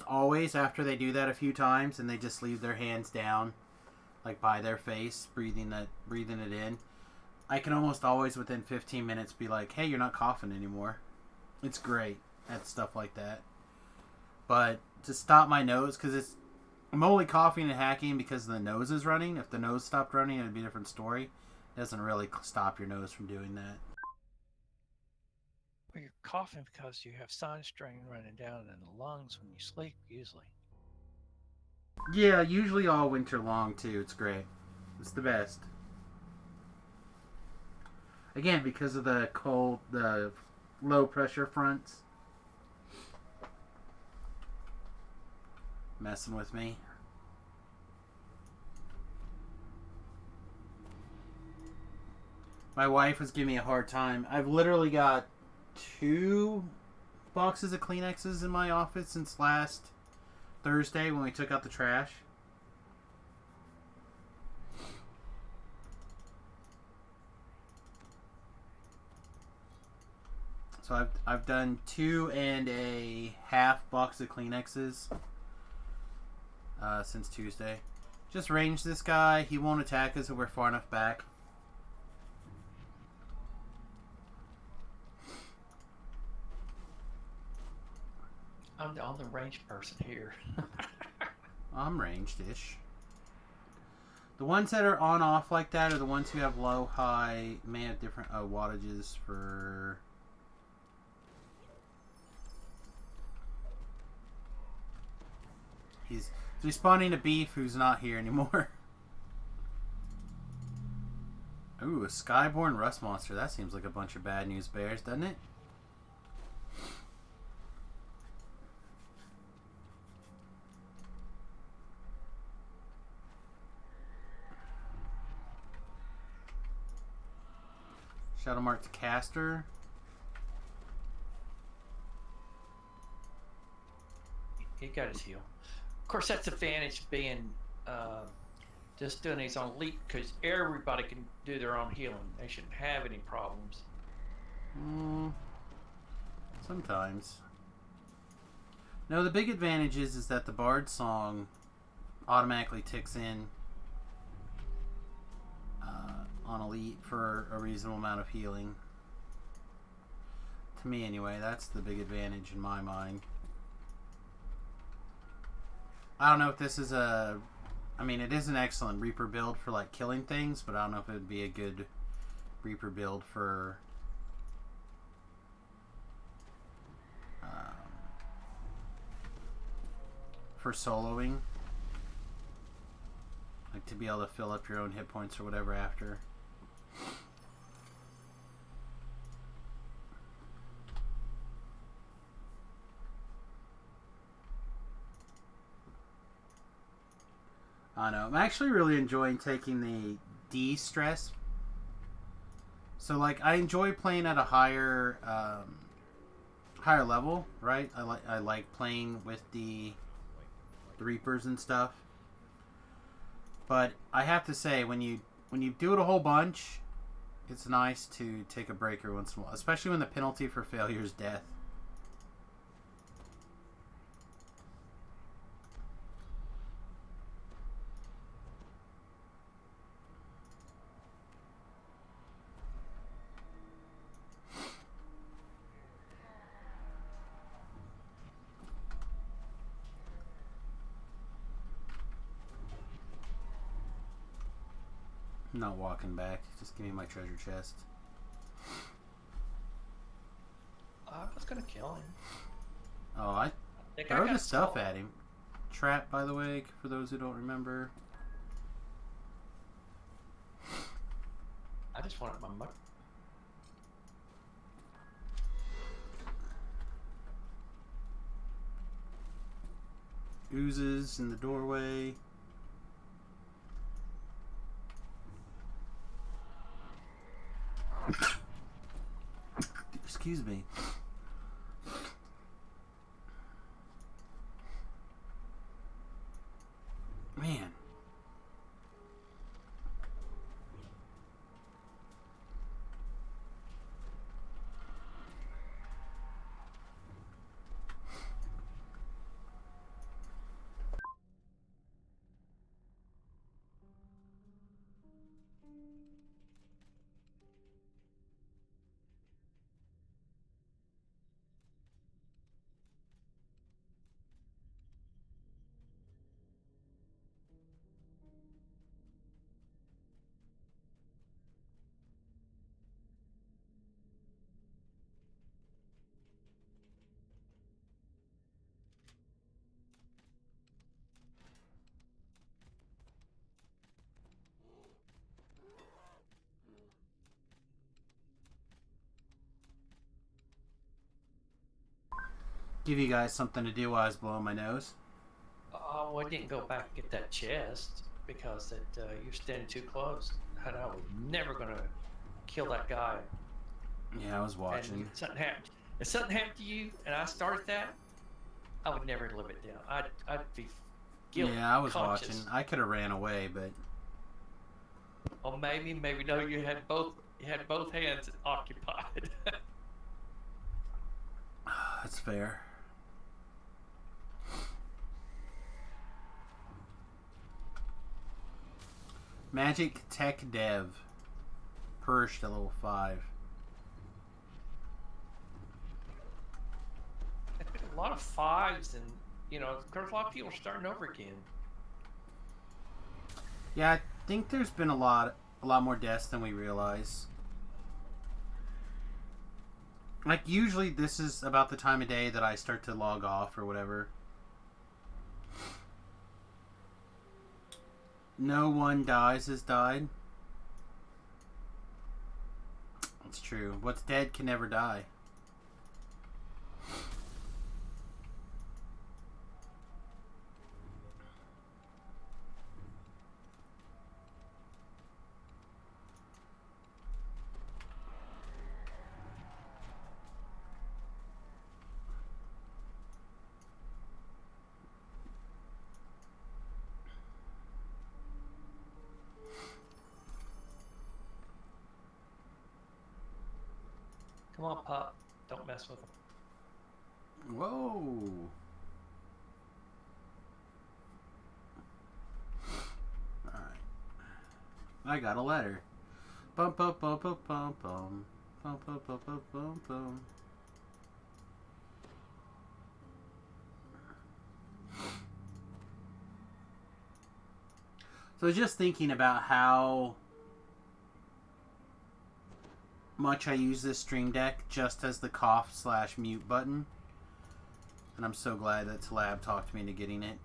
always after they do that a few times and they just leave their hands down like by their face, breathing it in, I can almost always within 15 minutes be like, hey, you're not coughing anymore. It's great at stuff like that. But to stop my nose, because I'm only coughing and hacking because the nose is running. If the nose stopped running, it would be a different story. It doesn't really stop your nose from doing that. Well, you're coughing because you have sinus strain running down in the lungs when you sleep, usually. Yeah, usually all winter long, too. It's great. It's the best. Again, because of the cold, the low pressure fronts. Messing with me. My wife was giving me a hard time. I've literally got 2 boxes of Kleenexes in my office since last Thursday when we took out the trash. So I've done 2 and a half box of Kleenexes since Tuesday. Just range this guy. He won't attack us if we're far enough back. I'm the only ranged person here. I'm ranged-ish. The ones that are on-off like that are the ones who have low, high, may have different wattages for... He's responding to Beef, who's not here anymore. Ooh, a Skyborn Rust Monster. That seems like a bunch of bad news bears, doesn't it? Shadow Marked Caster. he got his heal. Of course, that's the advantage of being just doing these on elite, because everybody can do their own healing. They shouldn't have any problems. Sometimes. No, the big advantage is that the Bard song automatically ticks in on elite for a reasonable amount of healing. To me, anyway, that's the big advantage in my mind. I don't know if this is a... I mean, it is an excellent Reaper build for, like, killing things, but I don't know if it would be a good Reaper build for... for soloing. Like, to be able to fill up your own hit points or whatever after. I know. I'm actually really enjoying taking the de-stress. So, like, I enjoy playing at a higher higher level, right? I like playing with the Reapers and stuff. But I have to say, when you do it a whole bunch, it's nice to take a break every once in a while, especially when the penalty for failure is death. I'm not walking back. Just give me my treasure chest. I was gonna kill him. Oh, I think throw got the stuff sold. at him. Trap, by the way, for those who don't remember. I just wanted my money. Oozes in the doorway. Excuse me. Man. Give you guys something to do while I was blowing my nose. Oh, I didn't go back and get that chest because you're standing too close. And I was never gonna kill that guy. Yeah, I was And watching. if something happened to you and I started that, I would never live it down. I'd be guilty. Yeah, I was conscious. watching. I could have ran away, but Or maybe no. You had both hands occupied. that's fair. Magic Tech Dev. Perched at level 5. A lot of fives, and there's a lot of people starting over again. Yeah, I think there's been a lot more deaths than we realize. Like, usually this is about the time of day that I start to log off or whatever. No one dies has died. It's true. What's dead can never die. Come on, pup. Don't mess with him. Whoa. Alright. I got a letter. Bum bum bum bum bum bum. Bum bum bum bum bum bum. So just thinking about how much I use this Stream Deck just as the cough/mute button. And I'm so glad that Tlab talked me into getting it.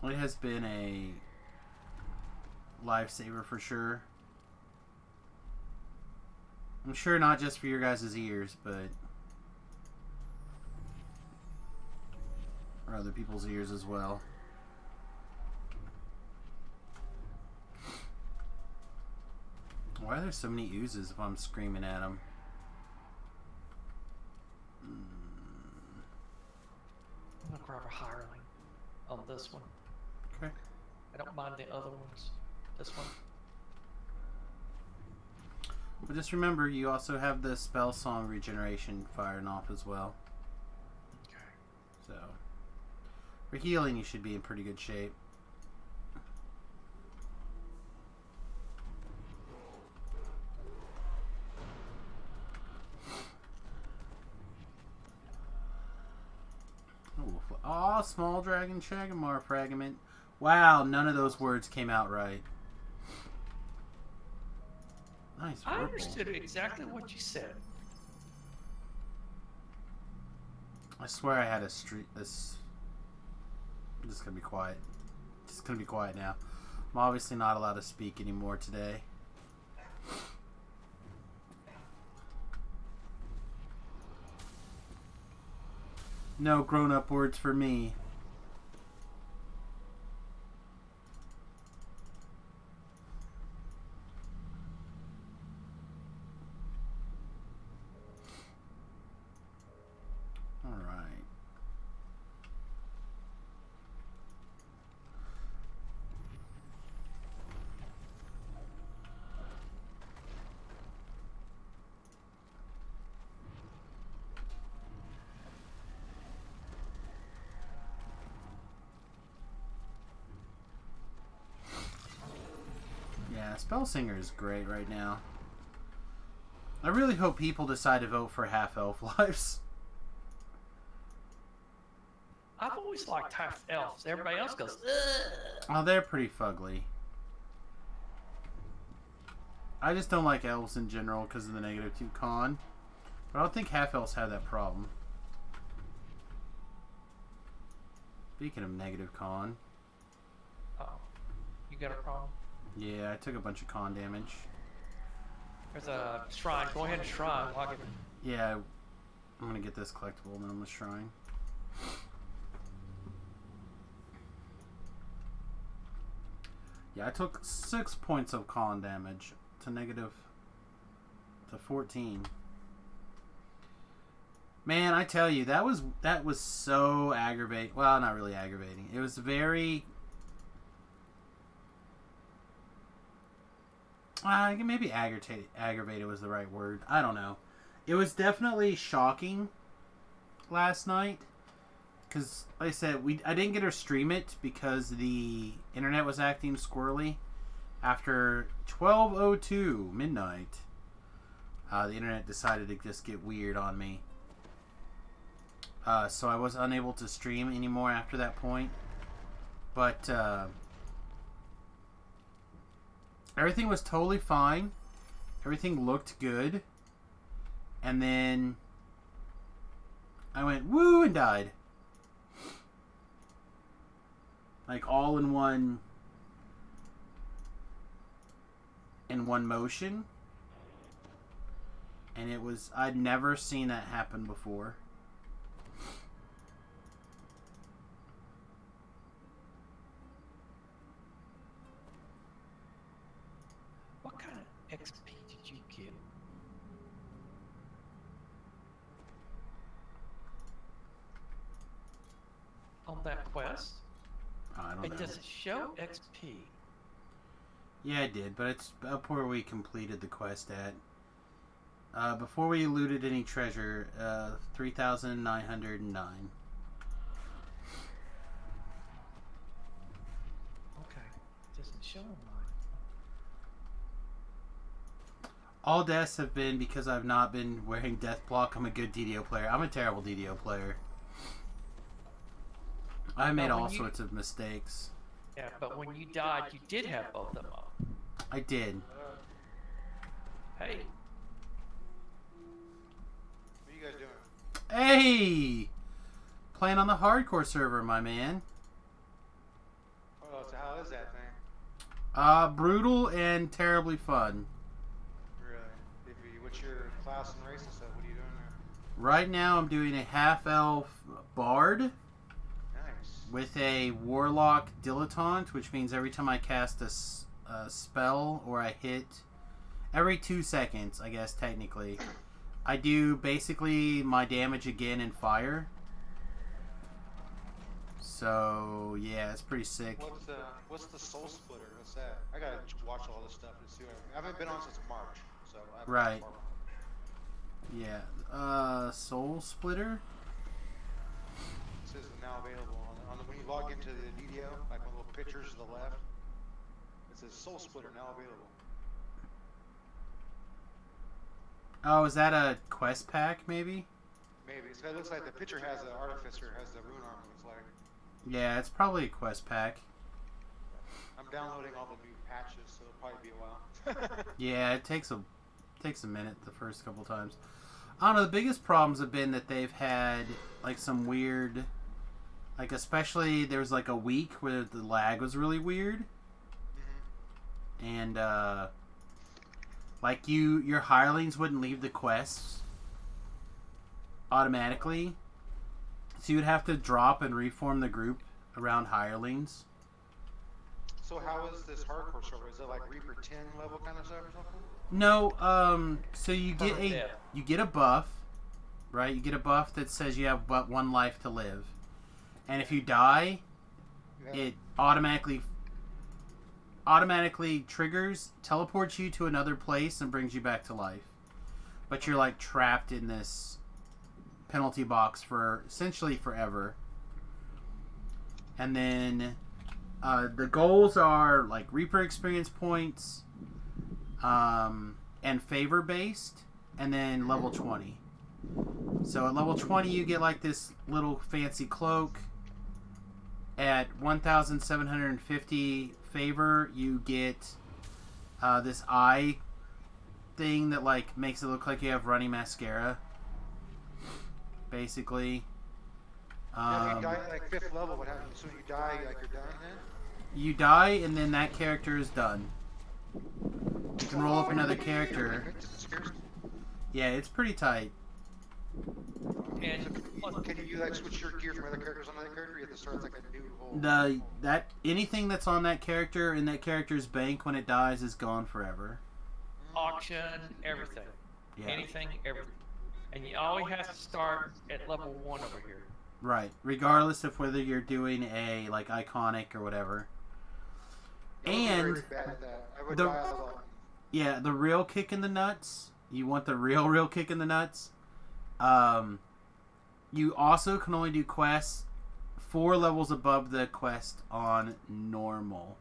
It has been a lifesaver for sure. I'm sure not just for your guys' ears, but for other people's ears as well. Why are there so many oozes if I'm screaming at them? I'm gonna grab a hireling on this one. Okay. I don't mind the other ones. This one. But just remember, you also have the spell song regeneration firing off as well. Okay. So, for healing, you should be in pretty good shape. Aw, small dragon Shagomar fragment. Wow, none of those words came out right. Nice. I purple. understood exactly what you said. I swear I had a street. This. I'm just gonna be quiet. Just gonna be quiet now. I'm obviously not allowed to speak anymore today. No grown-up words for me. All right. Yeah, Spellsinger is great right now. I really hope people decide to vote for half-elf lives. I've always liked half elves. Everybody else goes, ugh. Oh, they're pretty fugly. I just don't like elves in general because of the -2 con. But I don't think half-elves have that problem. Speaking of negative con. Uh-oh. You got a problem? Yeah, I took a bunch of con damage. There's a shrine. Go ahead and shrine. I'll give it. Yeah, I'm gonna get this collectible and then I'm gonna shrine. Yeah, I took 6 points of con damage to 14. Man, I tell you, that was so aggravating. Well, not really aggravating. It was very maybe aggravated was the right word. I don't know. It was definitely shocking last night because, like I said, I didn't get to stream it because the internet was acting squirrely. After 12:02 midnight, the internet decided to just get weird on me. So I was unable to stream anymore after that point. But everything was totally fine. Everything looked good. And then I went woo and died. Like all in one motion. And I'd never seen that happen before. What kind of XP did you get? On that quest? I don't It know. doesn't show XP. Yeah, I did, but it's up where we completed the quest at. Before we looted any treasure, 3,909. Okay. Doesn't show on mine. All deaths have been because I've not been wearing death block. I'm a good DDO player. I'm a terrible DDO player. I made all sorts of mistakes. Yeah, but when you died, you did have both of them up. I did. Hey, What are you guys doing? Hey! Playing on the hardcore server, my man. Oh, so how is that thing? Brutal and terribly fun. Really? What's your class and race and stuff? What are you doing there? Right now I'm doing a half-elf bard Nice. with a warlock dilettante, which means every time I cast a spell or I hit, every 2 seconds, I guess technically, I do basically my damage again in fire. So yeah, it's pretty sick. What's the Soul Splitter? What's that? I gotta watch all this stuff and see what I haven't been on since March, so I haven't Right. been on. Yeah, Soul Splitter. It says now available on the when you log into the DDO, like one of the little pictures to the left. It says Soul Splitter now available. Oh, is that a quest pack, maybe? Maybe. So it looks like the picture has the Artificer, has the rune armor, looks like. Yeah, it's probably a quest pack. I'm downloading all the new patches, so it'll probably be a while. Yeah, it takes a minute the first couple times. I don't know, the biggest problems have been that they've had like some weird, like especially there was like a week where the lag was really weird. And like your hirelings wouldn't leave the quests automatically. So you would have to drop and reform the group around hirelings. So how is this hardcore server? Is it like Reaper 10 level kind of stuff or something? No, so you get Yeah. a buff, right? You get a buff that says you have but one life to live. And if you die, Yeah. it automatically triggers, teleports you to another place and brings you back to life. But you're like trapped in this penalty box for essentially forever. And then the goals are like Reaper experience points, and favor based, and then level 20. So at level 20 you get like this little fancy cloak. At 1,750 favor you get this eye thing that like makes it look like you have runny mascara, basically. Yeah, if you die at like 5th level, what happens? So you die, like you're done then? You die and then that character is done. You can roll up another character. It scares me. Yeah, it's pretty tight. and Can you like switch your gear from other characters on another character? Or you have to start like a new whole. Anything that's on that character in that character's bank when it dies is gone forever. auction, everything, Yeah. anything, everything, and you always have to start at level 1 over here. Right. Regardless of whether you're doing a like iconic or whatever. I'm And very bad at that. I would the- die a lot. yeah, the real kick in the nuts. You want the real kick in the nuts. You also can only do quests 4 levels above the quest on normal.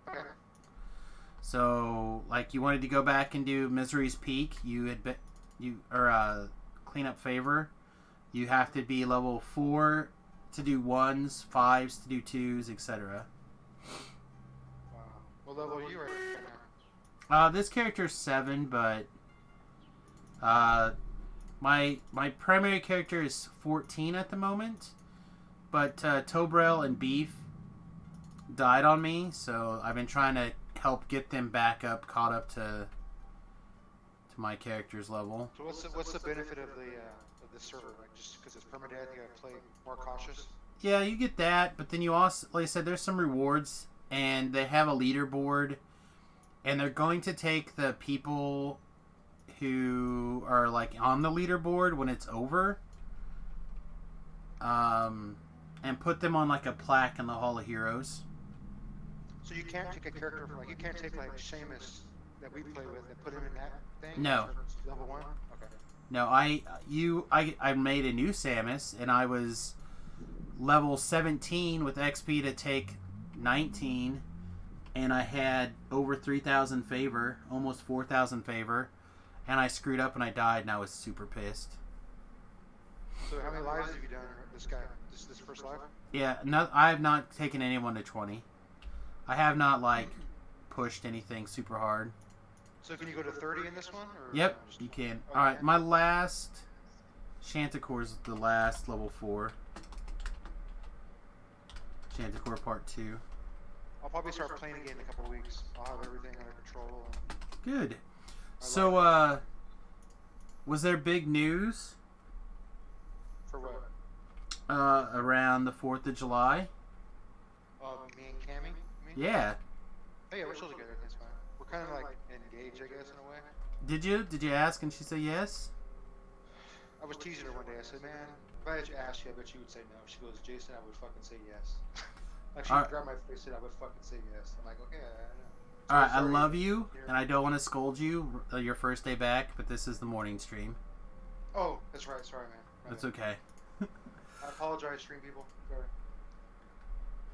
Okay. So, like, you wanted to go back and do Misery's Peak, clean up favor. You have to be level 4 to do 1s, 5s to do 2s, etc. Wow. What level are you right now? This character's 7, but my primary character is 14 at the moment. But Tobrel and Beef died on me, so I've been trying to help get them back up, caught up to my character's level. So what's the benefit of this server? Like just because it's permadeath, you gotta play more cautious. Yeah, you get that, but then you also, like I said, there's some rewards, and they have a leaderboard, and they're going to take the people who are like on the leaderboard when it's over, and put them on like a plaque in the Hall of Heroes. So you can't take a character from like you can't take like Samius that we play with and put him in that thing. No. Level 1. Okay. No, I made a new Samus, and I was level 17 with XP to take 19, and I had over 3,000 favor, almost 4,000 favor, and I screwed up and I died, and I was super pissed. So how many lives have you done, this guy? This first life? Yeah, no, I have not taken anyone to 20. I have not like pushed anything super hard. So can you go to 30 in this one? Or Yep, just- you can. Okay. Alright, my last Chanticore is the last level 4. Chanticore Part 2. I'll probably start playing again in a couple of weeks. I'll have everything under control. Good. I So, like was there big news For what? around the 4th of July? Me and Cammy? You mean? Yeah. Oh yeah, we're still together. That's fine. We're kind of like engaged, I guess, in a way. Did you ask and she said yes? I was teasing her one day. I said, man, if I had you asked you, I bet you would say no. She goes, Jason, I would fucking say yes. Like she Alright. grabbed my face and said, I would fucking say yes. I'm like, okay, I know. Alright, I sorry. love you, Here. and I don't want to scold you your first day back, but this is the morning stream. Oh, that's right. Sorry, man. My That's bad. okay. I apologize, stream people. Sorry.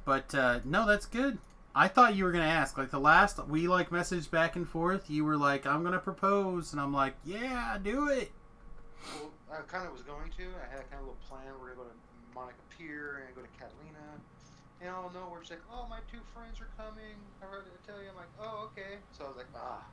But, no, that's good. I thought you were going to ask. Like, the last, we, like, messaged back and forth. You were like, I'm going to propose. And I'm like, yeah, do it. Well, I kind of was going to. I had kind of a little plan. We're going to go to Monica Pier and go to Catalina. And out of nowhere, she's like, oh, my 2 friends are coming. I heard it tell you. I'm like, oh, okay. So I was like, ah.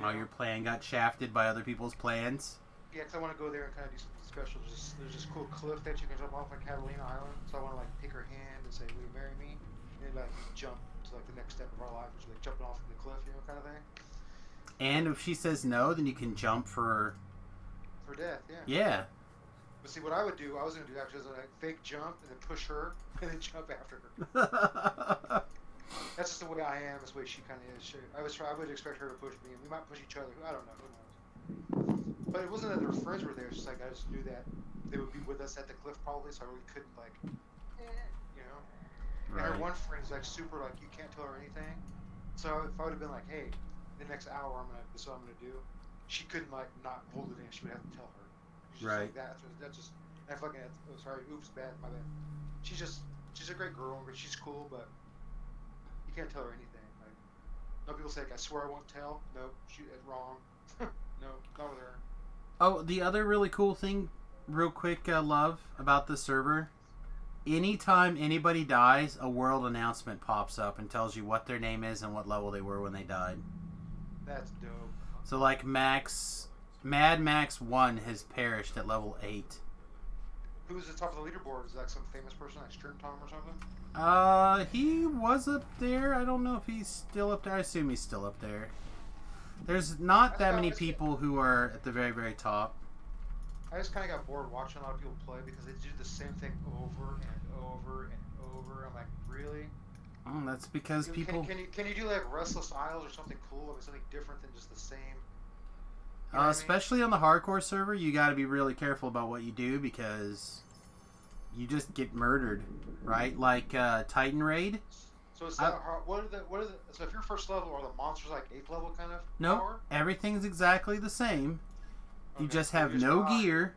Oh, your plan got shafted by other people's plans? Yeah, because I want to go there and kind of do something special. There's this cool cliff that you can jump off on Catalina Island. So I want to, like, take her hand and say, will you marry me? And, like, jump to, like, the next step of our life, which is, like, jumping off the cliff, you know, kind of thing. And if she says no, then you can jump for... For death, yeah. Yeah. But see, what I would do, I was going to do actually, is like, fake jump and then push her and then jump after her. That's just the way I am. That's the way she kind of is. I would expect her to push me, and we might push each other. I don't know. Who knows? But it wasn't that their friends were there. It's just like I just knew that they would be with us at the cliff probably, so I really couldn't like, you know. And her Right. one friend's like super like you can't tell her anything. So if I would have been like, hey, the next hour this is what I'm gonna do, she couldn't like not hold it in. She would have to tell her. She's just Right. Like that. So that's just. I fucking. Oh, sorry. Oops. Bad. My bad. She's a great girl, but she's cool, but you can't tell her anything. Like, no people say, like, I swear I won't tell. Nope, it's wrong. No, not with her. Oh, the other really cool thing, real quick, love, about the server. Anytime anybody dies, a world announcement pops up and tells you what their name is and what level they were when they died. That's dope. So, like, Mad Max 1 has perished at level 8. Who's the top of the leaderboard? Is that like some famous person, like String Tom or something? He was up there. I don't know if he's still up there. I assume he's still up there. There's not that many people who are at the very, very top. I just kind of got bored watching a lot of people play because they do the same thing over and over and over. I'm like, really? That's because people... Can you do like Restless Isles or something cool? I mean, something different than just the same. You know what I mean? Especially on the hardcore server, you got to be really careful about what you do because you just get murdered, right? Like Titan Raid. So it's that hard. So if you're first level, are the monsters like 8th level kind of Nope, power? everything's exactly the same. You Okay, just so have you just no got- gear.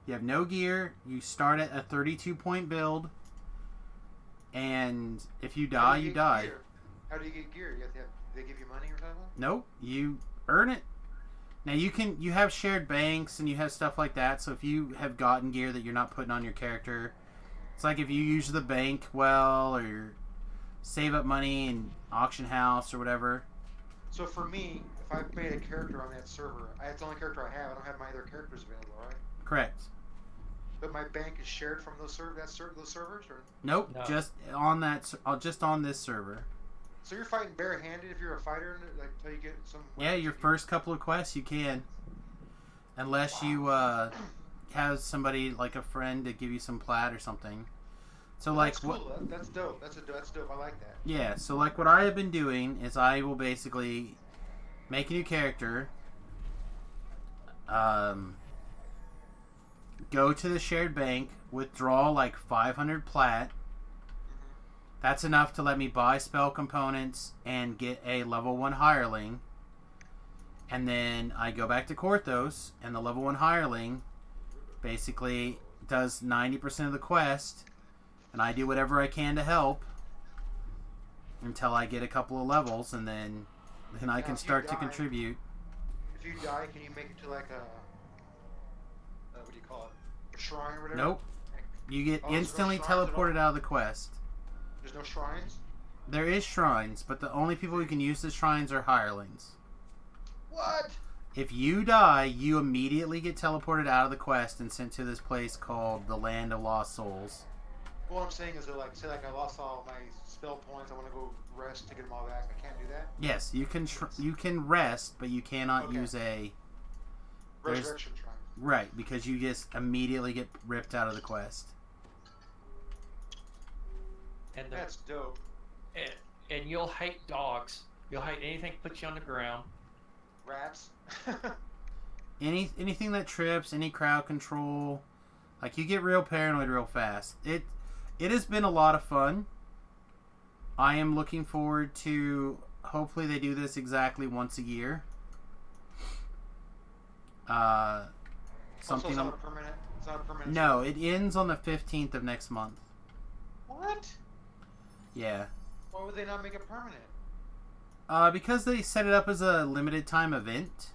You have no gear. You start at a 32-point build, and if you How die, do you get die. gear? How do you get gear? You have to have, they give you money or something? Nope, you earn it. Now you have shared banks and you have stuff like that. So if you have gotten gear that you're not putting on your character, it's like if you use the bank well or save up money in auction house or whatever. So for me, if I made a character on that server, it's the only character I have. I don't have my other characters available, right? Correct. But my bank is shared from those servers, or Nope, No. just on this server. so you're fighting barehanded if you're a fighter, like until you get some. Yeah, your first couple of quests you can, unless you have somebody like a friend to give you some plat or something. So like that's what? cool. That's dope. That's dope. I like that. Yeah, so like what I have been doing is I will basically make a new character, go to the shared bank, withdraw like 500 plat, That's enough to let me buy spell components and get a level 1 hireling. And then I go back to Korthos, and the level 1 hireling basically does 90% of the quest, and I do whatever I can to help until I get a couple of levels, and then I can start to contribute. If you die, can you make it to like a what do you call it? A shrine or whatever? Nope. You get Oh, there's no instantly shrines at all? teleported out of the quest. There's no shrines? There is shrines, but the only people who can use the shrines are hirelings. What? If you die, you immediately get teleported out of the quest and sent to this place called the Land of Lost Souls. What I'm saying is that, like, say, like, I lost all my spell points, I want to go rest to get them all back. I can't do that? Yes, you can rest, but you cannot use a... Resurrection shrine. Right, because you just immediately get ripped out of the quest. And That's dope. And you'll hate dogs. You'll hate anything that puts you on the ground. Rats. Anything that trips, any crowd control, like you get real paranoid real fast. It has been a lot of fun. I am looking forward to hopefully they do this exactly once a year. Something. It's not a permanent. It's not a permanent. No, it ends on the 15th of next month. What? Yeah. Why would they not make it permanent? Because they set it up as a limited time event.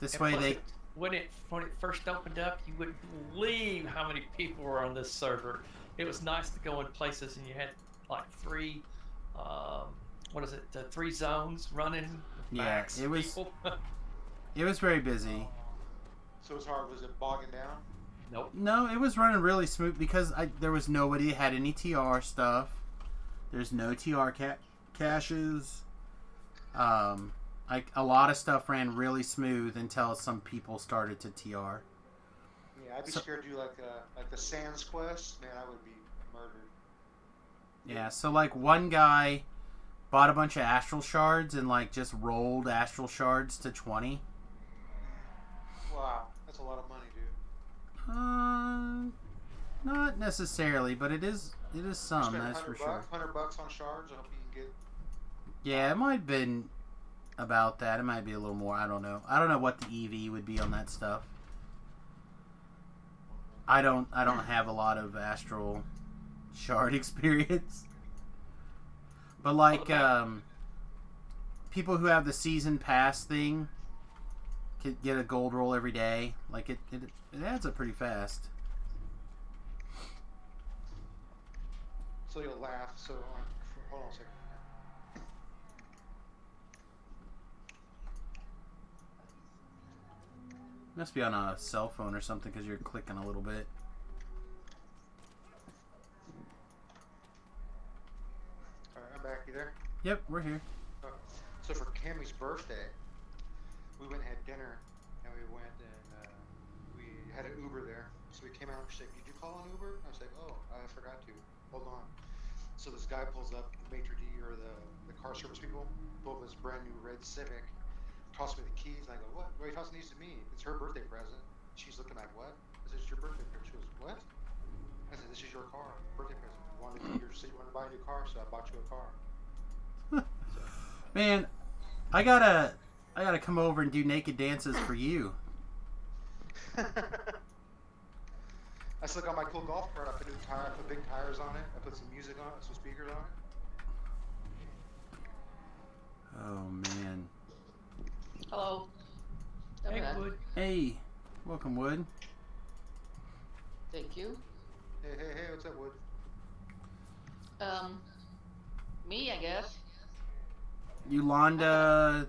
This And way plus they... when it first opened up, you wouldn't believe how many people were on this server. It was nice to go in places and you had like three, three zones running. Yeah, max it was... people. It was very busy. So it was hard. Was it bogging down? Nope. No, it was running really smooth because there was nobody that had any TR stuff. There's no TR caches. Like a lot of stuff ran really smooth until some people started to TR. Yeah, I'd be scared to do like the Sands quest. Man, I would be murdered. Yeah, so like one guy bought a bunch of astral shards and like just rolled astral shards to 20. Wow, that's a lot of money, dude. Not necessarily, but it is some, that's for sure. $100 on shards. I hope you can get. Yeah, it might have been about that. It might be a little more. I don't know. I don't know what the EV would be on that stuff. I don't have a lot of astral shard experience. But like people who have the season pass thing can get a gold roll every day. Like it adds up pretty fast. So you'll laugh. So hold on a second. Must be on a cell phone or something because you're clicking a little bit. Alright, I'm back. You there? Yep, we're here. So for Cammy's birthday, we went and had dinner, and we went and we had an Uber there. So we came out and she said, "Did you call an Uber?" I was like, "Oh, I forgot to. Hold on." So this guy pulls up, the maitre d' or the car service people, pull up this brand new red Civic, toss me the keys, and I go, "What? Why are you tossing these to me? It's her birthday present." She's looking like, "What?" I said, "It's your birthday present." She goes, "What?" I said, "This is your car, birthday present. You said you wanted to buy a new car, so I bought you a car." Man, I gotta come over and do naked dances for you. I still got my cool golf cart. I put I put big tires on it. I put some music on it, some speakers on it. Oh man. Hello. Hey, Okay. Wood. Hey, welcome, Wood. Thank you. Hey, what's up, Wood? Me, I guess. Yolanda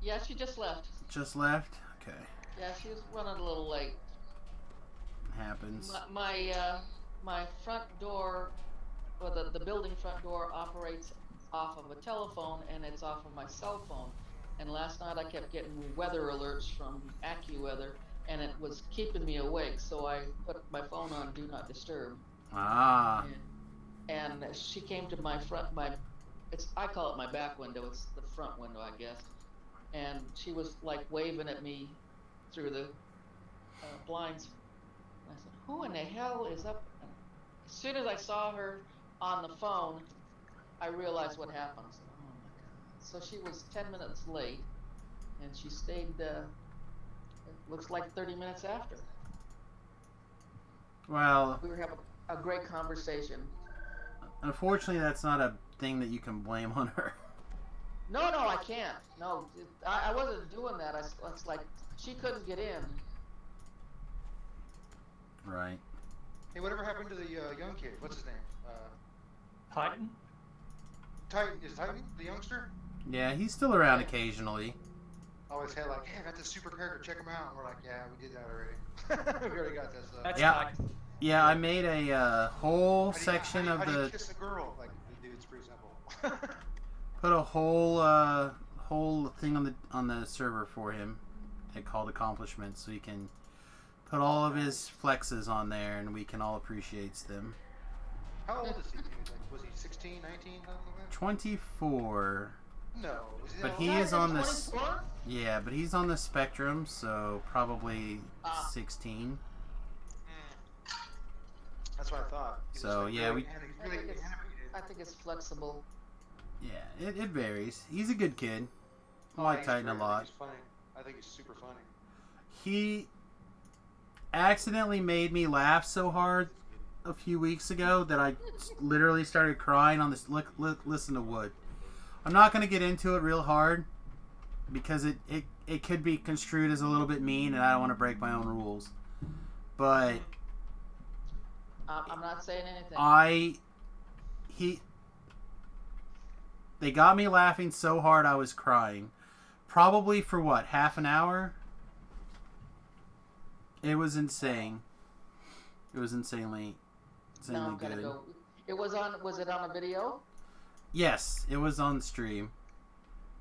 Yeah, she just left. just left. Okay, Yeah, she was running a little late. happens. My front door, or the building front door operates off of a telephone, and it's off of my cell phone. And last night I kept getting weather alerts from AccuWeather, and it was keeping me awake. So I put my phone on Do Not Disturb. Ah, And she came to my I call it my back window. It's the front window, I guess. And she was like waving at me through the blinds. I said, "Who in the hell is up?" And as soon as I saw her on the phone, I realized what happened. I said, oh my God. So she was 10 minutes late, and she stayed, it looks like 30 minutes after. Well, We were having a great conversation. unfortunately, that's not a thing that you can blame on her. No, I can't. No, I wasn't doing that. It's like she couldn't get in. Right. Hey, whatever happened to the young kid? What's his name? Titan? Titan. Is Titan the youngster? Yeah, he's still around occasionally. Always had like, hey, I got this super character. Check him out. And we're like, yeah, we did that already. We already got this. That's Yeah. Titan. Yeah, I made a whole How do you- section how of do you the kiss a girl? Like, dude, it's pretty simple. put a whole thing on the server for him. They called accomplishments, so he can put all of his flexes on there, and we can all appreciate them. How old is he? Like, was he 16, 19, something like that? 24. No. Is he But that he old? is on this. 24? Yeah, but he's on the spectrum, so probably Ah. 16. That's what I thought. He's So, just, like, yeah, really, we- he's I really think it's- animated. I think it's flexible. Yeah, it varies. He's a good kid. I Oh, like he's Titan a great. lot. He's funny. I think he's super funny. He accidentally made me laugh so hard a few weeks ago that I literally started crying on this. Listen to Wood. I'm not going to get into it real hard because it could be construed as a little bit mean, and I don't want to break my own rules. But I'm not saying anything. they got me laughing so hard I was crying. Probably for what, half an hour? It was insane. It was insanely Now I'm gonna good. go. Was it on a video? Yes, it was on stream.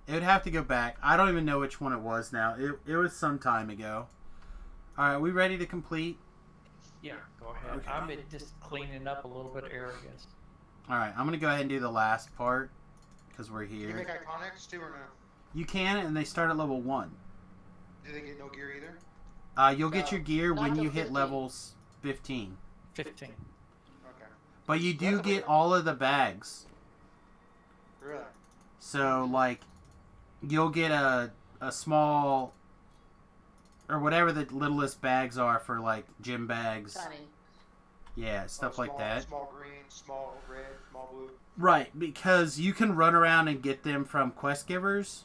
It would have to go back. I don't even know which one it was now. It was some time ago. Alright, we ready to complete? Yeah, go ahead. Okay. I'm just cleaning up a little bit of areas. Alright, I'm going to go ahead and do the last part because we're Can you here. make iconics too or no? You can, and they start at level 1. Do they get no gear either? You'll get No, your gear not when till you hit 15. levels 15. 15. Okay. But you do get all of the bags. Really? So, like, you'll get a small, or whatever the littlest bags are for, like, gym bags. Tiny. Yeah, stuff like small, that. Small green, small red, small blue. Right, because you can run around and get them from quest givers,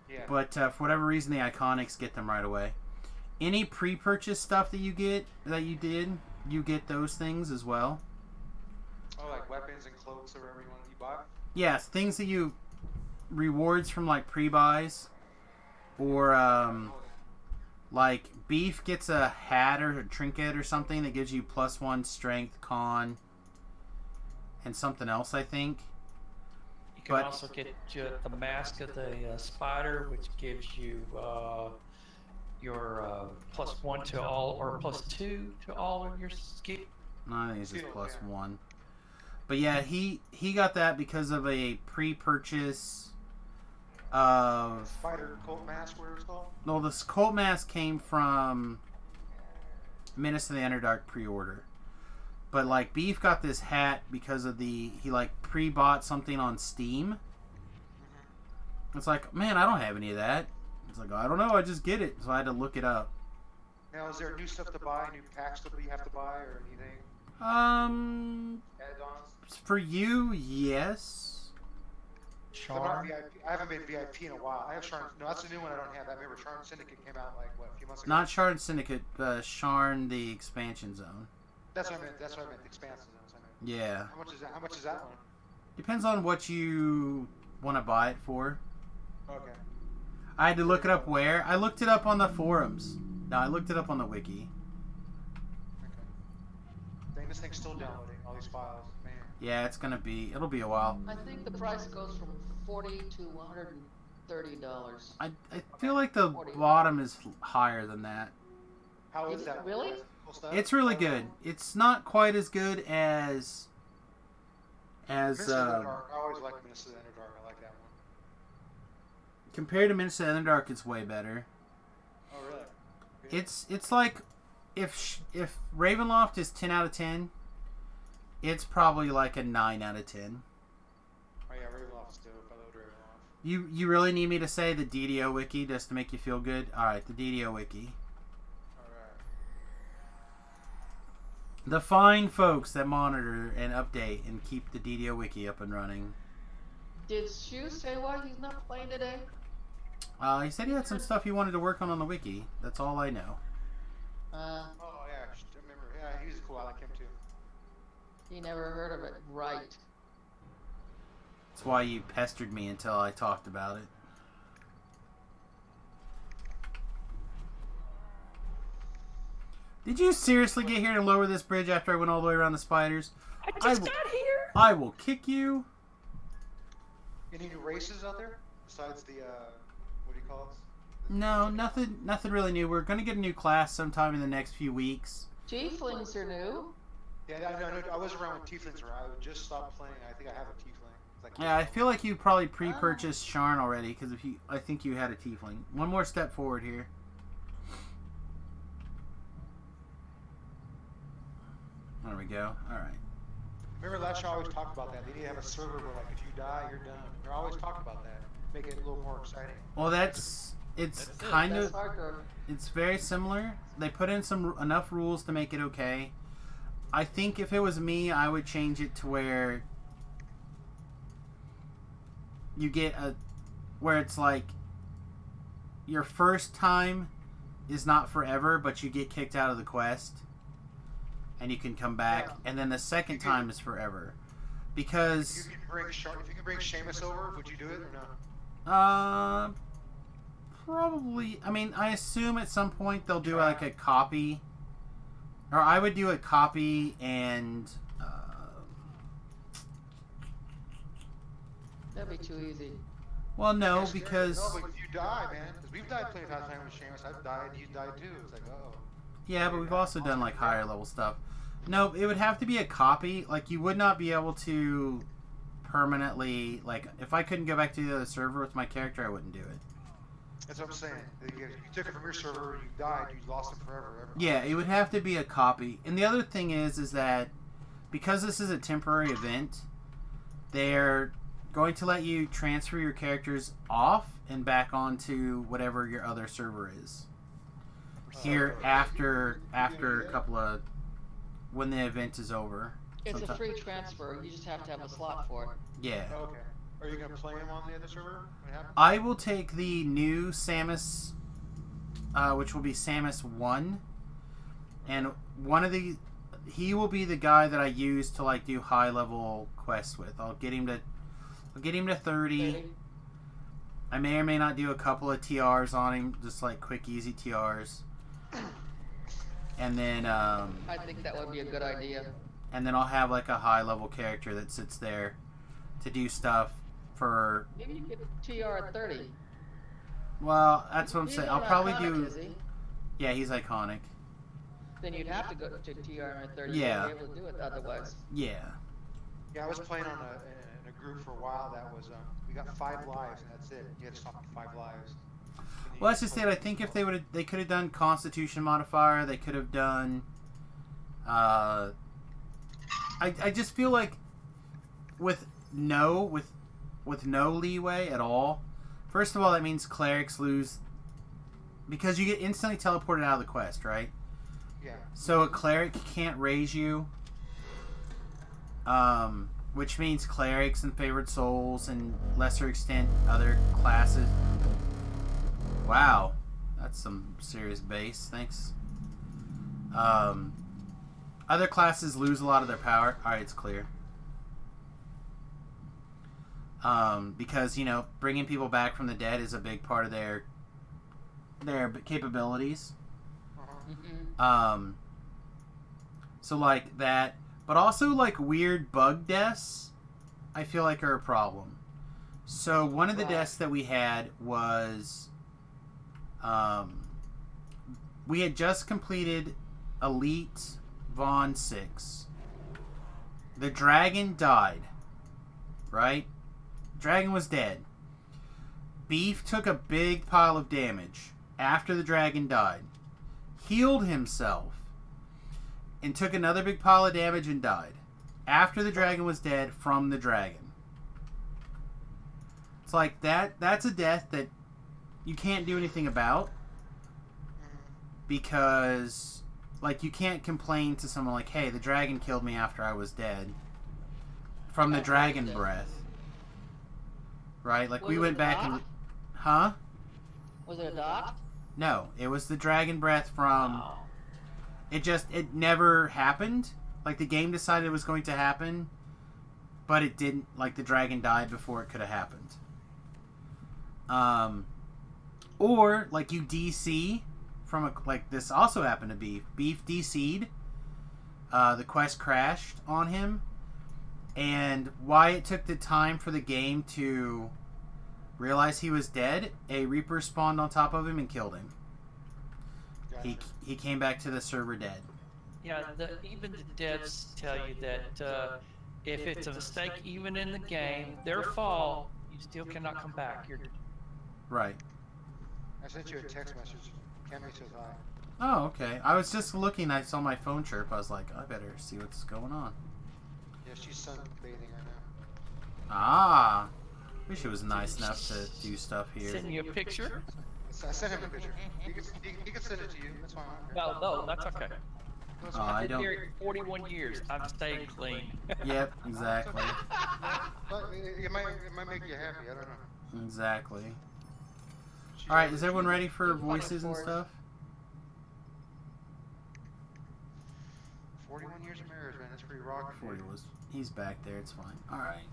Yeah. but for whatever reason, the iconics get them right away. Any pre-purchase stuff that you did, you get those things as well. Oh, like weapons and cloaks or whatever you bought? Yes, things that you rewards from like pre-buys, or like Beef gets a hat or a trinket or something that gives you +1 strength, con, and something else, I think. You can But- also get the mask of the spider, which gives you your +1 to all, or +2 to all of your skill. No, I think it's just Skills, yeah. +1. But yeah, he got that because of a pre-purchase of... Spider Colt Mask, whatever it's called? No, this Colt Mask came from Menace to the Underdark pre-order. But like Beef got this hat because of he like pre-bought something on Steam. It's like, man, I don't have any of that. It's like, I don't know, I just get it. So I had to look it up. Now, is there new stuff to buy, new packs that you have to buy, or anything? Add-ons? For you, yes. I'm not Charm. VIP. I haven't been VIP in a while. I have Sharn. No, that's a new one I don't have. I remember Sharn Syndicate came out like, what, a few months ago? Not Sharn Syndicate, Sharn the Expansion Zone. That's what I meant. That's what I meant. The Expanse Zone. That's what I meant. Yeah. How much is that? How much is that one? Depends on what you want to buy it for. Okay. I had to look it up where. I looked it up on the forums. No, I looked it up on the wiki. Okay. Dang, this thing's still downloading all these files, man. Yeah, it'll be a while. I think the price goes from $40 to $130. I feel like the bottom is higher than that. How is Is it that? really? Is it cool stuff? It's really good. It's not quite as good as Minister of the Underdark. I always like Minister of the Underdark. I like that one. compared to Minister of the Underdark, it's way better. Oh, really? Okay. It's like if Ravenloft is 10 out of 10, It's probably like a 9 out of 10. Oh yeah, Ravenloft's dope. I love Ravenloft. You really need me to say the DDO wiki just to make you feel good? Alright, the DDO wiki. Alright. The fine folks that monitor and update and keep the DDO wiki up and running. Did Shu say why he's not playing today? He said he had some stuff he wanted to work on the wiki. That's all I know. Oh yeah, I remember. Yeah, he's cool. I like him too. He never heard of it. Right. That's why you pestered me until I talked about it. Did you seriously get here to lower this bridge after I went all the way around the spiders? I just got here. I will kick you. Any new races out there besides the what do you call it? No, nothing really new. We're gonna get a new class sometime in the next few weeks. Tieflings are new. Yeah, I was around with Tieflings. I just stopped playing. I think I have a Tiefling. Like, Yeah, I feel like you probably pre-purchased Sharn already because I think you had a Tiefling. One more step forward here. There we go. All right. Remember last year I always talked about that. They need to have a server where like if you die, you're done. They're always talking about that. Make it a little more exciting. Well, it's kind That's of hardcore. it's very similar. They put in enough rules to make it okay. I think if it was me, I would change it to where you get where it's like your first time is not forever, but you get kicked out of the quest and you can come back, and then the second time is forever. Because if you could bring Seamus over, would you do it or no? Probably. I mean, I assume at some point they'll do like a copy, or I would do a copy and. That'd be too easy. Well, no, Yes, because. No, but if you die, man, because we've died plenty of times with Seamus. I've died, you died too. It's like, oh. Yeah, but we've also done like higher level stuff. No, it would have to be a copy. Like, you would not be able to permanently, like, if I couldn't go back to the other server with my character, I wouldn't do it. That's what I'm saying. You took it from your server, you died, you lost it forever. Yeah, it would have to be a copy. And the other thing is that because this is a temporary event, they're going to let you transfer your characters off and back onto whatever your other server is. Here after a couple of when the event is over. It's Sometime- a free transfer. You just have to have a slot for it. Yeah. Okay. Are you gonna play him on the other server? What happened? I will take the new Samus, which will be Samus 1, and he will be the guy that I use to like do high level quests with. I'll get him to 30. I may or may not do a couple of TRs on him, just like quick easy TRs. And then I think that would be a good idea. and then I'll have like a high level character that sits there to do stuff for. Maybe you could TR at 30. Well, that's what I'm He's saying. not I'll probably iconic, do. is he? Yeah, he's iconic. Then you'd have to go to TR at 30 Yeah. to be able to do it otherwise. Yeah. Yeah, I was playing in a group for a while that was we got 5 lives and that's it. You had to stop at 5 lives. Well, that's just it. I think if they could have done Constitution modifier. They could have done. I just feel like with no leeway at all. First of all, that means clerics lose because you get instantly teleported out of the quest, right? Yeah. So a cleric can't raise you, which means clerics and favored souls and lesser extent other classes. Wow, that's some serious bass. Thanks. Other classes lose a lot of their power. All right, it's clear. Because bringing people back from the dead is a big part of their capabilities. So like that, but also like weird bug deaths, I feel like are a problem. So one of the deaths that we had was, we had just completed Elite Vaughn 6. The dragon died, right? Dragon was dead. Beef took a big pile of damage after the dragon died, healed himself, and took another big pile of damage and died. after the dragon was dead from the dragon. It's like that's a death that you can't do anything about because like you can't complain to someone like, hey, the dragon killed me after I was dead from the dragon breath. Right? Like we went back and huh? Was it a doc? No, it was the dragon breath from it never happened. Like the game decided it was going to happen, but it didn't. Like the dragon died before it could have happened. Or like you DC from like this also happened to be Beef DC'd. The quest crashed on him, and why it took the time for the game to realize he was dead, a Reaper spawned on top of him and killed him. Gotcha. He came back to the server dead. Yeah, even the devs tell you that if it's a mistake, even in the game, their fault, you still cannot come back. You're right. I sent you a text message. Cammy says hi. Oh, okay. I was just looking. I saw my phone chirp. I was like, I better see what's going on. Yeah, she's sunbathing right now. Ah. Wish it was nice enough to do stuff here. Send you a picture? I sent him a picture. He can send it to you. That's fine. No, that's okay. Oh, I don't. Here 41 years. I'm staying clean. Yep, exactly. But it might make you happy. I don't know. Exactly. All right, is everyone ready for voices and stuff? 41 years of marriage, man. That's pretty rocky. 40 was. He's back there. It's fine. All right.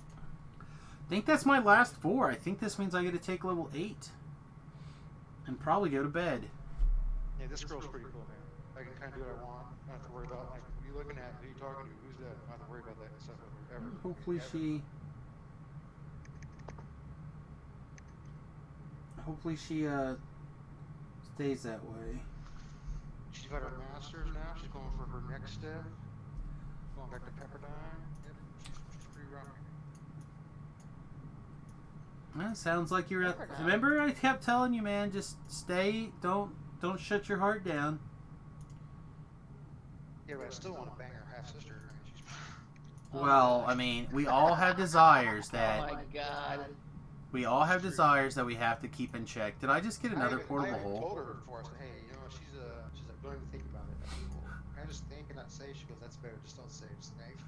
I think that's my last 4. I think this means I get to take level 8. And probably go to bed. Yeah, this girl's pretty cool, man. I can kind of do what I want. I don't have to worry about, like, who are you looking at? Who are you talking to? Who's that? I don't have to worry about that stuff ever. Hopefully she stays that way. She's got her master's now. She's going for her next step. Going back to Pepperdine. Yep, she's pretty rocky. Well, sounds like you're at. Remember, I kept telling you, man, just stay. Don't shut your heart down. Yeah, but I still want to bang her half sister. Well, I mean, we all have desires that. Oh my god. We all have desires that we have to keep in check. Did I just get another portable I hole? told her before. I said, hey, you know, she's like, don't even think about it. I said, well, can I just think and not say? She goes, that's better. Just don't say. Just think.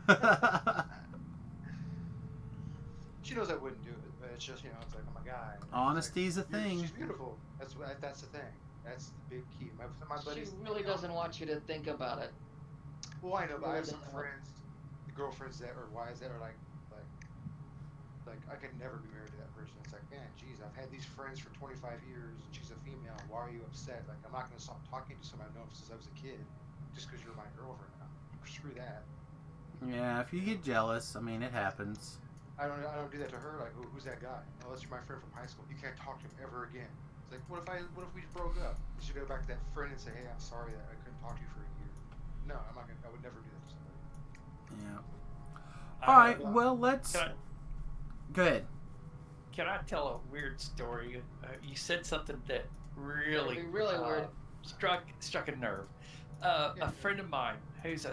She knows I wouldn't do it, but it's just, you know, it's like, I'm a guy. Honesty's like, a thing. She's beautiful. That's the thing. That's the big key. My buddies. She really doesn't want you to think about it. Well, I know, but I have some friends, girlfriends that are wives that are like I could never be married to that person. It's like, man, geez, I've had these friends for 25 years, and she's a female. Why are you upset? Like, I'm not gonna stop talking to somebody I've known since I was a kid, just because you're my girlfriend now. Screw that. Yeah, if you get jealous, I mean, it happens. I don't do that to her. Like, who's that guy? Oh, that's my friend from high school. You can't talk to him ever again. It's like, what if we broke up? You should go back to that friend and say, hey, I'm sorry that I couldn't talk to you for a year. No, I'm not gonna. I would never do that to somebody. Yeah. All right. Well, let's. Go ahead. Can I tell a weird story? You said something that really weird. Struck a nerve. A friend of mine he's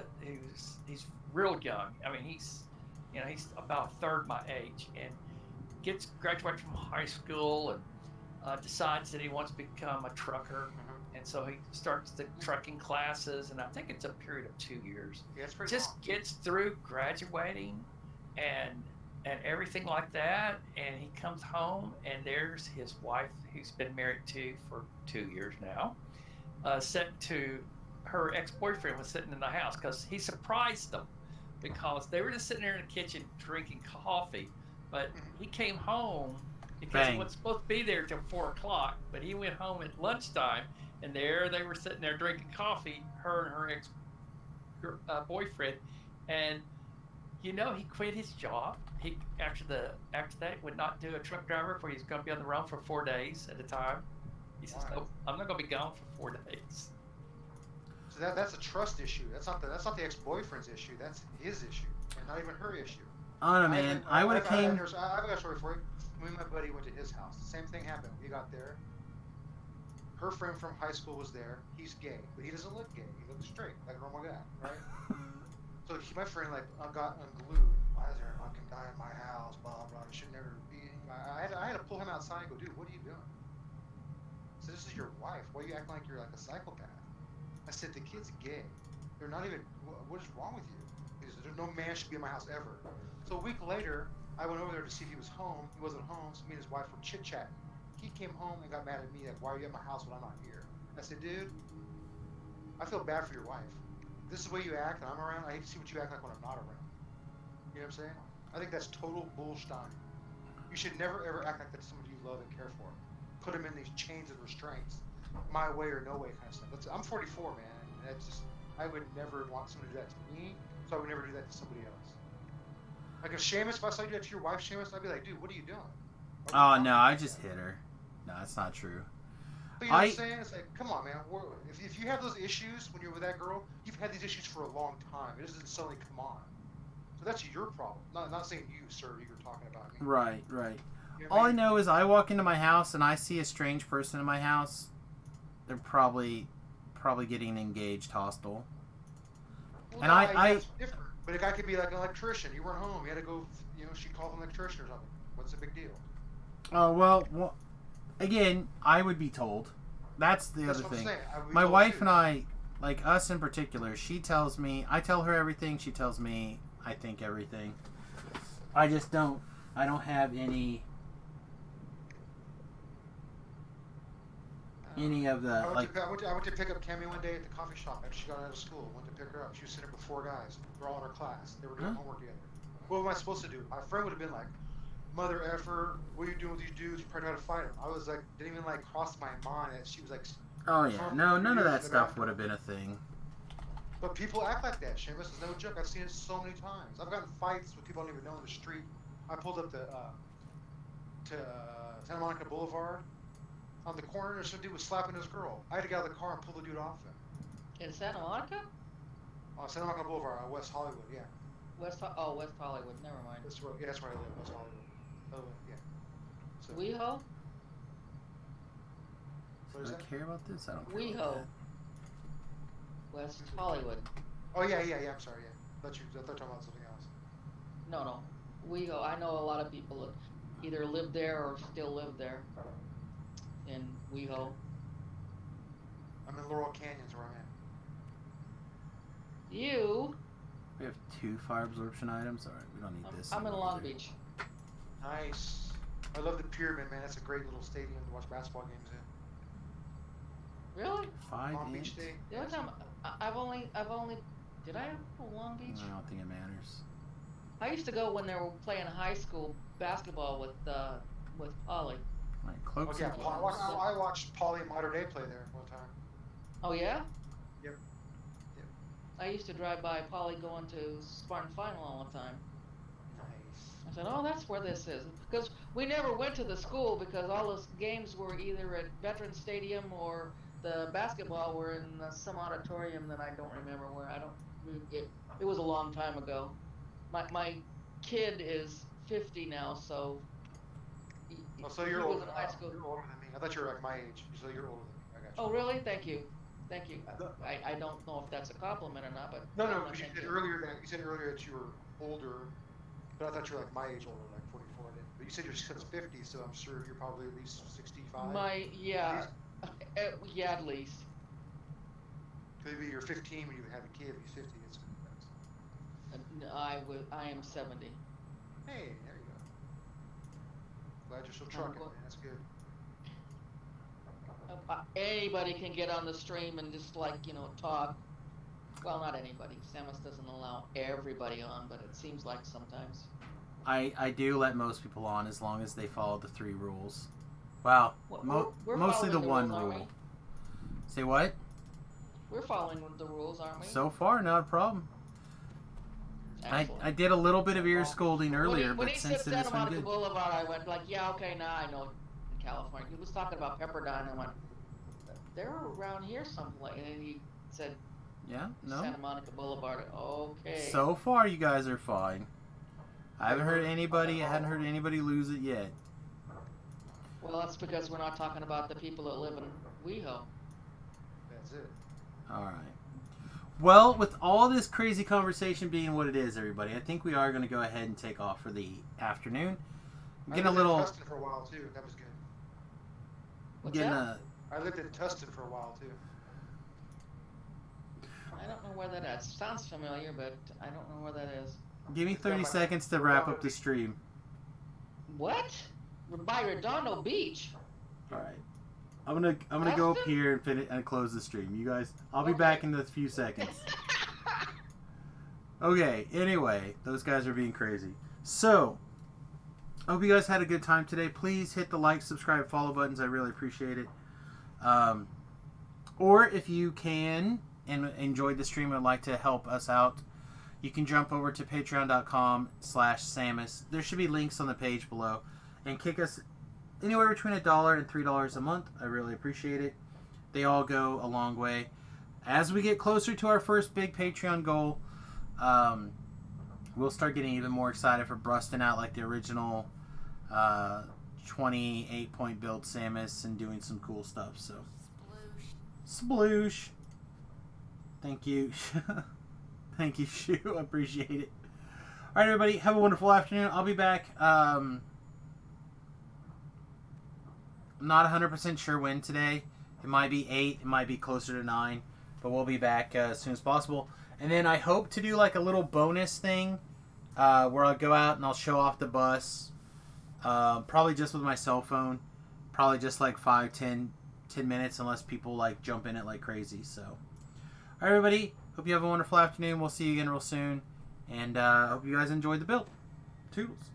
real young. I mean, he's about a third my age, and graduates from high school and decides that he wants to become a trucker. And so he starts the trucking classes, and I think it's a period of 2 years. Yeah, it's pretty Just long. gets through graduating and everything like that, and he comes home, and there's his wife, who's been married to for 2 years now, her ex-boyfriend was sitting in the house because he surprised them because they were just sitting there in the kitchen drinking coffee, but he came home because he wasn't supposed to be there till 4 o'clock, but he went home at lunchtime, and there they were sitting there drinking coffee, her and her ex-boyfriend, and he quit his job. He after that would not do a truck driver for he's going to be on the road for 4 days at a time. He says, "No, I'm not going to be gone for 4 days." So that's a trust issue. That's not the ex-boyfriend's issue. That's his issue, and not even her issue. I don't know, man. I would have came. I've got a story for you. Me and my buddy went to his house. The same thing happened. We got there. Her friend from high school was there. He's gay, but he doesn't look gay. He looks straight, like a normal guy, right? So my friend like got unglued. Why is there a fucking guy in my house? Blah blah. It should never be. I had to pull him outside and go, dude, what are you doing? I said, this is your wife. Why are you acting like you're like a psychopath? I said, the kid's gay. They're not even. What is wrong with you? He said, no man should be in my house ever. So a week later, I went over there to see if he was home. He wasn't home, so me and his wife were chit chatting. He came home and got mad at me like, why are you at my house when I'm not here? I said, dude, I feel bad for your wife. This is the way you act and I'm around. I hate to see what you act like when I'm not around. You know what I'm saying? I think that's total bullshit. You should never ever act like that's somebody you love and care for. Put them in these chains and restraints, my way or no way kind of stuff. I'm 44, man. And that's just, I would never want someone to do that to me, so I would never do that to somebody else. Like if Seamus, if I saw you do that to your wife, Seamus, I'd be like, dude, what are you doing? Oh no, I just hit her. No, that's not true. But you know what I'm saying? It's like, come on, man. If you have those issues when you're with that girl, you've had these issues for a long time. It doesn't suddenly come on. So that's your problem. Not saying you, sir. You're talking about me. Right, right. You know All what I know is I walk into my house and I see a strange person in my house. They're probably getting engaged, hostile. Well, And no, I that's different. But a guy could be like an electrician. You weren't home. You had to go. You know, she called an electrician or something. What's the big deal? oh well, again, I would be told. That's the That's other what I'm thing. saying. I would be My told wife too. and I, like us in particular, she tells me, I tell her everything. She tells me, I think everything. I just don't. I don't have any of the like. I went to pick up Cammy one day at the coffee shop after she got out of school. Went to pick her up. She was sitting with 4 guys. They're all in her class. They were doing homework together. What am I supposed to do? My friend would have been like, mother effer, what are you doing with these dudes? You probably know how to fight them. I was like, didn't even like cross my mind that she was like. Oh yeah, no, none of that stuff would have been a thing. But people act like that, Seamus. It's no joke. I've seen it so many times. I've gotten fights with people I don't even know in the street. I pulled up to Santa Monica Boulevard. On the corner, some dude was slapping his girl. I had to get out of the car and pull the dude off him. In Santa Monica? Santa Monica Boulevard, West Hollywood, yeah. West Hollywood. Never mind. That's where I live, West Hollywood. Oh, yeah. So, WeHo? what is Do I that? care about this? I don't care. WeHo. About West Hollywood. Oh, yeah, I'm sorry, yeah. I thought you were talking about something else. No. WeHo. I know a lot of people that either live there or still live there. In WeHo. I'm in Laurel Canyon's where I'm at. You? We have 2 fire absorption items. All right, we don't need this. I'm in Long either. Beach. Nice. I love the Pyramid, man. That's a great little stadium to watch basketball games in. Really? 5 Long Beach inch? State. The only time I've only. Did I ever go to Long Beach? I don't think it matters. I used to go when they were playing high school basketball with Polly. All right, cloaks Oh, yeah, and I watched Paulie and Mater Day play there one time. Oh yeah? Yep. I used to drive by Polly going to Spartan Final all the time. Nice. I said, oh, that's where this is. Because we never went to the school because all those games were either at Veterans Stadium or the basketball were in some auditorium that I don't remember where. It was a long time ago. My kid is 50 now, so So he you're was older. in high school. You're older than me. I thought you were like my age. So you're older than me. I got you. Oh, really? Thank you. I don't know if that's a compliment or not, but No, well, because you thank said earlier that you were older, but I thought you were like my age older, like 44. But you said your son's 50, so I'm sure you're probably at least 65. At least. Maybe you're 15 when you have a kid. He's 50. I am 70. Hey, there you go. Glad you're still trucking, man. That's good. Anybody can get on the stream and just talk. Well, not anybody. Samus doesn't allow everybody on, but it seems like sometimes. I do let most people on as long as they follow the 3 rules. Well, we're mostly the following 1 rules, aren't rule. Say what? We're following the rules, aren't we? So far, not a problem. Excellent. I did a little bit of ear scolding earlier, when but he since said then it's Santa been Monica good. Boulevard, I went like, yeah, okay, now I know in California. He was talking about Pepperdine. I went, they're around here someplace. And he said, Yeah, no. Santa Monica Boulevard. Okay. So far, you guys are fine. I hadn't heard anybody lose it yet. Well, that's because we're not talking about the people that live in WeHo. That's it. All right. Well, with all this crazy conversation being what it is, everybody, I think we are going to go ahead and take off for the afternoon. I Getting a lived in little... Tustin for a while too. That was good. What's Getting that? I lived in Tustin for a while too. I don't know where that is. Sounds familiar, but I don't know where that is. Give me 30 seconds to wrap up the stream. What? We're by Redondo Beach. All right. I'm gonna go up Austin? here and finish and close the stream. You guys, I'll be Okay. back in a few seconds. Okay. Anyway, those guys are being crazy. So, I hope you guys had a good time today. Please hit the like, subscribe, follow buttons. I really appreciate it. Or if you can and enjoyed the stream and would like to help us out, you can jump over to patreon.com/Samius. There should be links on the page below, and kick us anywhere between $1 and $3 a month. I really appreciate it. They all go a long way. As we get closer to our first big Patreon goal, we'll start getting even more excited for busting out like the original 28-point build Samus and doing some cool stuff. So, sploosh. Thank you. Thank you, Shu. I appreciate it. All right, everybody. Have a wonderful afternoon. I'll be back. I'm not 100% sure when today. It might be 8. It might be closer to 9. But we'll be back as soon as possible. And then I hope to do like a little bonus thing where I'll go out and I'll show off the bus. Probably just with my cell phone. Probably just like 10 minutes unless people like jump in it like crazy. So, all right, everybody. Hope you have a wonderful afternoon. We'll see you again real soon. And hope you guys enjoyed the build. Toodles.